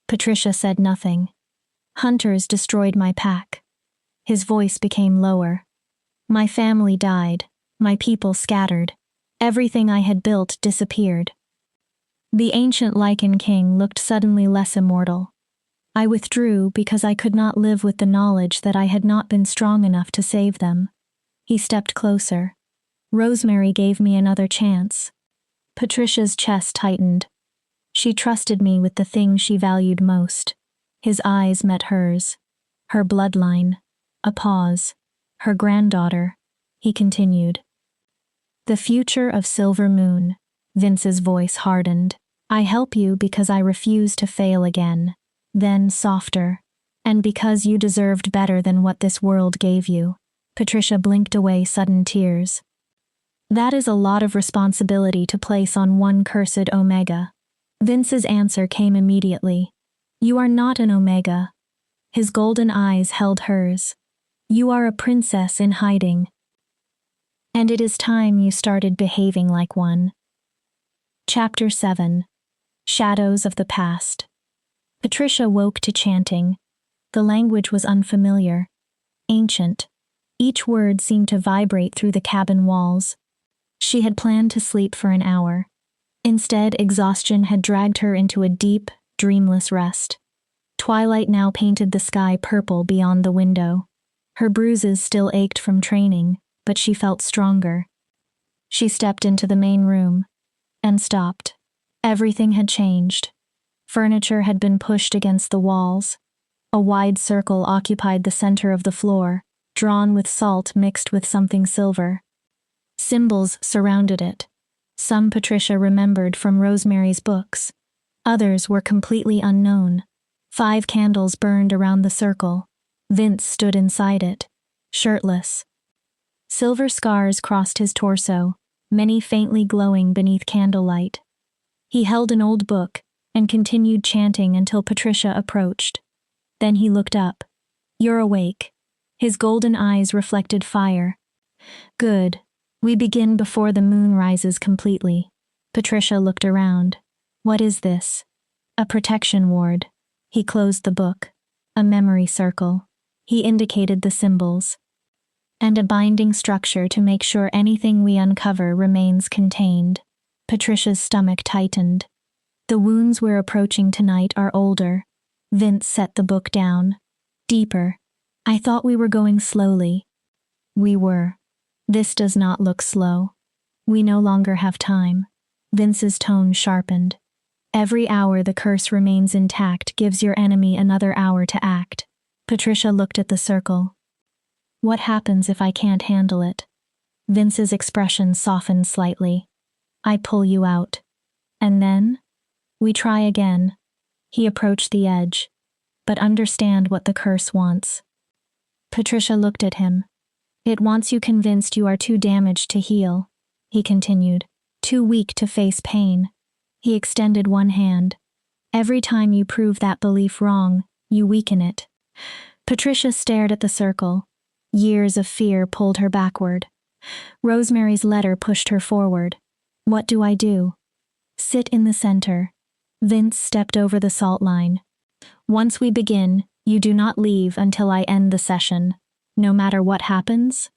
Patricia said nothing. Hunters destroyed my pack. His voice became lower. My family died. My people scattered. Everything I had built disappeared. The ancient Lycan king looked suddenly less immortal. I withdrew because I could not live with the knowledge that I had not been strong enough to save them. He stepped closer. Rosemary gave me another chance. Patricia's chest tightened. She trusted me with the thing she valued most. His eyes met hers. Her bloodline. A pause. Her granddaughter. He continued. The future of Silver Moon. Vince's voice hardened. I help you because I refuse to fail again. Then softer. And because you deserved better than what this world gave you. Patricia blinked away sudden tears. That is a lot of responsibility to place on one cursed Omega. Vince's answer came immediately. You are not an Omega. His golden eyes held hers. You are a princess in hiding. And it is time you started behaving like one. Chapter 7. Shadows of the Past. Patricia woke to chanting. The language was unfamiliar, ancient. Each word seemed to vibrate through the cabin walls. She had planned to sleep for an hour. Instead, exhaustion had dragged her into a deep, dreamless rest. Twilight now painted the sky purple beyond the window. Her bruises still ached from training, but she felt stronger. She stepped into the main room and stopped. Everything had changed. Furniture had been pushed against the walls. A wide circle occupied the center of the floor, drawn with salt mixed with something silver. Symbols surrounded it. Some Patricia remembered from Rosemary's books. Others were completely unknown. 5 candles burned around the circle. Vince stood inside it, shirtless. Silver scars crossed his torso, many faintly glowing beneath candlelight. He held an old book and continued chanting until Patricia approached. Then he looked up. You're awake. His golden eyes reflected fire. Good. We begin before the moon rises completely. Patricia looked around. What is this? A protection ward. He closed the book. A memory circle. He indicated the symbols. And a binding structure to make sure anything we uncover remains contained. Patricia's stomach tightened. The wounds we're approaching tonight are older. Vince set the book down. Deeper. I thought we were going slowly. We were. This does not look slow. We no longer have time. Vince's tone sharpened. Every hour the curse remains intact gives your enemy another hour to act. Patricia looked at the circle. What happens if I can't handle it? Vince's expression softened slightly. I pull you out. And then? We try again. He approached the edge. But understand what the curse wants. Patricia looked at him. It wants you convinced you are too damaged to heal, he continued, too weak to face pain. He extended one hand. Every time you prove that belief wrong, you weaken it. Patricia stared at the circle. Years of fear pulled her backward. Rosemary's letter pushed her forward. What do I do? Sit in the center. Vince stepped over the salt line. Once we begin, you do not leave until I end the session. No matter what happens?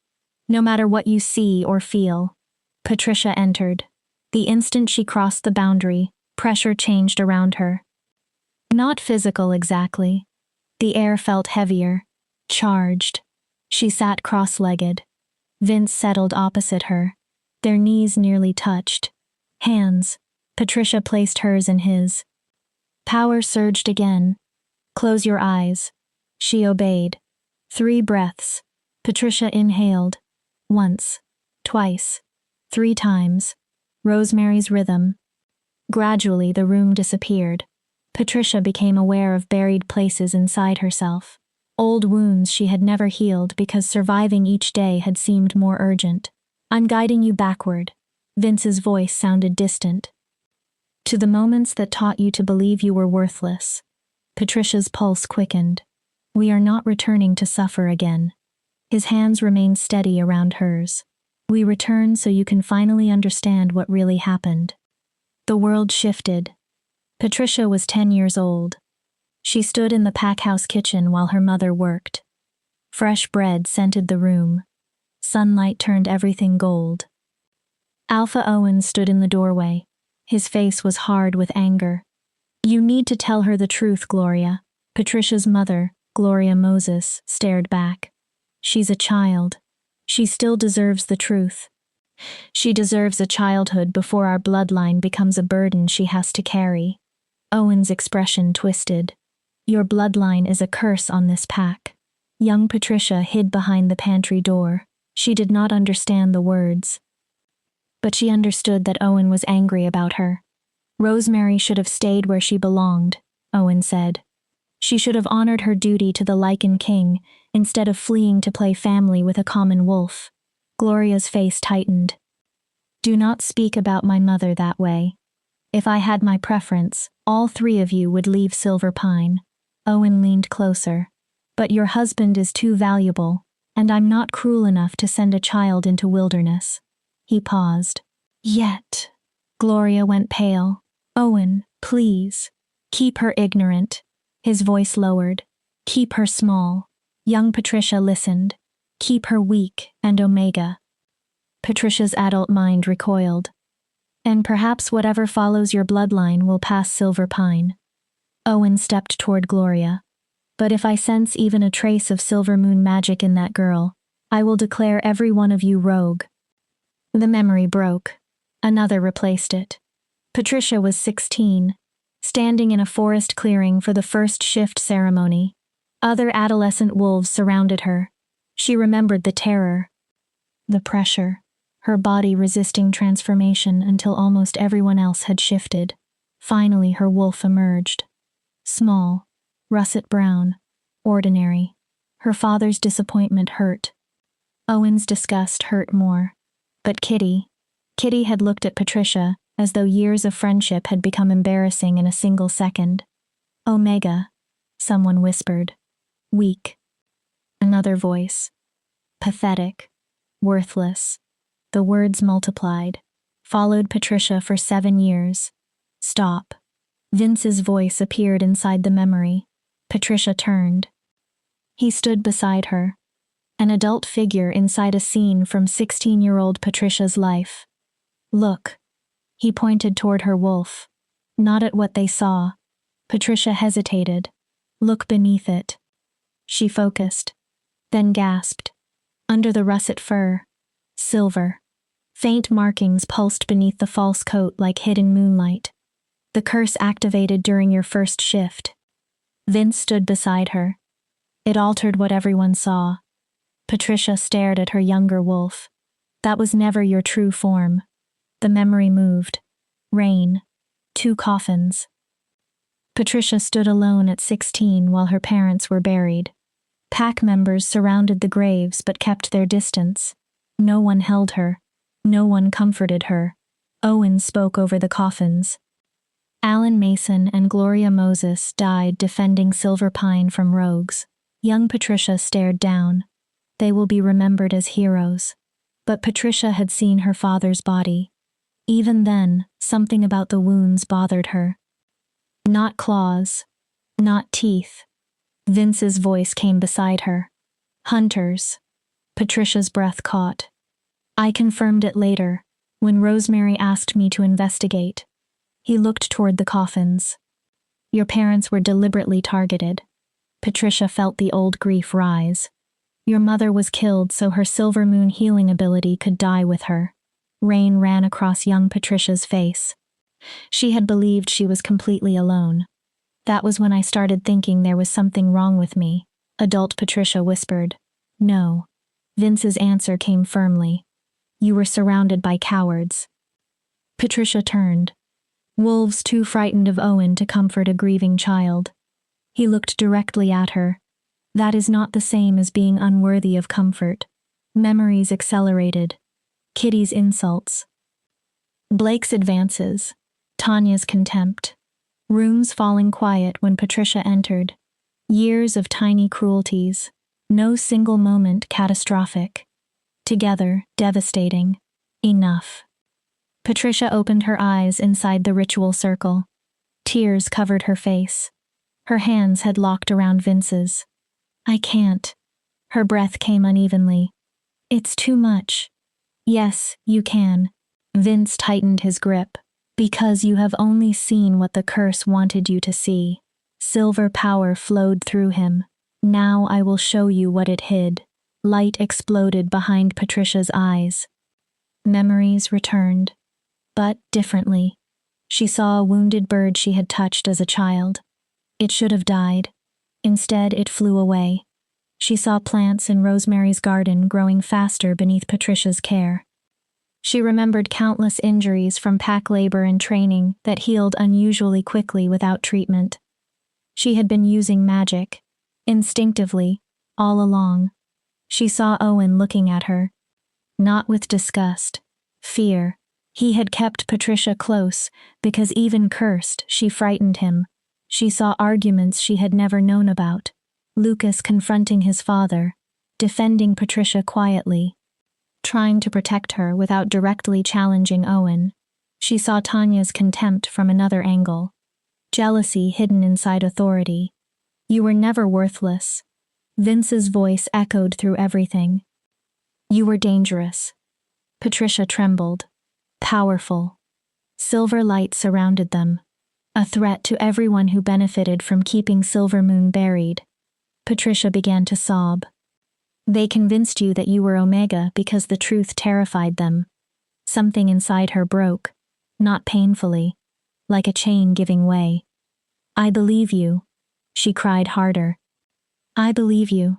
No matter what you see or feel. Patricia entered. The instant she crossed the boundary, pressure changed around her. Not physical exactly. The air felt heavier, charged. She sat cross-legged. Vince settled opposite her. Their knees nearly touched. Hands. Patricia placed hers in his. Power surged again. Close your eyes. She obeyed. 3 breaths. Patricia inhaled. Once. Twice. 3 times. Rosemary's rhythm. Gradually the room disappeared. Patricia became aware of buried places inside herself. Old wounds she had never healed because surviving each day had seemed more urgent. I'm guiding you backward. Vince's voice sounded distant. To the moments that taught you to believe you were worthless. Patricia's pulse quickened. We are not returning to suffer again. His hands remained steady around hers. We return so you can finally understand what really happened. The world shifted. Patricia was 10 years old. She stood in the packhouse kitchen while her mother worked. Fresh bread scented the room. Sunlight turned everything gold. Alpha Owen stood in the doorway. His face was hard with anger. You need to tell her the truth, Gloria. Patricia's mother, Gloria Moses, stared back. She's a child. She still deserves the truth. She deserves a childhood before our bloodline becomes a burden she has to carry. Owen's expression twisted. Your bloodline is a curse on this pack. Young Patricia hid behind the pantry door. She did not understand the words. But she understood that Owen was angry about her. Rosemary should have stayed where she belonged, Owen said. She should have honored her duty to the Lycan king instead of fleeing to play family with a common wolf. Gloria's face tightened. Do not speak about my mother that way. If I had my preference, all three of you would leave Silver Pine. Owen leaned closer. But your husband is too valuable, and I'm not cruel enough to send a child into wilderness. He paused. Yet. Gloria went pale. Owen, please. Keep her ignorant. His voice lowered. Keep her small. Young Patricia listened. Keep her weak and Omega. Patricia's adult mind recoiled. And perhaps whatever follows your bloodline will pass Silver Pine. Owen stepped toward Gloria. But if I sense even a trace of Silver Moon magic in that girl, I will declare every one of you rogue. The memory broke. Another replaced it. Patricia was 16, standing in a forest clearing for the first shift ceremony. Other adolescent wolves surrounded her. She remembered the terror, the pressure, her body resisting transformation until almost everyone else had shifted. Finally, her wolf emerged. Small, russet brown, ordinary. Her father's disappointment hurt. Owen's disgust hurt more. But Kitty had looked at Patricia as though years of friendship had become embarrassing in a single second. Omega, someone whispered. Weak. Another voice. Pathetic. Worthless. The words multiplied. Followed Patricia for 7 years. Stop. Vince's voice appeared inside the memory. Patricia turned. He stood beside her. An adult figure inside a scene from 16-year-old Patricia's life. Look. He pointed toward her wolf. Not at what they saw. Patricia hesitated. Look beneath it. She focused. Then gasped. Under the russet fur. Silver. Faint markings pulsed beneath the false coat like hidden moonlight. The curse activated during your first shift. Vince stood beside her. It altered what everyone saw. Patricia stared at her younger wolf. That was never your true form. The memory moved. Rain. 2 coffins. Patricia stood alone at 16 while her parents were buried. Pack members surrounded the graves but kept their distance. No one held her. No one comforted her. Owen spoke over the coffins. Alan Mason and Gloria Moses died defending Silver Pine from rogues. Young Patricia stared down. They will be remembered as heroes. But Patricia had seen her father's body. Even then, something about the wounds bothered her. Not claws. Not teeth. Vince's voice came beside her. Hunters. Patricia's breath caught. I confirmed it later, when Rosemary asked me to investigate. He looked toward the coffins. Your parents were deliberately targeted. Patricia felt the old grief rise. Your mother was killed so her Silver Moon healing ability could die with her. Rain ran across young Patricia's face. She had believed she was completely alone. That was when I started thinking there was something wrong with me, adult Patricia whispered. No. Vince's answer came firmly. You were surrounded by cowards. Patricia turned. Wolves too frightened of Owen to comfort a grieving child. He looked directly at her. That is not the same as being unworthy of comfort. Memories accelerated. Kitty's insults. Blake's advances. Tanya's contempt. Rooms falling quiet when Patricia entered. Years of tiny cruelties. No single moment catastrophic. Together, devastating. Enough. Patricia opened her eyes inside the ritual circle. Tears covered her face. Her hands had locked around Vince's. I can't. Her breath came unevenly. It's too much. Yes, you can. Vince tightened his grip. Because you have only seen what the curse wanted you to see. Silver power flowed through him. Now I will show you what it hid. Light exploded behind Patricia's eyes. Memories returned, but differently. She saw a wounded bird she had touched as a child. It should have died. Instead, it flew away. She saw plants in Rosemary's garden growing faster beneath Patricia's care. She remembered countless injuries from pack labor and training that healed unusually quickly without treatment. She had been using magic, instinctively, all along. She saw Owen looking at her, not with disgust, fear. He had kept Patricia close because even cursed, she frightened him. She saw arguments she had never known about. Lucas confronting his father, defending Patricia quietly, trying to protect her without directly challenging Owen. She saw Tanya's contempt from another angle. Jealousy hidden inside authority. You were never worthless. Vince's voice echoed through everything. You were dangerous. Patricia trembled. Powerful. Silver light surrounded them. A threat to everyone who benefited from keeping Silver Moon buried. Patricia began to sob. They convinced you that you were Omega because the truth terrified them. Something inside her broke, not painfully, like a chain giving way. I believe you, she cried harder. I believe you.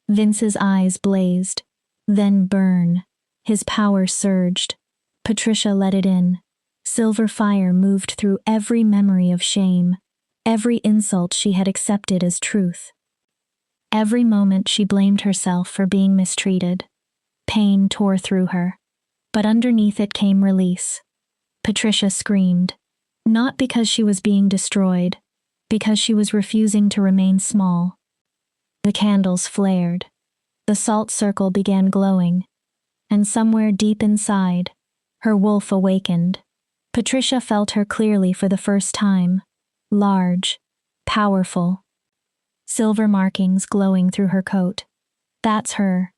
Vince's eyes blazed, then burn. His power surged. Patricia let it in. Silver fire moved through every memory of shame, every insult she had accepted as truth. Every moment she blamed herself for being mistreated. Pain tore through her, but underneath it came release. Patricia screamed, not because she was being destroyed, because she was refusing to remain small. The candles flared. The salt circle began glowing, and somewhere deep inside, her wolf awakened. Patricia felt her clearly for the first time, large, powerful. Silver markings glowing through her coat. That's her.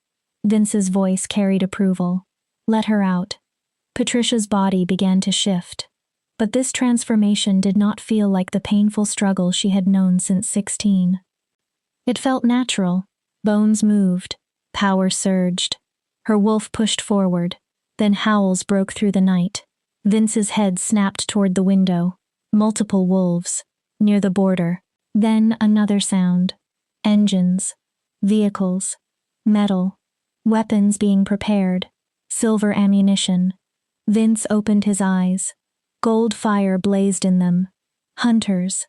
Vince's voice carried approval. Let her out. Patricia's body began to shift. But this transformation did not feel like the painful struggle she had known since 16. It felt natural. Bones moved. Power surged. Her wolf pushed forward. Then howls broke through the night. Vince's head snapped toward the window. Multiple wolves. Near the border. Then another sound. Engines. Vehicles. Metal. Weapons being prepared. Silver ammunition. Vince opened his eyes. Gold fire blazed in them. Hunters.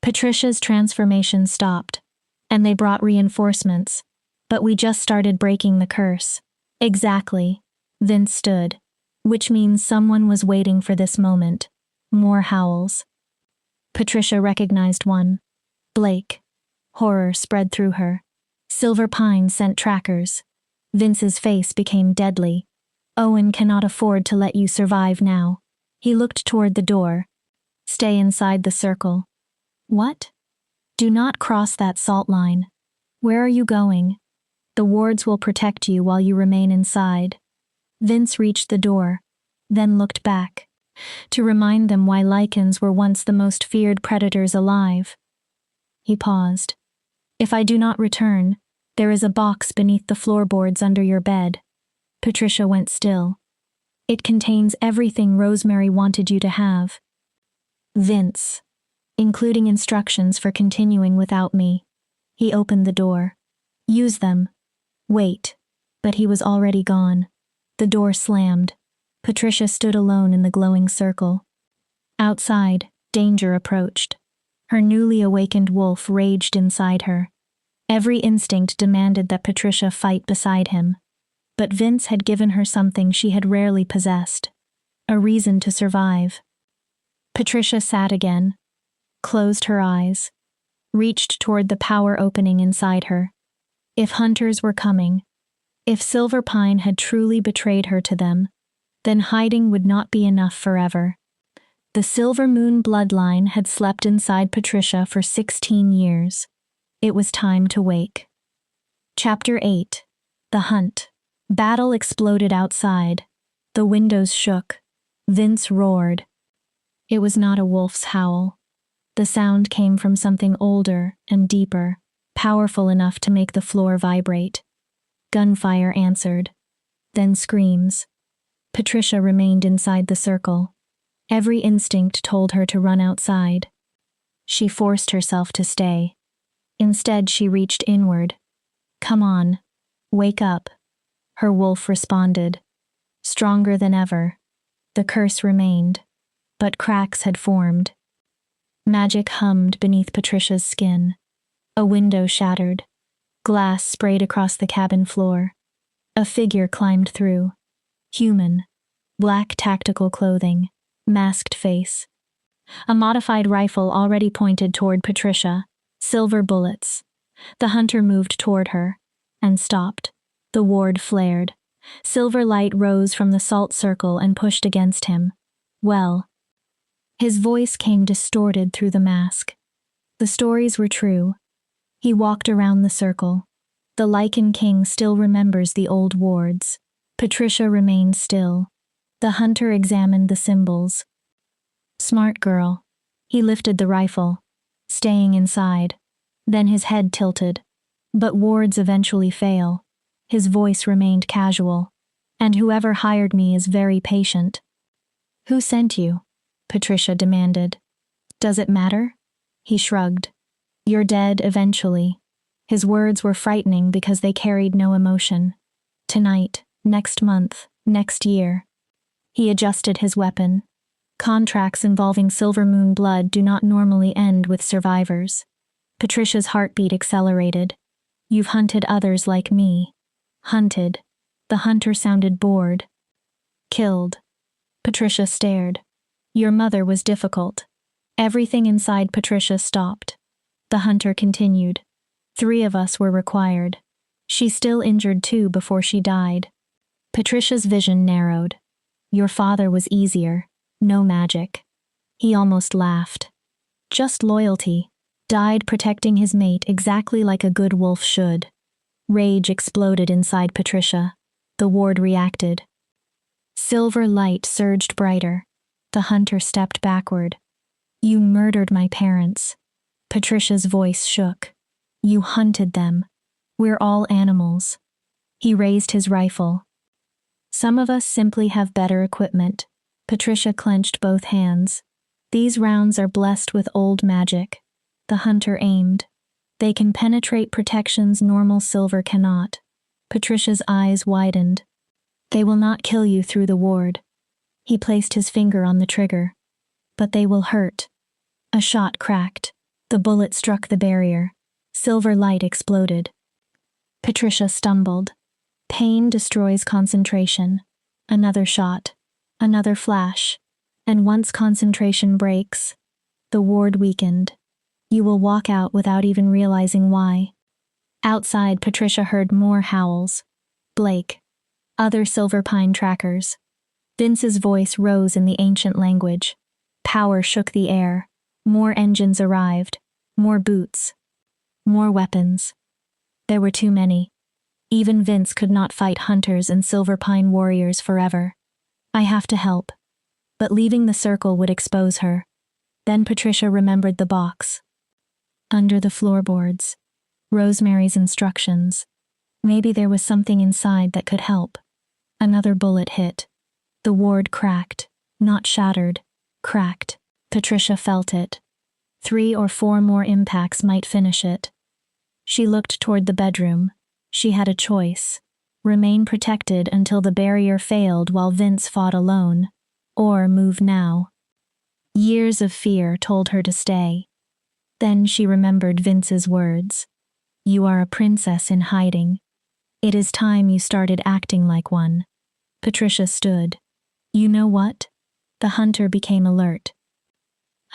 Patricia's transformation stopped, and they brought reinforcements. But we just started breaking the curse. Exactly. Vince stood. Which means someone was waiting for this moment. More howls. Patricia recognized one. Blake. Horror spread through her. Silver Pine sent trackers. Vince's face became deadly. Owen cannot afford to let you survive now. He looked toward the door. Stay inside the circle. What? Do not cross that salt line. Where are you going? The wards will protect you while you remain inside. Vince reached the door, then looked back, to remind them why Lycans were once the most feared predators alive. He paused. If I do not return, there is a box beneath the floorboards under your bed. Patricia went still. It contains everything Rosemary wanted you to have. Vince, including instructions for continuing without me. He opened the door. Use them. Wait. But he was already gone. The door slammed. Patricia stood alone in the glowing circle. Outside, danger approached. Her newly awakened wolf raged inside her. Every instinct demanded that Patricia fight beside him. But Vince had given her something she had rarely possessed. A reason to survive. Patricia sat again, closed her eyes, reached toward the power opening inside her. If hunters were coming, if Silver Pine had truly betrayed her to them, then hiding would not be enough forever. The Silver Moon bloodline had slept inside Patricia for 16 years. It was time to wake. Chapter 8. The Hunt. Battle exploded outside. The windows shook. Vince roared. It was not a wolf's howl. The sound came from something older and deeper, powerful enough to make the floor vibrate. Gunfire answered. Then screams. Patricia remained inside the circle. Every instinct told her to run outside. She forced herself to stay. Instead, she reached inward. "Come on. Wake up." Her wolf responded. Stronger than ever. The curse remained, but cracks had formed. Magic hummed beneath Patricia's skin. A window shattered. Glass sprayed across the cabin floor. A figure climbed through. Human. Black tactical clothing. Masked face. A modified rifle already pointed toward Patricia. Silver bullets. The hunter moved toward her. And stopped. The ward flared. Silver light rose from the salt circle and pushed against him. Well. His voice came distorted through the mask. The stories were true. He walked around the circle. The Lycan king still remembers the old wards. Patricia remained still. The hunter examined the symbols. Smart girl. He lifted the rifle, staying inside. Then his head tilted. But wards eventually fail. His voice remained casual. And whoever hired me is very patient. Who sent you? Patricia demanded. Does it matter? He shrugged. You're dead eventually. His words were frightening because they carried no emotion. Tonight, next month, next year. He adjusted his weapon. Contracts involving Silver Moon blood do not normally end with survivors. Patricia's heartbeat accelerated. You've hunted others like me. Hunted. The hunter sounded bored. Killed. Patricia stared. Your mother was difficult. Everything inside Patricia stopped. The hunter continued. 3 of us were required. She still injured 2 before she died. Patricia's vision narrowed. Your father was easier. No magic. He almost laughed. Just loyalty. Died protecting his mate exactly like a good wolf should. Rage exploded inside Patricia. The ward reacted. Silver light surged brighter. The hunter stepped backward. You murdered my parents. Patricia's voice shook. You hunted them. We're all animals. He raised his rifle. Some of us simply have better equipment. Patricia clenched both hands. These rounds are blessed with old magic. The hunter aimed. They can penetrate protections normal silver cannot. Patricia's eyes widened. They will not kill you through the ward. He placed his finger on the trigger. But they will hurt. A shot cracked. The bullet struck the barrier. Silver light exploded. Patricia stumbled. Pain destroys concentration. Another shot. Another flash. And once concentration breaks, the ward weakened. You will walk out without even realizing why. Outside, Patricia heard more howls. Blake. Other Silver Pine trackers. Vince's voice rose in the ancient language. Power shook the air. More engines arrived. More boots. More weapons. There were too many. Even Vince could not fight hunters and Silver Pine warriors forever. I have to help. But leaving the circle would expose her. Then Patricia remembered the box. Under the floorboards. Rosemary's instructions. Maybe there was something inside that could help. Another bullet hit. The ward cracked. Not shattered. Cracked. Patricia felt it. 3 or 4 more impacts might finish it. She looked toward the bedroom. She had a choice. Remain protected until the barrier failed while Vince fought alone. Or move now. Years of fear told her to stay. Then she remembered Vince's words. You are a princess in hiding. It is time you started acting like one. Patricia stood. You know what? The hunter became alert.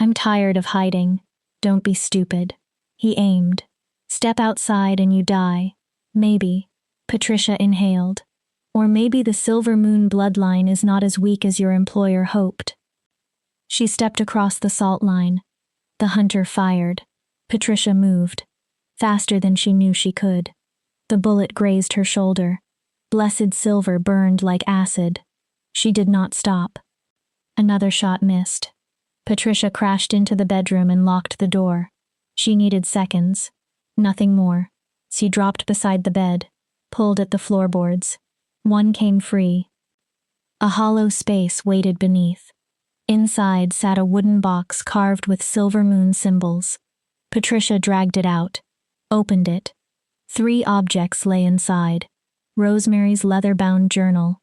I'm tired of hiding. Don't be stupid. He aimed. Step outside and you die. Maybe. Patricia inhaled. Or maybe the Silver Moon bloodline is not as weak as your employer hoped. She stepped across the salt line. The hunter fired. Patricia moved. Faster than she knew she could. The bullet grazed her shoulder. Blessed silver burned like acid. She did not stop. Another shot missed. Patricia crashed into the bedroom and locked the door. She needed seconds. Nothing more. She dropped beside the bed, pulled at the floorboards. One came free. A hollow space waited beneath. Inside sat a wooden box carved with silver moon symbols. Patricia dragged it out, opened it. 3 objects lay inside. Rosemary's leather-bound journal,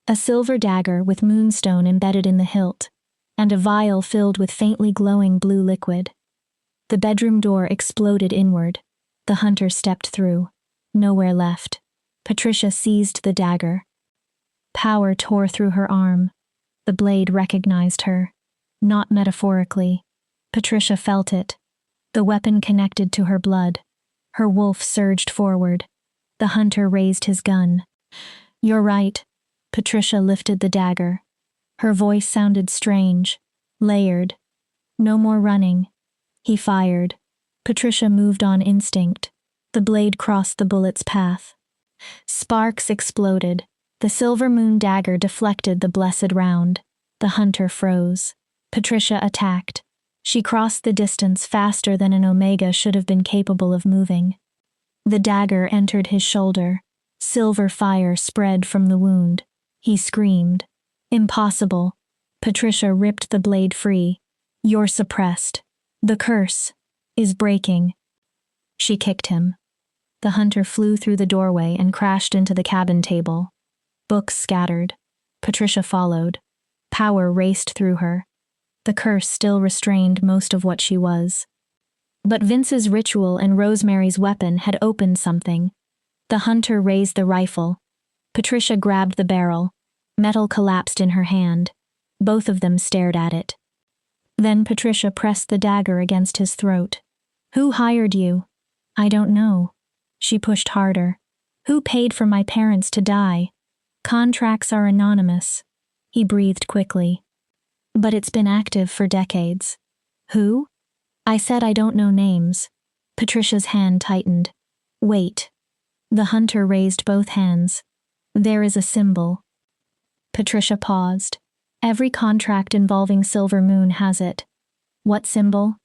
a silver dagger with moonstone embedded in the hilt, and a vial filled with faintly glowing blue liquid. The bedroom door exploded inward. The hunter stepped through. Nowhere left. Patricia seized the dagger. Power tore through her arm. The blade recognized her. Not metaphorically. Patricia felt it. The weapon connected to her blood. Her wolf surged forward. The hunter raised his gun. "You're right." Patricia lifted the dagger. Her voice sounded strange, layered. "No more running." He fired. Patricia moved on instinct. The blade crossed the bullet's path. Sparks exploded. The silver moon dagger deflected the blessed round. The hunter froze. Patricia attacked. She crossed the distance faster than an omega should have been capable of moving. The dagger entered his shoulder. Silver fire spread from the wound. He screamed. "Impossible." Patricia ripped the blade free. "You're suppressed. The curse is breaking." She kicked him. The hunter flew through the doorway and crashed into the cabin table. Books scattered. Patricia followed. Power raced through her. The curse still restrained most of what she was. But Vince's ritual and Rosemary's weapon had opened something. The hunter raised the rifle. Patricia grabbed the barrel. Metal collapsed in her hand. Both of them stared at it. Then Patricia pressed the dagger against his throat. "Who hired you?" "I don't know." She pushed harder. "Who paid for my parents to die?" "Contracts are anonymous." He breathed quickly. "But it's been active for decades." "Who?" "I said I don't know names." Patricia's hand tightened. "Wait." The hunter raised both hands. "There is a symbol." Patricia paused. "Every contract involving Silver Moon has it." "What symbol?"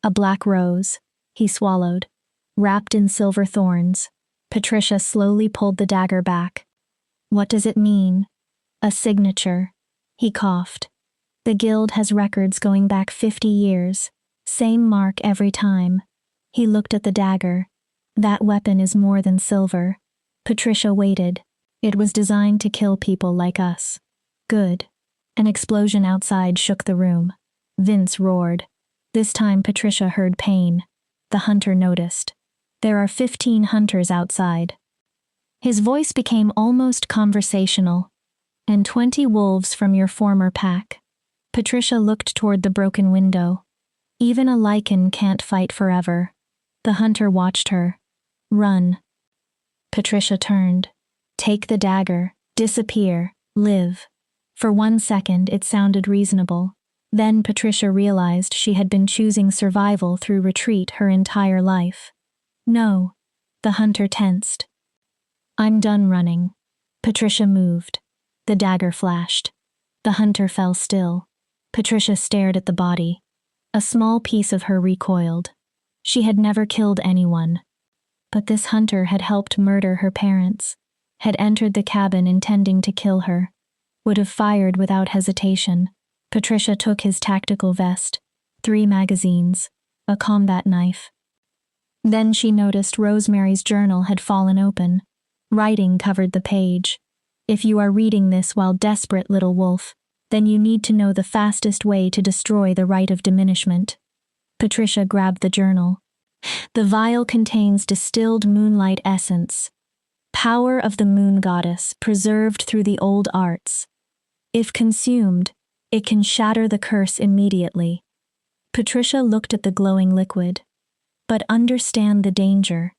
"A black rose." He swallowed. "Wrapped in silver thorns." Patricia slowly pulled the dagger back. "What does it mean?" "A signature." He coughed. "The guild has records going back 50 years. Same mark every time." He looked at the dagger. "That weapon is more than silver." Patricia waited. "It was designed to kill people like us." "Good." An explosion outside shook the room. Vince roared. This time Patricia heard pain. The hunter noticed. "There are 15 hunters outside." His voice became almost conversational. "And 20 wolves from your former pack." Patricia looked toward the broken window. "Even a Lycan can't fight forever." The hunter watched her. "Run." Patricia turned. "Take the dagger. Disappear. Live." For 1 second it sounded reasonable. Then Patricia realized she had been choosing survival through retreat her entire life. "No." The hunter tensed. "I'm done running." Patricia moved. The dagger flashed. The hunter fell still. Patricia stared at the body. A small piece of her recoiled. She had never killed anyone. But this hunter had helped murder her parents, had entered the cabin intending to kill her, would have fired without hesitation. Patricia took his tactical vest, 3 magazines, a combat knife. Then she noticed Rosemary's journal had fallen open. Writing covered the page. "If you are reading this while desperate, little wolf, then you need to know the fastest way to destroy the rite of diminishment." Patricia grabbed the journal. "The vial contains distilled moonlight essence. Power of the moon goddess, preserved through the old arts. If consumed, it can shatter the curse immediately." Patricia looked at the glowing liquid. "But understand the danger.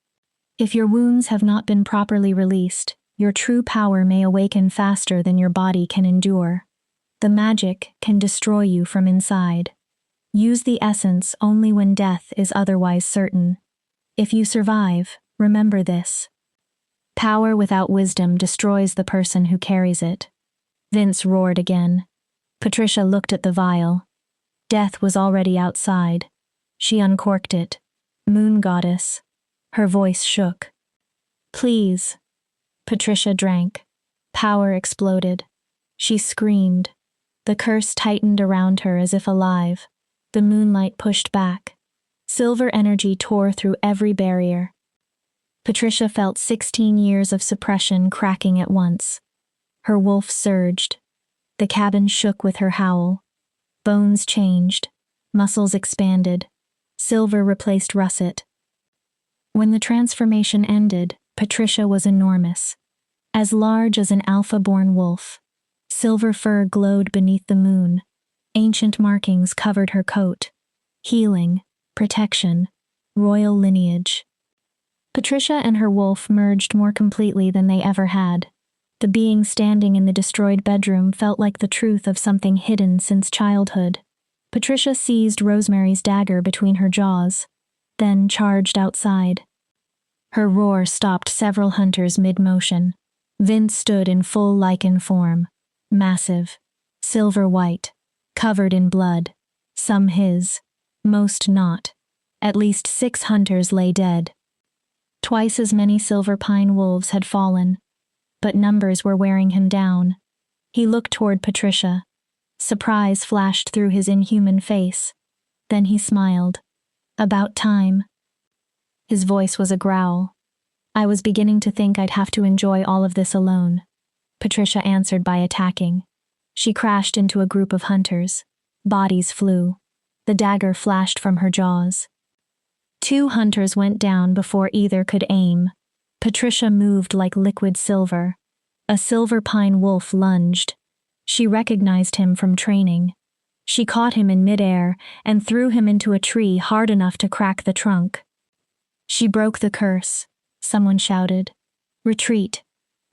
If your wounds have not been properly released, your true power may awaken faster than your body can endure. The magic can destroy you from inside. Use the essence only when death is otherwise certain. If you survive, remember this. Power without wisdom destroys the person who carries it." Vince roared again. Patricia looked at the vial. Death was already outside. She uncorked it. Moon goddess. Her voice shook. Please. Patricia drank. Power exploded. She screamed. The curse tightened around her as if alive. The moonlight pushed back. Silver energy tore through every barrier. Patricia felt 16 years of suppression cracking at once. Her wolf surged. The cabin shook with her howl. Bones changed. Muscles expanded. Silver replaced russet. When the transformation ended, Patricia was enormous. As large as an alpha-born wolf. Silver fur glowed beneath the moon. Ancient markings covered her coat. Healing, protection, royal lineage. Patricia and her wolf merged more completely than they ever had. The being standing in the destroyed bedroom felt like the truth of something hidden since childhood. Patricia seized Rosemary's dagger between her jaws, then charged outside. Her roar stopped several hunters mid-motion. Vince stood in full Lycan form, massive, silver-white, covered in blood. Some his, most not. At least 6 hunters lay dead. Twice as many silver pine wolves had fallen, but numbers were wearing him down. He looked toward Patricia. Surprise flashed through his inhuman face. Then he smiled. About time. His voice was a growl. I was beginning to think I'd have to enjoy all of this alone. Patricia answered by attacking. She crashed into a group of hunters. Bodies flew. The dagger flashed from her jaws. 2 hunters went down before either could aim. Patricia moved like liquid silver. A silver pine wolf lunged. She recognized him from training. She caught him in midair and threw him into a tree hard enough to crack the trunk. She broke the curse. Someone shouted. Retreat.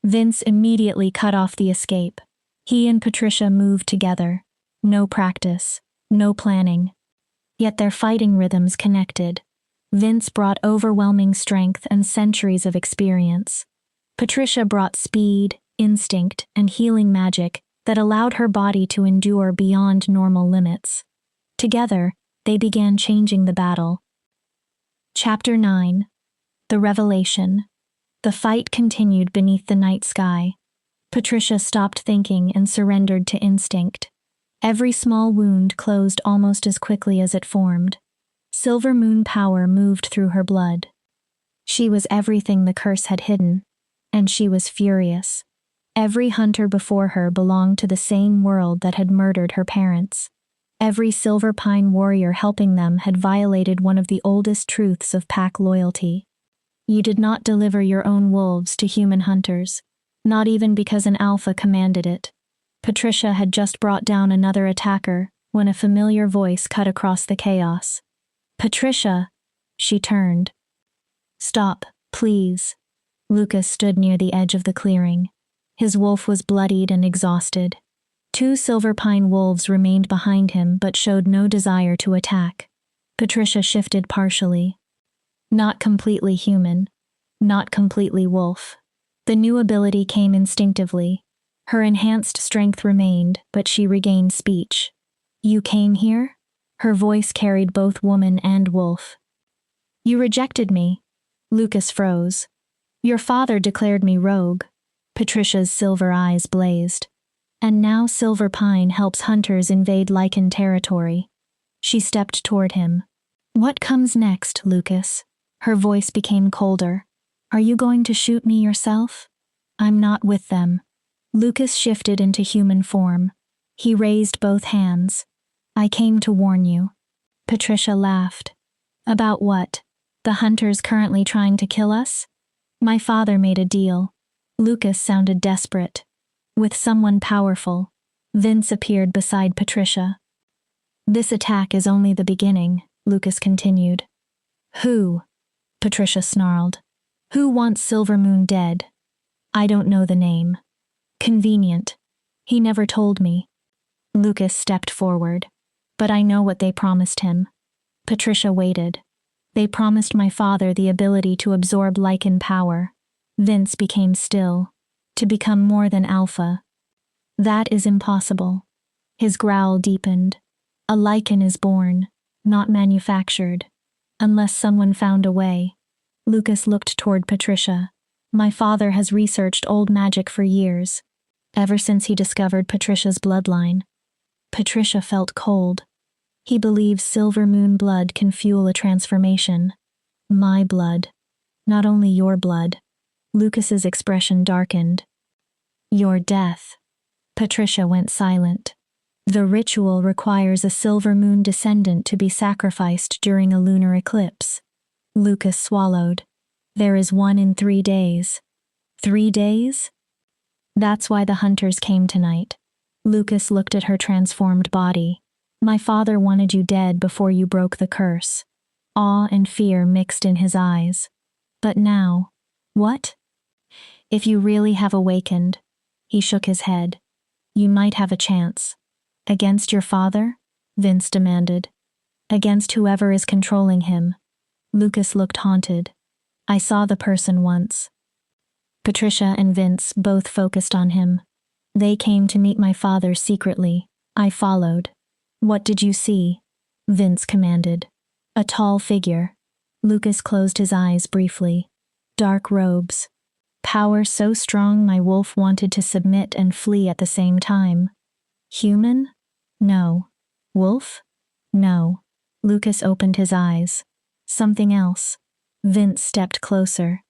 Vince immediately cut off the escape. He and Patricia moved together. No practice. No planning. Yet their fighting rhythms connected. Vince brought overwhelming strength and centuries of experience. Patricia brought speed, instinct, and healing magic that allowed her body to endure beyond normal limits. Together, they began changing the battle. Chapter 9. The Revelation. The fight continued beneath the night sky. Patricia stopped thinking and surrendered to instinct. Every small wound closed almost as quickly as it formed. Silver moon power moved through her blood. She was everything the curse had hidden, and she was furious. Every hunter before her belonged to the same world that had murdered her parents. Every silver pine warrior helping them had violated one of the oldest truths of pack loyalty. You did not deliver your own wolves to human hunters, not even because an alpha commanded it. Patricia had just brought down another attacker when a familiar voice cut across the chaos. Patricia! She turned. Stop, please. Lucas stood near the edge of the clearing. His wolf was bloodied and exhausted. 2 silver pine wolves remained behind him but showed no desire to attack. Patricia shifted partially. Not completely human. Not completely wolf. The new ability came instinctively. Her enhanced strength remained, but she regained speech. You came here? Her voice carried both woman and wolf. You rejected me. Lucas froze. Your father declared me rogue. Patricia's silver eyes blazed. And now Silver Pine helps hunters invade Lycan territory. She stepped toward him. What comes next, Lucas? Her voice became colder. Are you going to shoot me yourself? I'm not with them. Lucas shifted into human form. He raised both hands. I came to warn you. Patricia laughed. About what? The hunters currently trying to kill us? My father made a deal. Lucas sounded desperate. With someone powerful. Vince appeared beside Patricia. This attack is only the beginning, Lucas continued. Who? Patricia snarled. Who wants Silver Moon dead? I don't know the name. Convenient. He never told me. Lucas stepped forward. But I know what they promised him. Patricia waited. They promised my father the ability to absorb Lycan power. Vince became still. To become more than alpha. That is impossible. His growl deepened. A Lycan is born, not manufactured. Unless someone found a way. Lucas looked toward Patricia. My father has researched old magic for years, ever since he discovered Patricia's bloodline. Patricia felt cold. He believes silver moon blood can fuel a transformation. My blood. Not only your blood. Lucas's expression darkened. Your death. Patricia went silent. The ritual requires a silver moon descendant to be sacrificed during a lunar eclipse. Lucas swallowed. There is one in 3 days. 3 days? That's why the hunters came tonight. Lucas looked at her transformed body. My father wanted you dead before you broke the curse. Awe and fear mixed in his eyes. But now, what? If you really have awakened, he shook his head, you might have a chance. Against your father? Vince demanded. Against whoever is controlling him. Lucas looked haunted. I saw the person once. Patricia and Vince both focused on him. They came to meet my father secretly. I followed. What did you see? Vince commanded. A tall figure. Lucas closed his eyes briefly. Dark robes. Power so strong my wolf wanted to submit and flee at the same time. Human? No. Wolf? No. Lucas opened his eyes. Something else. Vince stepped closer.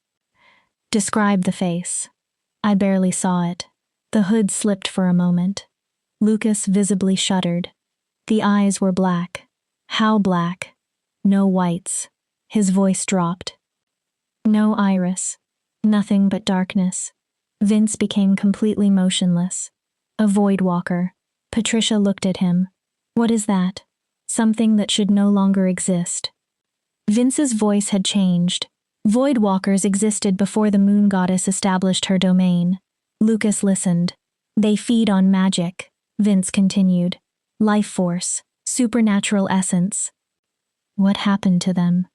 Describe the face. I barely saw it. The hood slipped for a moment. Lucas visibly shuddered. The eyes were black. How black? No whites. His voice dropped. No iris. Nothing but darkness. Vince became completely motionless. A void walker. Patricia looked at him. What is that? Something that should no longer exist. Vince's voice had changed. Void walkers existed before the moon goddess established her domain. Lucas listened. They feed on magic, Vince continued. Life force, supernatural essence. What happened to them?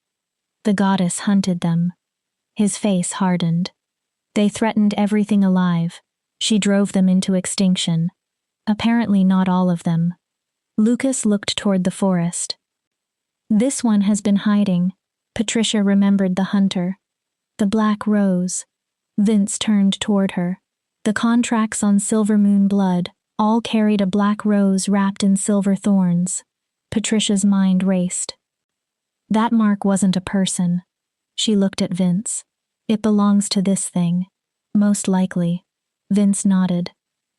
The goddess hunted them. His face hardened. They threatened everything alive. She drove them into extinction. Apparently not all of them. Lucas looked toward the forest. This one has been hiding. Patricia remembered the hunter. The black rose. Vince turned toward her. The contracts on Silver Moon blood all carried a black rose wrapped in silver thorns. Patricia's mind raced. That mark wasn't a person. She looked at Vince. It belongs to this thing. Most likely. Vince nodded.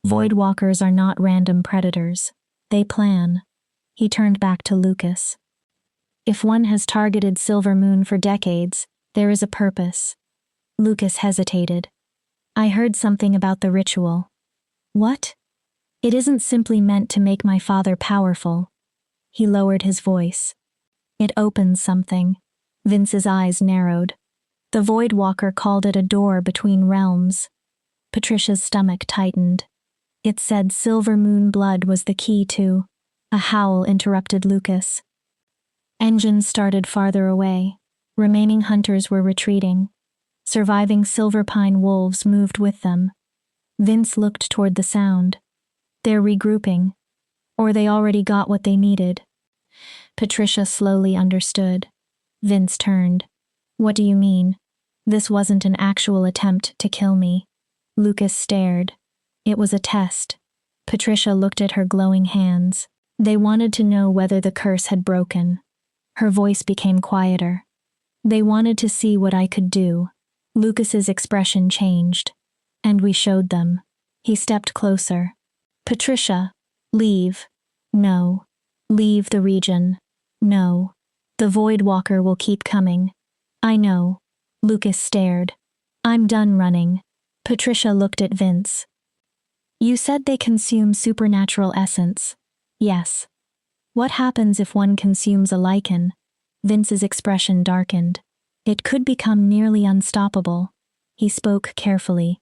Voidwalkers are not random predators. They plan. He turned back to Lucas. If one has targeted Silver Moon for decades, there is a purpose. Lucas hesitated. I heard something about the ritual. What? It isn't simply meant to make my father powerful. He lowered his voice. It opens something. Vince's eyes narrowed. The Voidwalker called it a door between realms. Patricia's stomach tightened. It said Silver Moon blood was the key to. A howl interrupted Lucas. Engines started farther away. Remaining hunters were retreating. Surviving Silver Pine wolves moved with them. Vince looked toward the sound. They're regrouping. Or they already got what they needed. Patricia slowly understood. Vince turned. What do you mean? This wasn't an actual attempt to kill me. Lucas stared. It was a test. Patricia looked at her glowing hands. They wanted to know whether the curse had broken. Her voice became quieter. They wanted to see what I could do. Lucas's expression changed. And we showed them. He stepped closer. Patricia, leave. No. Leave the region. No. The Voidwalker will keep coming. I know. Lucas stared. I'm done running. Patricia looked at Vince. You said they consume supernatural essence. Yes. What happens if one consumes a Lycan? Vince's expression darkened. It could become nearly unstoppable. He spoke carefully.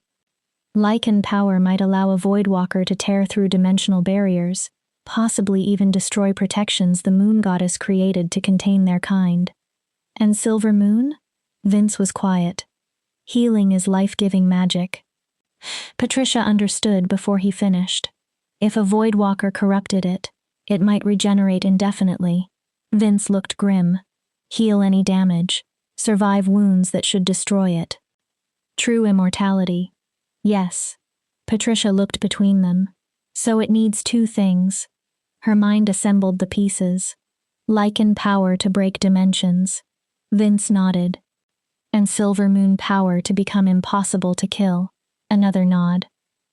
Lycan power might allow a Voidwalker to tear through dimensional barriers, possibly even destroy protections the moon goddess created to contain their kind. And Silver Moon? Vince was quiet. Healing is life-giving magic. Patricia understood before he finished. If a Voidwalker corrupted it, It might regenerate indefinitely. Vince looked grim. Heal any damage. Survive wounds that should destroy it. True immortality. Yes. Patricia looked between them. So it needs two things. Her mind assembled the pieces. Lycan power to break dimensions. Vince nodded. And Silver Moon power to become impossible to kill. Another nod.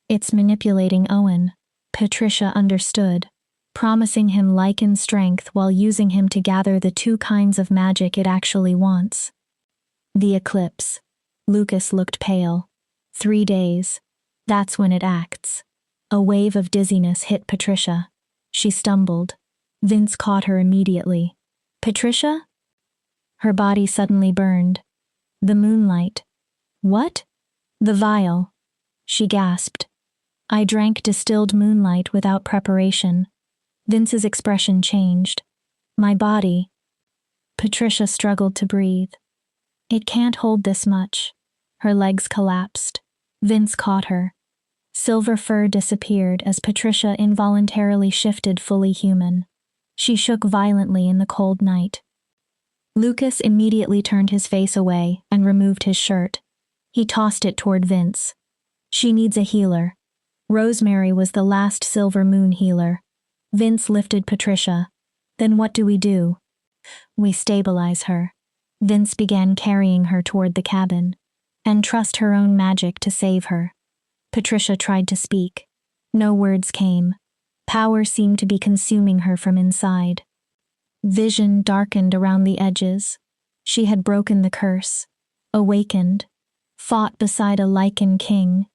It's manipulating Owen. Patricia understood, promising him Lycan strength while using him to gather the two kinds of magic it actually wants. The eclipse. Lucas looked pale. 3 days. That's when it acts. A wave of dizziness hit Patricia. She stumbled. Vince caught her immediately. Patricia? Her body suddenly burned. The moonlight. What? The vial. She gasped. I drank distilled moonlight without preparation. Vince's expression changed. My body. Patricia struggled to breathe. It can't hold this much. Her legs collapsed. Vince caught her. Silver fur disappeared as Patricia involuntarily shifted fully human. She shook violently in the cold night. Lucas immediately turned his face away and removed his shirt. He tossed it toward Vince. She needs a healer. Rosemary was the last Silver Moon healer. Vince lifted Patricia. Then what do we do? We stabilize her. Vince began carrying her toward the cabin. And trust her own magic to save her. Patricia tried to speak. No words came. Power seemed to be consuming her from inside. Vision darkened around the edges. She had broken the curse. Awakened. Fought beside a Lycan king.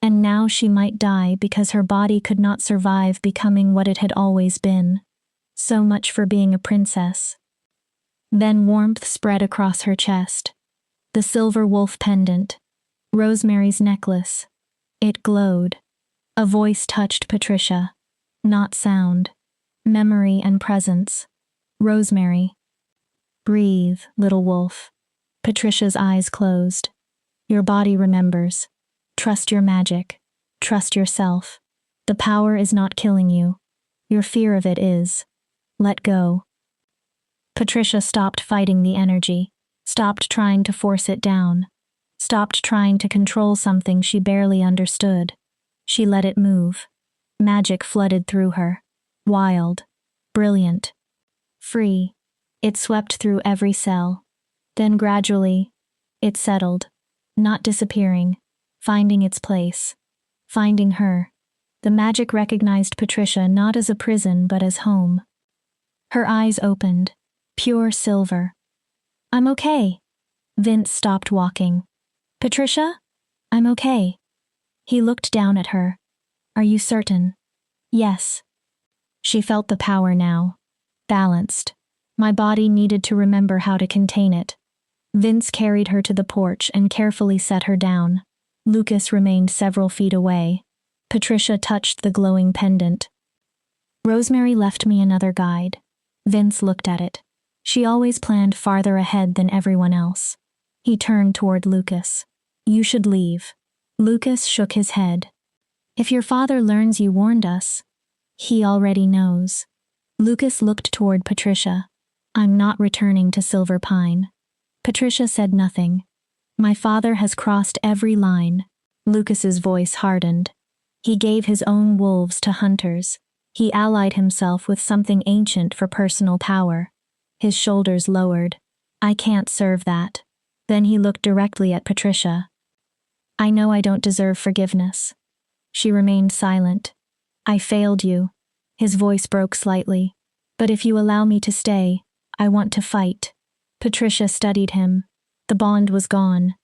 And now she might die because her body could not survive becoming what it had always been. So much for being a princess. Then warmth spread across her chest. The silver wolf pendant. Rosemary's necklace. It glowed. A voice touched Patricia. Not sound. Memory and presence. Rosemary. Breathe, little wolf. Patricia's eyes closed. Your body remembers. Trust your magic. Trust yourself. The power is not killing you. Your fear of it is. Let go. Patricia stopped fighting the energy. Stopped trying to force it down. Stopped trying to control something she barely understood. She let it move. Magic flooded through her. Wild. Brilliant. Free. It swept through every cell. Then gradually, it settled. Not disappearing. Finding its place. Finding her. The magic recognized Patricia not as a prison but as home. Her eyes opened. Pure silver. I'm okay. Vince stopped walking. Patricia? I'm okay. He looked down at her. Are you certain? Yes. She felt the power now. Balanced. My body needed to remember how to contain it. Vince carried her to the porch and carefully set her down. Lucas remained several feet away. Patricia touched the glowing pendant. Rosemary left me another guide. Vince looked at it. She always planned farther ahead than everyone else. He turned toward Lucas. You should leave. Lucas shook his head. If your father learns you warned us, he already knows. Lucas looked toward Patricia. I'm not returning to Silver Pine. Patricia said nothing. My father has crossed every line. Lucas's voice hardened. He gave his own wolves to hunters. He allied himself with something ancient for personal power. His shoulders lowered. I can't serve that. Then he looked directly at Patricia. I know I don't deserve forgiveness. She remained silent. I failed you. His voice broke slightly. But if you allow me to stay, I want to fight. Patricia studied him. The bond was gone.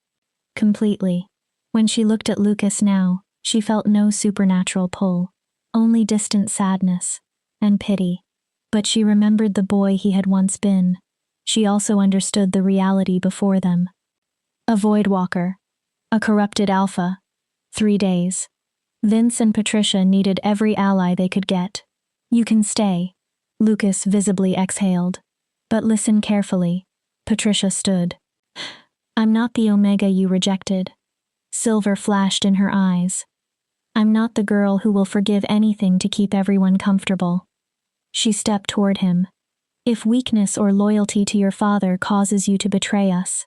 Completely. When she looked at Lucas now, she felt no supernatural pull. Only distant sadness. And pity. But she remembered the boy he had once been. She also understood the reality before them. A void walker. A corrupted alpha. 3 days. Vince and Patricia needed every ally they could get. You can stay. Lucas visibly exhaled. But listen carefully. Patricia stood. I'm not the Omega you rejected. Silver flashed in her eyes. I'm not the girl who will forgive anything to keep everyone comfortable. She stepped toward him. If weakness or loyalty to your father causes you to betray us.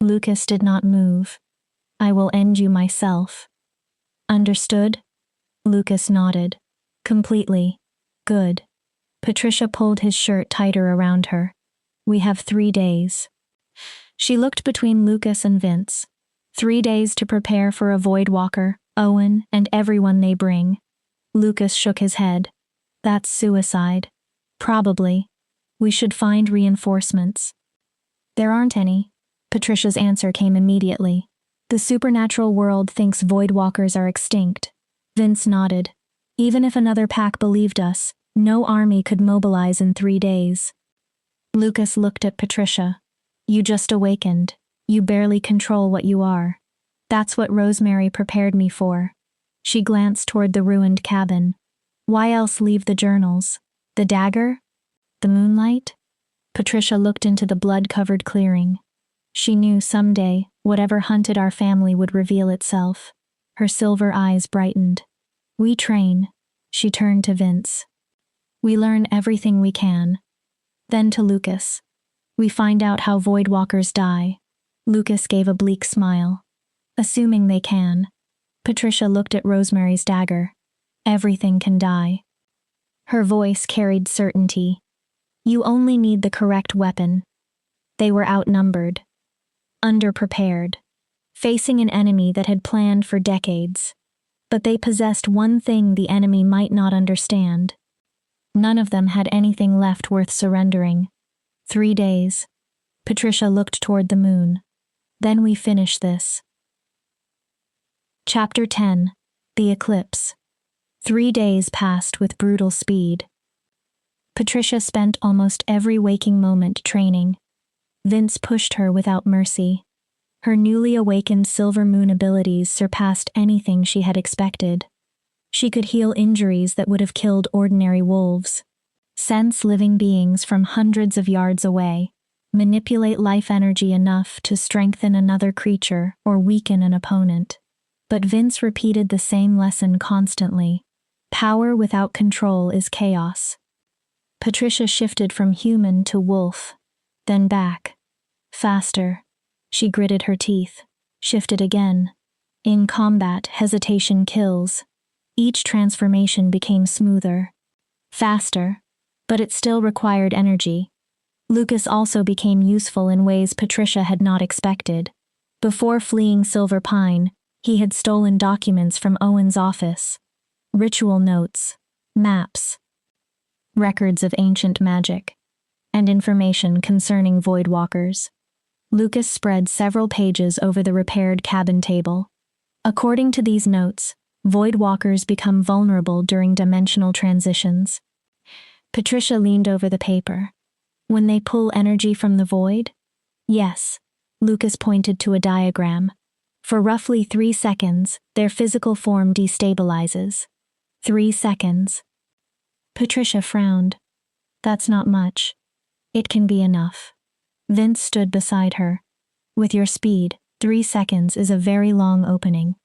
Lucas did not move. I will end you myself. Understood? Lucas nodded. Completely. Good. Patricia pulled his shirt tighter around her. We have 3 days. She looked between Lucas and Vince. 3 days to prepare for a Void Walker, Owen, and everyone they bring. Lucas shook his head. That's suicide. Probably. We should find reinforcements. There aren't any. Patricia's answer came immediately. The supernatural world thinks Void Walkers are extinct. Vince nodded. Even if another pack believed us, no army could mobilize in 3 days. Lucas looked at Patricia. You just awakened. You barely control what you are. That's what Rosemary prepared me for. She glanced toward the ruined cabin. Why else leave the journals? The dagger? The moonlight? Patricia looked into the blood-covered clearing. She knew someday, whatever hunted our family would reveal itself. Her silver eyes brightened. We train. She turned to Vince. We learn everything we can. Then to Lucas. We find out how Void Walkers die. Lucas gave a bleak smile. Assuming they can. Patricia looked at Rosemary's dagger. Everything can die. Her voice carried certainty. You only need the correct weapon. They were outnumbered. Underprepared. Facing an enemy that had planned for decades. But they possessed one thing the enemy might not understand. None of them had anything left worth surrendering. 3 days. Patricia looked toward the moon. Then we finish this. Chapter 10. The Eclipse. 3 days passed with brutal speed. Patricia spent almost every waking moment training. Vince pushed her without mercy. Her newly awakened Silver Moon abilities surpassed anything she had expected. She could heal injuries that would have killed ordinary wolves, sense living beings from hundreds of yards away, manipulate life energy enough to strengthen another creature or weaken an opponent. But Vince repeated the same lesson constantly. Power without control is chaos. Patricia shifted from human to wolf, then back. Faster. She gritted her teeth. Shifted again. In combat, hesitation kills. Each transformation became smoother. Faster. But it still required energy. Lucas also became useful in ways Patricia had not expected. Before fleeing Silver Pine, he had stolen documents from Owen's office. Ritual notes, maps, records of ancient magic, and information concerning Void Walkers. Lucas spread several pages over the repaired cabin table. According to these notes, Void Walkers become vulnerable during dimensional transitions. Patricia leaned over the paper. When they pull energy from the void? Yes. Lucas pointed to a diagram. For roughly 3 seconds, their physical form destabilizes. 3 seconds. Patricia frowned. That's not much. It can be enough. Vince stood beside her. With your speed, 3 seconds is a very long opening.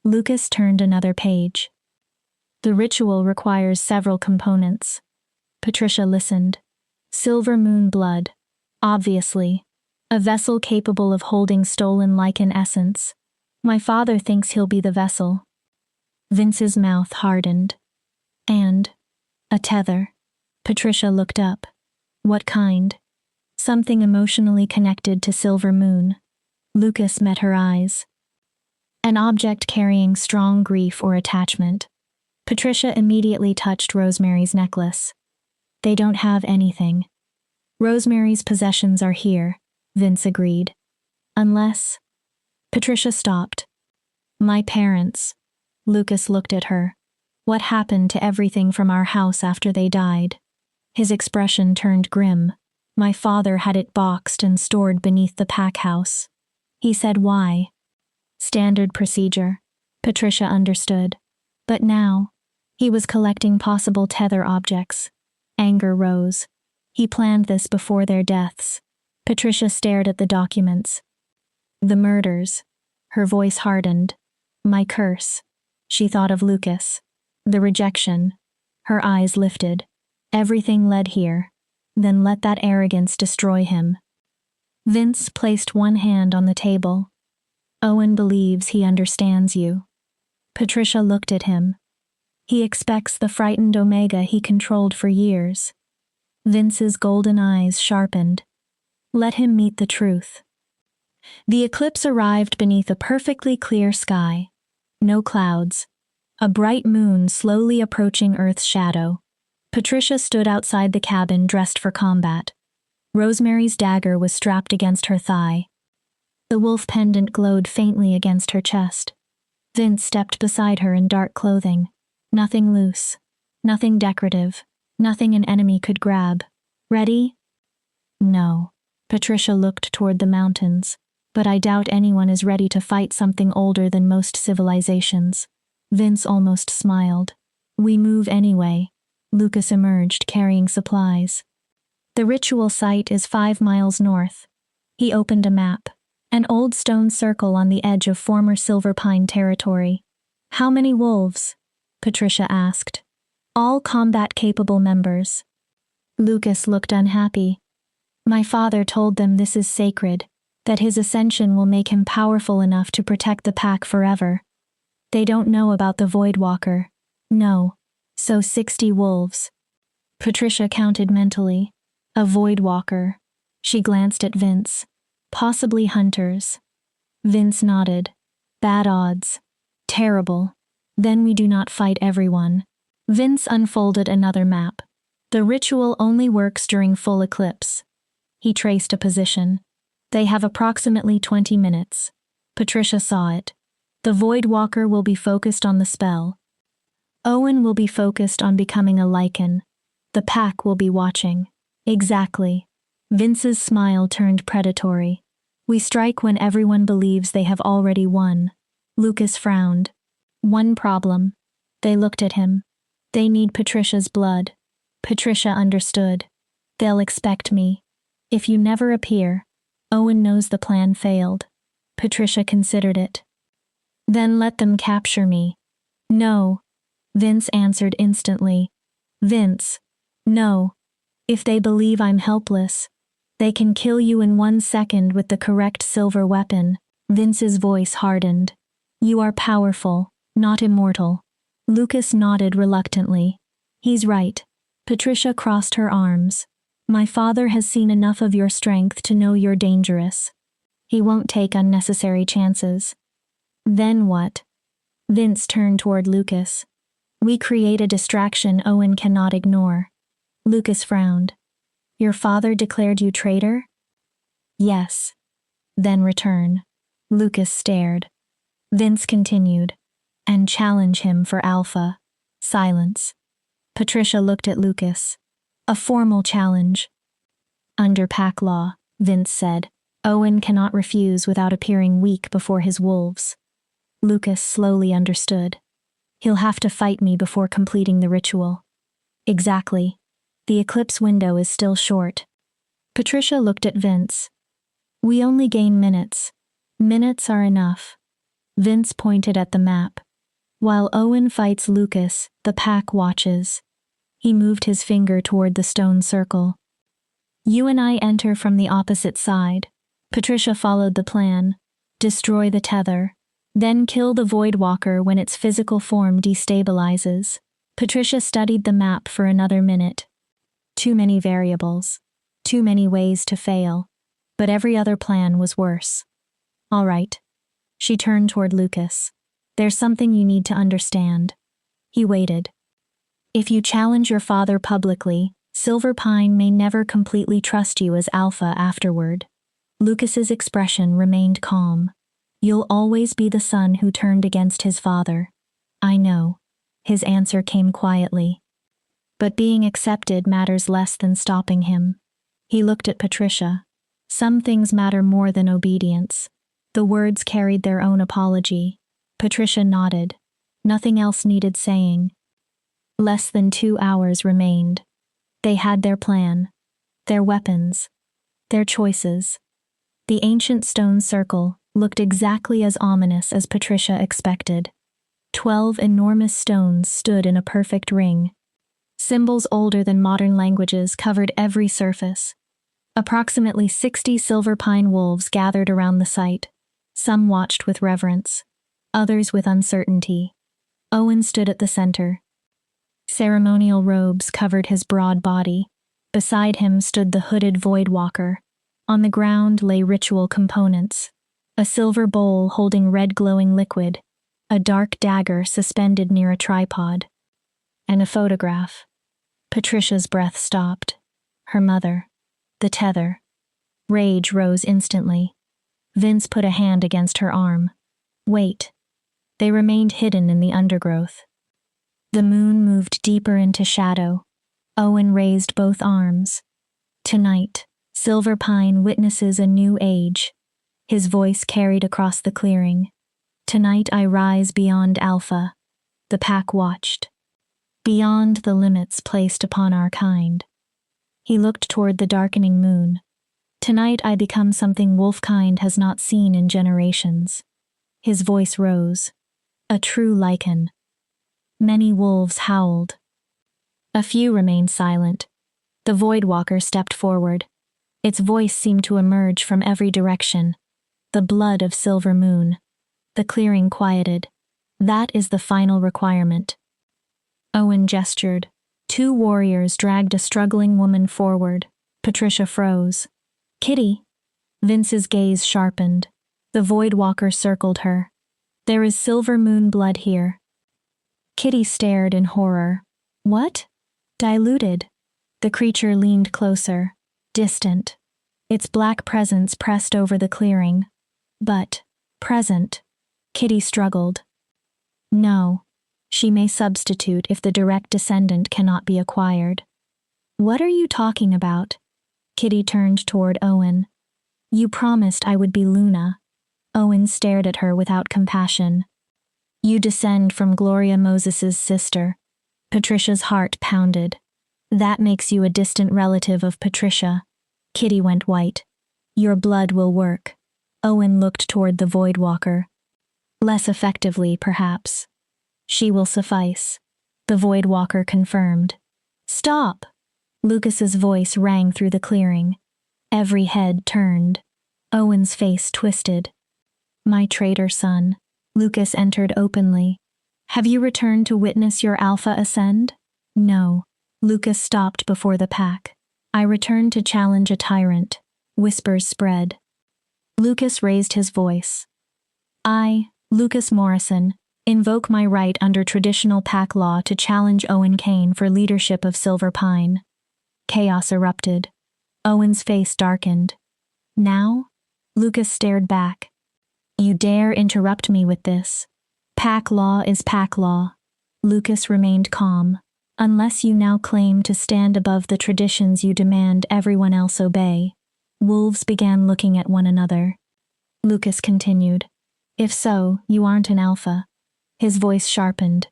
Lucas turned another page. The ritual requires several components. Patricia listened. Silver Moon blood. Obviously. A vessel capable of holding stolen Lycan essence. My father thinks he'll be the vessel. Vince's mouth hardened. And a tether. Patricia looked up. What kind? Something emotionally connected to Silver Moon. Lucas met her eyes. An object carrying strong grief or attachment. Patricia immediately touched Rosemary's necklace. They don't have anything. Rosemary's possessions are here, Vince agreed. Unless... Patricia stopped. My parents. Lucas looked at her. What happened to everything from our house after they died? His expression turned grim. My father had it boxed and stored beneath the pack house. He said why. Standard procedure. Patricia understood. But now, he was collecting possible tether objects. Anger rose. He planned this before their deaths. Patricia stared at the documents. The murders. Her voice hardened. My curse. She thought of Lucas. The rejection. Her eyes lifted. Everything led here. Then let that arrogance destroy him. Vince placed one hand on the table. Owen believes he understands you. Patricia looked at him. He expects the frightened Omega he controlled for years. Vince's golden eyes sharpened. Let him meet the truth. The eclipse arrived beneath a perfectly clear sky. No clouds. A bright moon slowly approaching Earth's shadow. Patricia stood outside the cabin dressed for combat. Rosemary's dagger was strapped against her thigh. The wolf pendant glowed faintly against her chest. Vince stepped beside her in dark clothing. Nothing loose. Nothing decorative. Nothing an enemy could grab. Ready? No. Patricia looked toward the mountains. But I doubt anyone is ready to fight something older than most civilizations. Vince almost smiled. We move anyway. Lucas emerged carrying supplies. The ritual site is 5 miles north. He opened a map. An old stone circle on the edge of former Silver Pine territory. How many wolves? Patricia asked. All combat-capable members. Lucas looked unhappy. My father told them this is sacred, that his ascension will make him powerful enough to protect the pack forever. They don't know about the Voidwalker. No. So 60 wolves. Patricia counted mentally. A Voidwalker. She glanced at Vince. Possibly hunters. Vince nodded. Bad odds. Terrible. Then we do not fight everyone. Vince unfolded another map. The ritual only works during full eclipse. He traced a position. They have approximately 20 minutes. Patricia saw it. The Voidwalker will be focused on the spell. Owen will be focused on becoming a Lycan. The pack will be watching. Exactly. Vince's smile turned predatory. We strike when everyone believes they have already won. Lucas frowned. One problem. They looked at him. They need Patricia's blood. Patricia understood. They'll expect me. If you never appear, Owen knows the plan failed. Patricia considered it. Then let them capture me. No. Vince answered instantly. Vince. No. If they believe I'm helpless, they can kill you in 1 second with the correct silver weapon. Vince's voice hardened. You are powerful, not immortal. Lucas nodded reluctantly. He's right. Patricia crossed her arms. My father has seen enough of your strength to know you're dangerous. He won't take unnecessary chances. Then what? Vince turned toward Lucas. We create a distraction Owen cannot ignore. Lucas frowned. Your father declared you traitor? Yes. Then return. Lucas stared. Vince continued. And challenge him for Alpha. Silence. Patricia looked at Lucas. A formal challenge. Under pack law, Vince said, Owen cannot refuse without appearing weak before his wolves. Lucas slowly understood. He'll have to fight me before completing the ritual. Exactly. The eclipse window is still short. Patricia looked at Vince. We only gain minutes. Minutes are enough. Vince pointed at the map. While Owen fights Lucas, the pack watches. He moved his finger toward the stone circle. You and I enter from the opposite side. Patricia followed the plan. Destroy the tether. Then kill the Voidwalker when its physical form destabilizes. Patricia studied the map for another minute. Too many variables. Too many ways to fail. But every other plan was worse. All right. She turned toward Lucas. There's something you need to understand. He waited. If you challenge your father publicly, Silver Pine may never completely trust you as Alpha afterward. Lucas's expression remained calm. You'll always be the son who turned against his father. I know. His answer came quietly. But being accepted matters less than stopping him. He looked at Patricia. Some things matter more than obedience. The words carried their own apology. Patricia nodded. Nothing else needed saying. Less than 2 hours remained. They had their plan, their weapons, their choices. The ancient stone circle looked exactly as ominous as Patricia expected. 12 enormous stones stood in a perfect ring. Symbols older than modern languages covered every surface. Approximately 60 silver pine wolves gathered around the site. Some watched with reverence, others with uncertainty. Owen stood at the center. Ceremonial robes covered his broad body. Beside him stood the hooded Voidwalker. On the ground lay ritual components. A silver bowl holding red glowing liquid, a dark dagger suspended near a tripod, and a photograph. Patricia's breath stopped. Her mother. The tether. Rage rose instantly. Vince put a hand against her arm. Wait. They remained hidden in the undergrowth. The moon moved deeper into shadow. Owen raised both arms. Tonight, Silver Pine witnesses a new age. His voice carried across the clearing. Tonight I rise beyond Alpha. The pack watched. Beyond the limits placed upon our kind. He looked toward the darkening moon. Tonight I become something wolfkind has not seen in generations. His voice rose. A true Lycan. Many wolves howled. A few remained silent. The Voidwalker stepped forward. Its voice seemed to emerge from every direction. The blood of Silver Moon. The clearing quieted. That is the final requirement. Owen gestured. 2 warriors dragged a struggling woman forward. Patricia froze. Kitty. Vince's gaze sharpened. The Voidwalker circled her. There is Silver Moon blood here. Kitty stared in horror. What? Diluted. The creature leaned closer, distant. Its black presence pressed over the clearing. But, present. Kitty struggled. No. She may substitute if the direct descendant cannot be acquired. What are you talking about? Kitty turned toward Owen. You promised I would be Luna. Owen stared at her without compassion. You descend from Gloria Moses's sister. Patricia's heart pounded. That makes you a distant relative of Patricia. Kitty went white. Your blood will work. Owen looked toward the Voidwalker. Less effectively, perhaps. She will suffice. The Voidwalker confirmed. Stop! Lucas's voice rang through the clearing. Every head turned. Owen's face twisted. My traitor son. Lucas entered openly. Have you returned to witness your Alpha ascend? No. Lucas stopped before the pack. I returned to challenge a tyrant. Whispers spread. Lucas raised his voice. I, Lucas Morrison, invoke my right under traditional pack law to challenge Owen Kane for leadership of Silver Pine. Chaos erupted. Owen's face darkened. Now? Lucas stared back. You dare interrupt me with this. Pack law is pack law. Lucas remained calm. Unless you now claim to stand above the traditions you demand everyone else obey. Wolves began looking at one another. Lucas continued. If so, you aren't an alpha. His voice sharpened.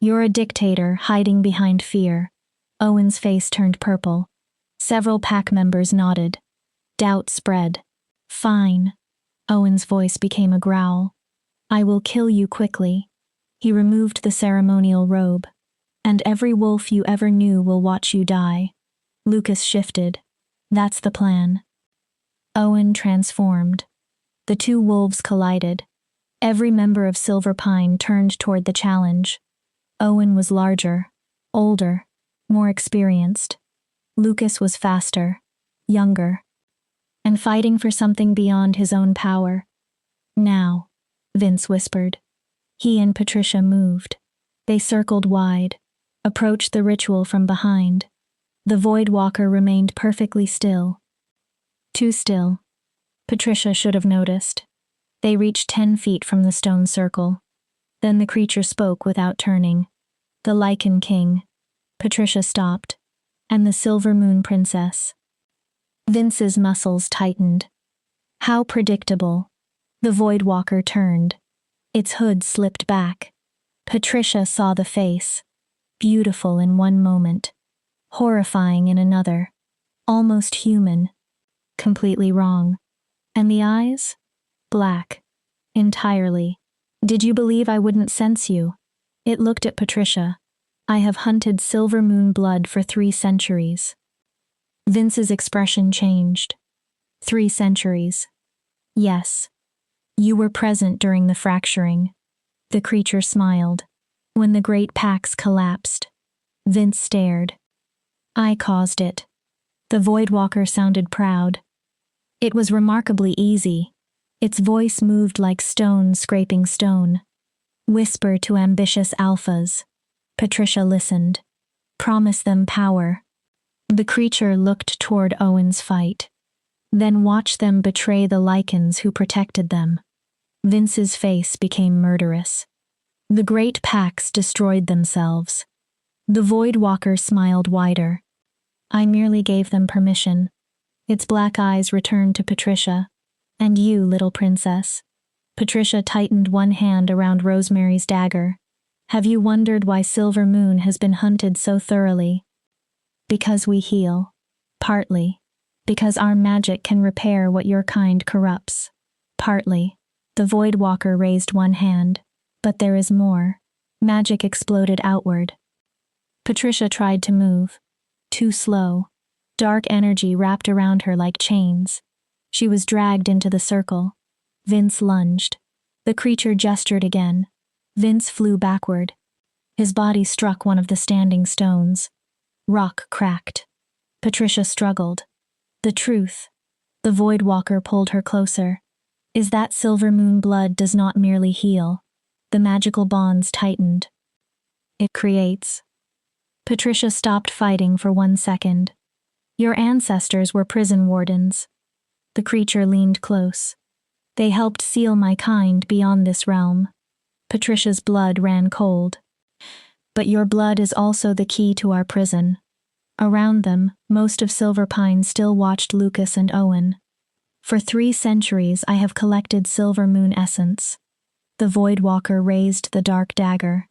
You're a dictator hiding behind fear. Owen's face turned purple. Several pack members nodded. Doubt spread. Fine. Owen's voice became a growl. I will kill you quickly. He removed the ceremonial robe. And every wolf you ever knew will watch you die. Lucas shifted. That's the plan. Owen transformed. The 2 wolves collided. Every member of Silver Pine turned toward the challenge. Owen was larger, older, more experienced. Lucas was faster, younger, and fighting for something beyond his own power. Now, Vince whispered. He and Patricia moved. They circled wide, approached the ritual from behind. The Voidwalker remained perfectly still. Too still. Patricia should have noticed. They reached 10 feet from the stone circle. Then the creature spoke without turning. The Lycan King. Patricia stopped. And the Silver Moon Princess. Vince's muscles tightened. How predictable. The Voidwalker turned. Its hood slipped back. Patricia saw the face. Beautiful in one moment. Horrifying in another. Almost human. Completely wrong. And the eyes? Black. Entirely. Did you believe I wouldn't sense you? It looked at Patricia. I have hunted silver moon blood for 3 centuries. Vince's expression changed. 3 centuries. Yes. You were present during the fracturing. The creature smiled. When the great packs collapsed. Vince stared. I caused it. The Voidwalker sounded proud. It was remarkably easy. Its voice moved like stone scraping stone. Whisper to ambitious alphas. Patricia listened. Promise them power. The creature looked toward Owen's fight. Then watched them betray the Lycans who protected them. Vince's face became murderous. The great packs destroyed themselves. The Voidwalker smiled wider. I merely gave them permission. Its black eyes returned to Patricia. And you, little princess. Patricia tightened one hand around Rosemary's dagger. Have you wondered why Silver Moon has been hunted so thoroughly? Because we heal. Partly. Because our magic can repair what your kind corrupts. Partly. The Voidwalker raised one hand. But there is more. Magic exploded outward. Patricia tried to move. Too slow. Dark energy wrapped around her like chains. She was dragged into the circle. Vince lunged. The creature gestured again. Vince flew backward. His body struck one of the standing stones. Rock cracked. Patricia struggled. The truth. The Voidwalker pulled her closer. Is that Silver Moon blood does not merely heal. The magical bonds tightened. It creates. Patricia stopped fighting for 1 second. Your ancestors were prison wardens. The creature leaned close. They helped seal my kind beyond this realm. Patricia's blood ran cold. But your blood is also the key to our prison. Around them, most of Silverpine still watched Lucas and Owen. For 3 centuries I have collected Silver Moon essence. The Voidwalker raised the dark dagger.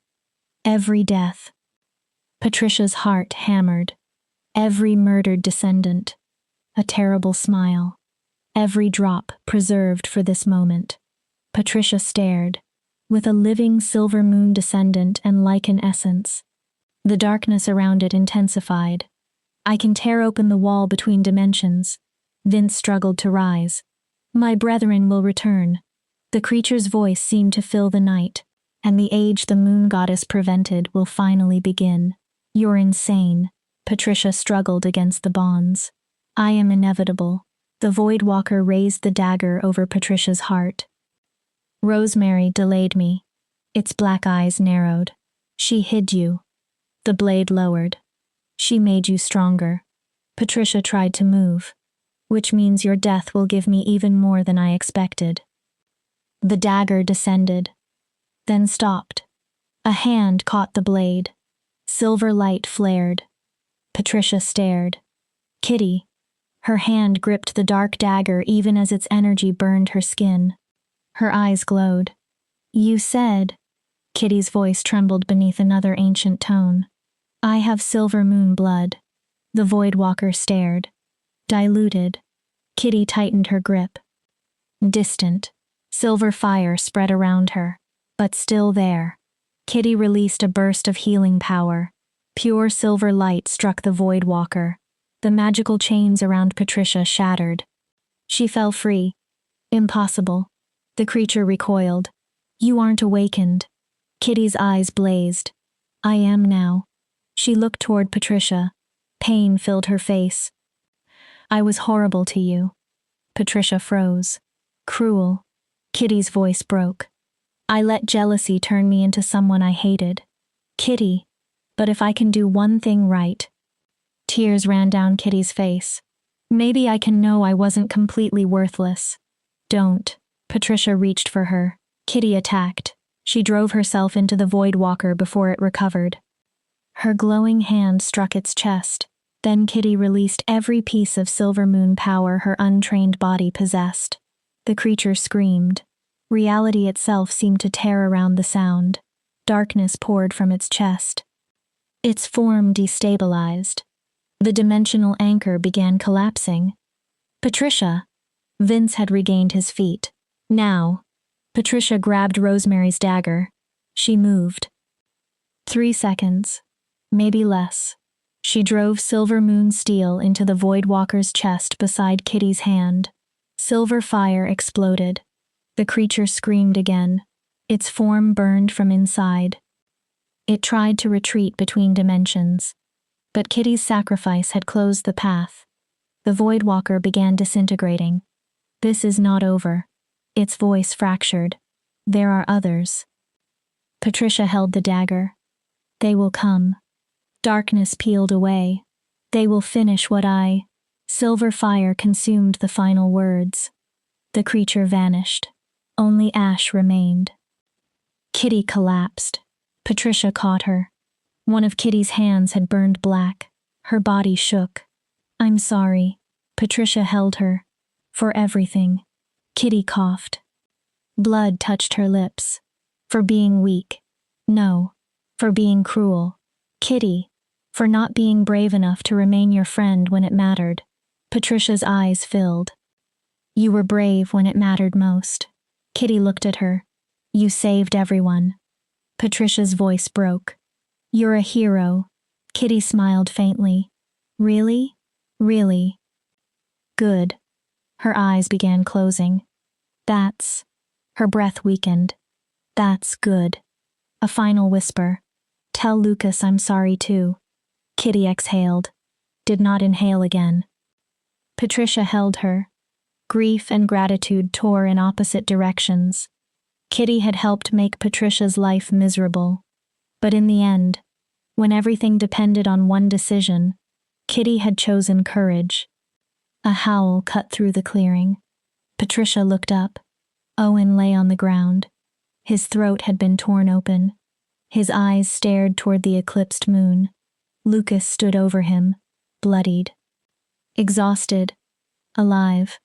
Every death. Patricia's heart hammered. Every murdered descendant. A terrible smile. Every drop preserved for this moment. Patricia stared. With a living Silver Moon descendant and Lycan essence. The darkness around it intensified. I can tear open the wall between dimensions. Vince struggled to rise. My brethren will return. The creature's voice seemed to fill the night, and the age the moon goddess prevented will finally begin. You're insane. Patricia struggled against the bonds. I am inevitable. The Voidwalker raised the dagger over Patricia's heart. Rosemary delayed me. Its black eyes narrowed. She hid you. The blade lowered. She made you stronger. Patricia tried to move. Which means your death will give me even more than I expected. The dagger descended. Then stopped. A hand caught the blade. Silver light flared. Patricia stared. Kitty. Her hand gripped the dark dagger even as its energy burned her skin. Her eyes glowed. You said... Kitty's voice trembled beneath another ancient tone. I have Silver Moon blood. The Voidwalker stared. Diluted. Kitty tightened her grip. Distant. Silver fire spread around her. But still there. Kitty released a burst of healing power. Pure silver light struck the Voidwalker. The magical chains around Patricia shattered. She fell free. Impossible. The creature recoiled. You aren't awakened. Kitty's eyes blazed. I am now. She looked toward Patricia. Pain filled her face. I was horrible to you. Patricia froze. Cruel. Kitty's voice broke. I let jealousy turn me into someone I hated. Kitty. But if I can do one thing right. Tears ran down Kitty's face. Maybe I can know I wasn't completely worthless. Don't. Patricia reached for her. Kitty attacked. She drove herself into the Voidwalker before it recovered. Her glowing hand struck its chest. Then Kitty released every piece of Silver Moon power her untrained body possessed. The creature screamed. Reality itself seemed to tear around the sound. Darkness poured from its chest. Its form destabilized. The dimensional anchor began collapsing. Patricia! Vince had regained his feet. Now. Patricia grabbed Rosemary's dagger. She moved. 3 seconds. Maybe less. She drove Silver Moon steel into the Voidwalker's chest beside Kitty's hand. Silver fire exploded. The creature screamed again. Its form burned from inside. It tried to retreat between dimensions. But Kitty's sacrifice had closed the path. The Voidwalker began disintegrating. This is not over. Its voice fractured. There are others. Patricia held the dagger. They will come. Darkness peeled away. They will finish what I... Silver fire consumed the final words. The creature vanished. Only ash remained. Kitty collapsed. Patricia caught her. One of Kitty's hands had burned black. Her body shook. I'm sorry. Patricia held her. For everything. Kitty coughed. Blood touched her lips. For being weak. No. For being cruel. Kitty. For not being brave enough to remain your friend when it mattered. Patricia's eyes filled. You were brave when it mattered most. Kitty looked at her. You saved everyone. Patricia's voice broke. You're a hero. Kitty smiled faintly. Really? Really? Good. Her eyes began closing. That's... Her breath weakened. That's good. A final whisper. Tell Lucas I'm sorry too. Kitty exhaled. Did not inhale again. Patricia held her. Grief and gratitude tore in opposite directions. Kitty had helped make Patricia's life miserable. But in the end, when everything depended on one decision, Kitty had chosen courage. A howl cut through the clearing. Patricia looked up. Owen lay on the ground. His throat had been torn open. His eyes stared toward the eclipsed moon. Lucas stood over him, bloodied. Exhausted. Alive.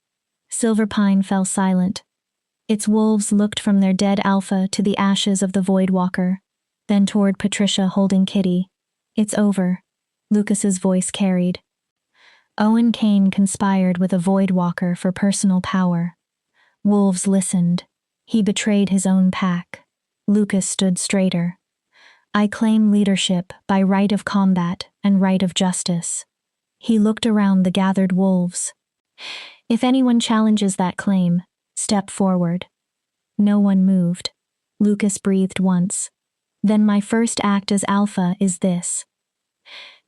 Silverpine fell silent. Its wolves looked from their dead alpha to the ashes of the Voidwalker, then toward Patricia holding Kitty. It's over. Lucas's voice carried. Owen Kane conspired with a Voidwalker for personal power. Wolves listened. He betrayed his own pack. Lucas stood straighter. I claim leadership by right of combat and right of justice. He looked around the gathered wolves. If anyone challenges that claim, step forward. No one moved. Lucas breathed once. Then my first act as Alpha is this.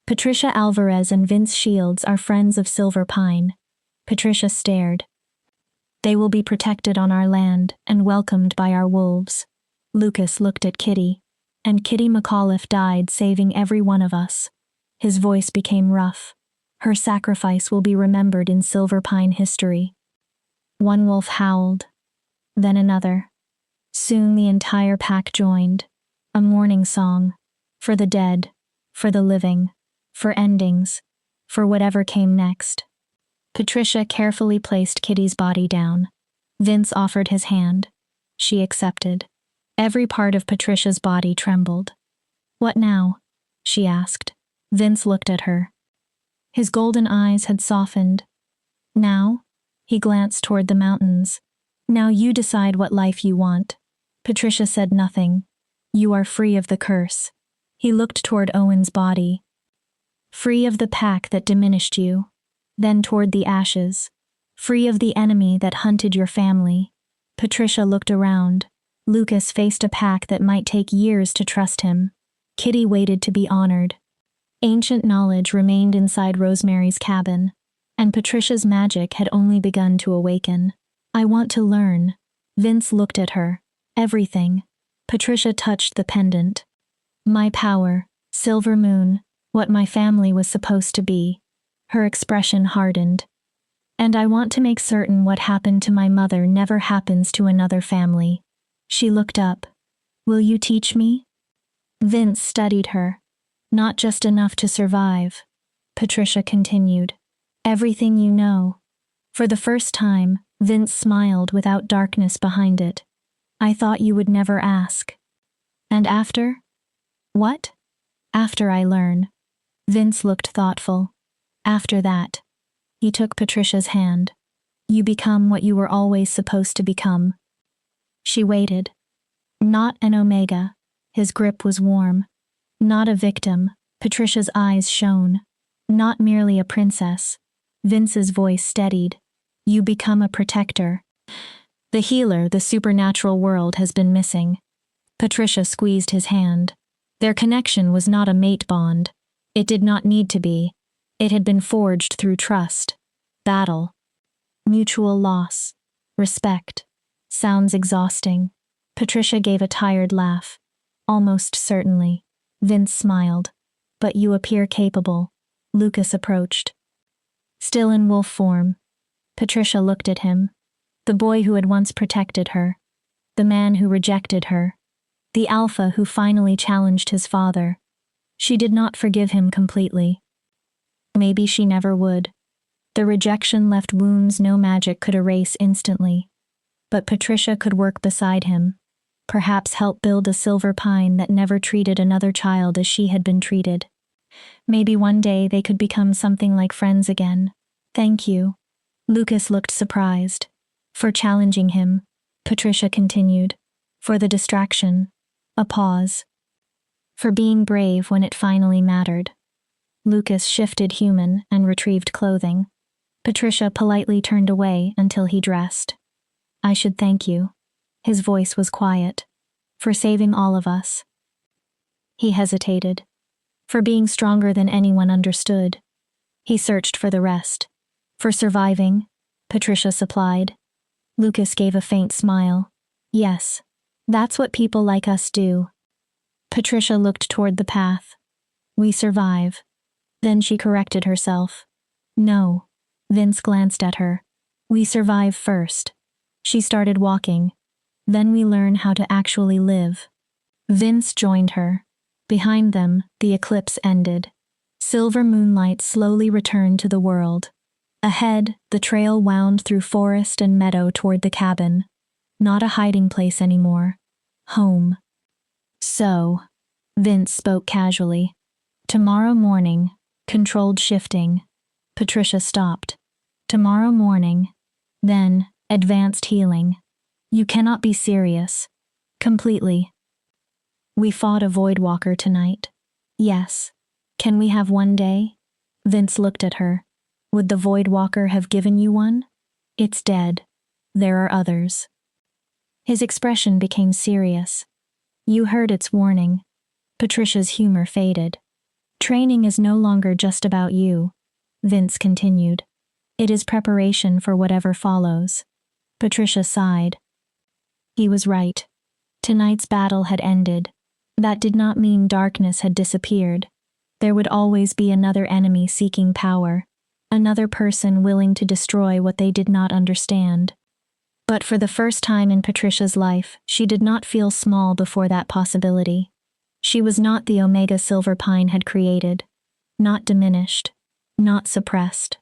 Patricia Alvarez and Vince Shields are friends of Silver Pine. Patricia stared. They will be protected on our land and welcomed by our wolves. Lucas looked at Kitty. And Kitty McAuliffe died saving every one of us. His voice became rough. Her sacrifice will be remembered in Silver Pine history. One wolf howled. Then another. Soon the entire pack joined. A mourning song. For the dead. For the living. For endings. For whatever came next. Patricia carefully placed Kitty's body down. Vince offered his hand. She accepted. Every part of Patricia's body trembled. What now? She asked. Vince looked at her. His golden eyes had softened. Now? He glanced toward the mountains. Now you decide what life you want. Patricia said nothing. You are free of the curse. He looked toward Owen's body. Free of the pack that diminished you. Then toward the ashes. Free of the enemy that hunted your family. Patricia looked around. Lucas faced a pack that might take years to trust him. Kitty waited to be honored. Ancient knowledge remained inside Rosemary's cabin, and Patricia's magic had only begun to awaken. I want to learn. Vince looked at her. Everything. Patricia touched the pendant. My power, Silver Moon, what my family was supposed to be. Her expression hardened. And I want to make certain what happened to my mother never happens to another family. She looked up. Will you teach me? Vince studied her. Not just enough to survive. Patricia continued. Everything you know. For the first time, Vince smiled without darkness behind it. I thought you would never ask. And after? What? After I learn. Vince looked thoughtful. After that. He took Patricia's hand. You become what you were always supposed to become. She waited. Not an Omega. His grip was warm. Not a victim. Patricia's eyes shone. Not merely a princess. Vince's voice steadied. You become a protector. The healer the supernatural world has been missing. Patricia squeezed his hand. Their connection was not a mate bond. It did not need to be. It had been forged through trust, battle, mutual loss, respect. Sounds exhausting. Patricia gave a tired laugh. Almost certainly. Vince smiled. But you appear capable. Lucas approached. Still in wolf form. Patricia looked at him. The boy who had once protected her. The man who rejected her. The alpha who finally challenged his father. She did not forgive him completely. Maybe she never would. The rejection left wounds no magic could erase instantly. But Patricia could work beside him. Perhaps help build a silver pine that never treated another child as she had been treated. Maybe one day they could become something like friends again. Thank you. Lucas looked surprised. For challenging him, Patricia continued. For the distraction. A pause. For being brave when it finally mattered. Lucas shifted human and retrieved clothing. Patricia politely turned away until he dressed. I should thank you. His voice was quiet. For saving all of us. He hesitated. For being stronger than anyone understood. He searched for the rest. For surviving, Patricia supplied. Lucas gave a faint smile. Yes, that's what people like us do. Patricia looked toward the path. We survive. Then she corrected herself. No. Vince glanced at her. We survive first. She started walking. Then we learn how to actually live. Vince joined her. Behind them, the eclipse ended. Silver moonlight slowly returned to the world. Ahead, the trail wound through forest and meadow toward the cabin. Not a hiding place anymore. Home. So, Vince spoke casually. Tomorrow morning, controlled shifting. Patricia stopped. Tomorrow morning. Then, advanced healing. You cannot be serious. Completely. We fought a void walker tonight. Yes. Can we have one day? Vince looked at her. Would the void walker have given you one? It's dead. There are others. His expression became serious. You heard its warning. Patricia's humor faded. Training is no longer just about you, Vince continued. It is preparation for whatever follows. Patricia sighed. He was right. Tonight's battle had ended. That did not mean darkness had disappeared. There would always be another enemy seeking power, another person willing to destroy what they did not understand. But for the first time in Patricia's life, she did not feel small before that possibility. She was not the Omega Silver Pine had created, not diminished, not suppressed,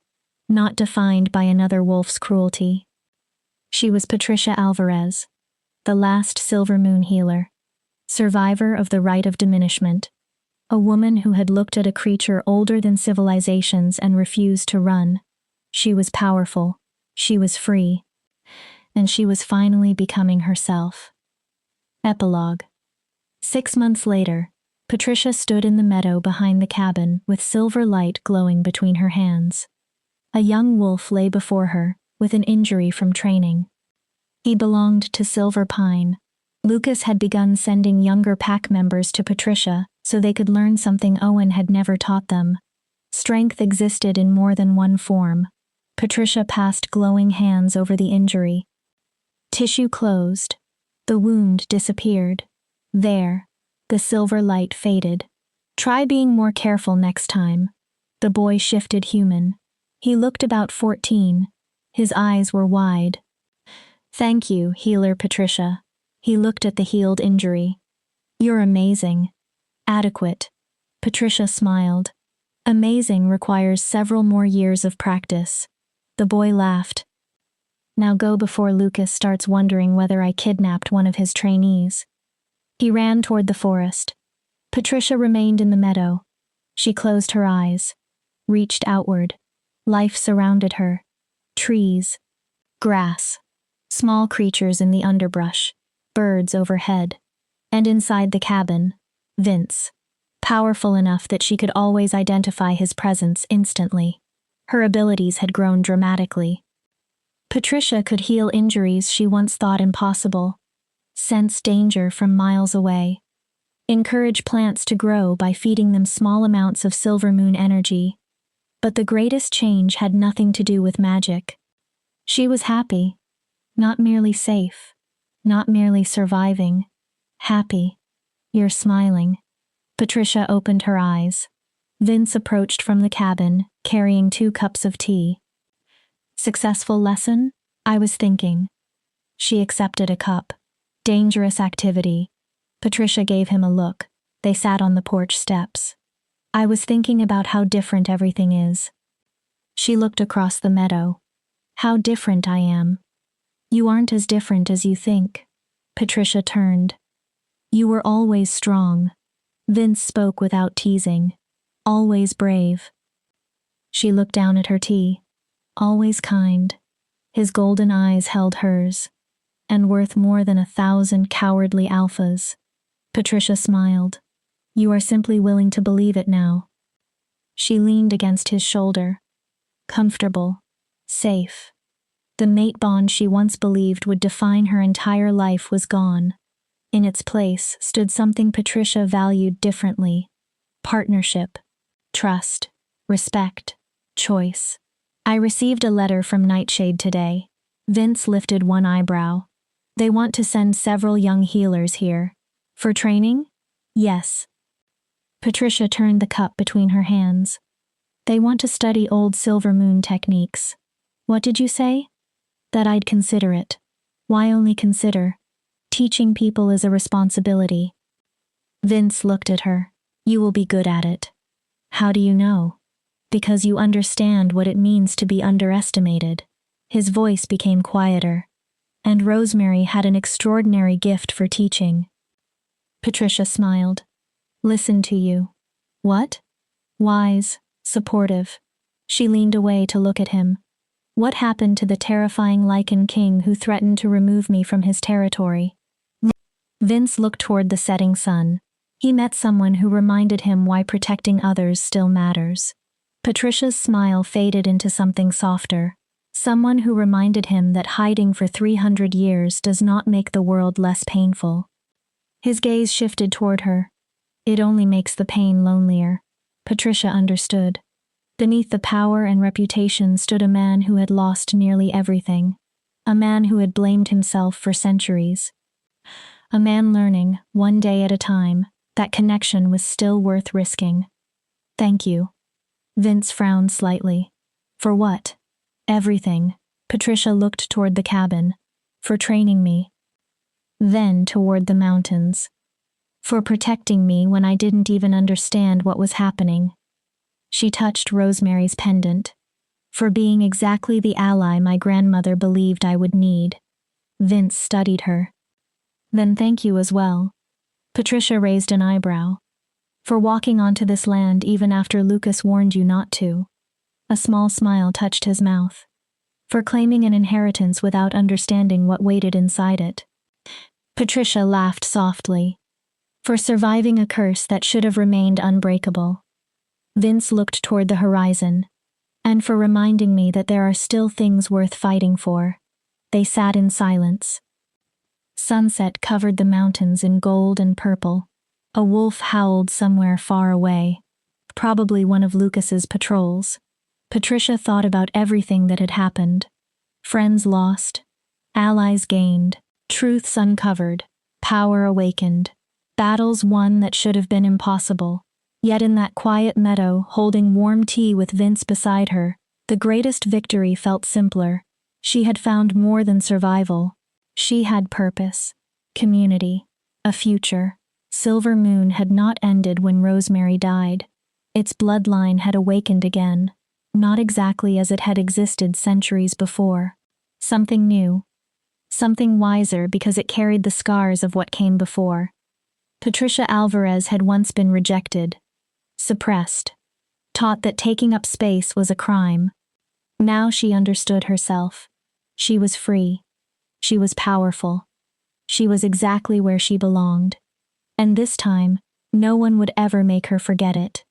not defined by another wolf's cruelty. She was Patricia Alvarez, the last Silver Moon healer, survivor of the rite of diminishment, a woman who had looked at a creature older than civilizations and refused to run. She was powerful, she was free, and she was finally becoming herself. Epilogue. 6 months later, Patricia stood in the meadow behind the cabin with silver light glowing between her hands. A young wolf lay before her, with an injury from training. He belonged to Silver Pine. Lucas had begun sending younger pack members to Patricia so they could learn something Owen had never taught them. Strength existed in more than one form. Patricia passed glowing hands over the injury. Tissue closed. The wound disappeared. There, the silver light faded. Try being more careful next time. The boy shifted human. He looked about 14. His eyes were wide. Thank you, healer Patricia. He looked at the healed injury. You're amazing. Adequate. Patricia smiled. Amazing requires several more years of practice. The boy laughed. Now go before Lucas starts wondering whether I kidnapped one of his trainees. He ran toward the forest. Patricia remained in the meadow. She closed her eyes, reached outward. Life surrounded her. Trees, grass, small creatures in the underbrush, birds overhead, and inside the cabin, Vince, powerful enough that she could always identify his presence instantly. Her abilities had grown dramatically. Patricia could heal injuries she once thought impossible, sense danger from miles away, encourage plants to grow by feeding them small amounts of silver moon energy. But the greatest change had nothing to do with magic. She was happy, not merely safe, not merely surviving. Happy. You're smiling. Patricia opened her eyes. Vince approached from the cabin, carrying 2 cups of tea. Successful lesson? I was thinking. She accepted a cup. Dangerous activity. Patricia gave him a look. They sat on the porch steps. I was thinking about how different everything is. She looked across the meadow. How different I am. You aren't as different as you think. Patricia turned. You were always strong. Vince spoke without teasing. Always brave. She looked down at her tea. Always kind. His golden eyes held hers. And worth more than 1,000 cowardly alphas. Patricia smiled. You are simply willing to believe it now. She leaned against his shoulder. Comfortable. Safe. The mate bond she once believed would define her entire life was gone. In its place stood something Patricia valued differently. Partnership. Trust. Respect. Choice. I received a letter from Nightshade today. Vince lifted one eyebrow. They want to send several young healers here. For training? Yes. Patricia turned the cup between her hands. They want to study old silver moon techniques. What did you say? That I'd consider it. Why only consider? Teaching people is a responsibility. Vince looked at her. You will be good at it. How do you know? Because you understand what it means to be underestimated. His voice became quieter. And Rosemary had an extraordinary gift for teaching. Patricia smiled. Listen to you. What? Wise, supportive. She leaned away to look at him. What happened to the terrifying Lycan king who threatened to remove me from his territory? Vince looked toward the setting sun. He met someone who reminded him why protecting others still matters. Patricia's smile faded into something softer. Someone who reminded him that hiding for 300 years does not make the world less painful. His gaze shifted toward her. It only makes the pain lonelier. Patricia understood. Beneath the power and reputation stood a man who had lost nearly everything. A man who had blamed himself for centuries. A man learning, one day at a time, that connection was still worth risking. Thank you. Vince frowned slightly. For what? Everything. Patricia looked toward the cabin. For training me. Then toward the mountains. For protecting me when I didn't even understand what was happening. She touched Rosemary's pendant. For being exactly the ally my grandmother believed I would need. Vince studied her. Then thank you as well. Patricia raised an eyebrow. For walking onto this land even after Lucas warned you not to. A small smile touched his mouth. For claiming an inheritance without understanding what waited inside it. Patricia laughed softly. For surviving a curse that should have remained unbreakable. Vince looked toward the horizon. And for reminding me that there are still things worth fighting for. They sat in silence. Sunset covered the mountains in gold and purple. A wolf howled somewhere far away. Probably one of Lucas's patrols. Patricia thought about everything that had happened. Friends lost. Allies gained. Truths uncovered. Power awakened. Battles won that should have been impossible. Yet in that quiet meadow, holding warm tea with Vince beside her, the greatest victory felt simpler. She had found more than survival. She had purpose, community, a future. Silver Moon had not ended when Rosemary died. Its bloodline had awakened again, not exactly as it had existed centuries before. Something new. Something wiser because it carried the scars of what came before. Patricia Alvarez had once been rejected, suppressed, taught that taking up space was a crime. Now she understood herself. She was free. She was powerful. She was exactly where she belonged. And this time, No one would ever make her forget it.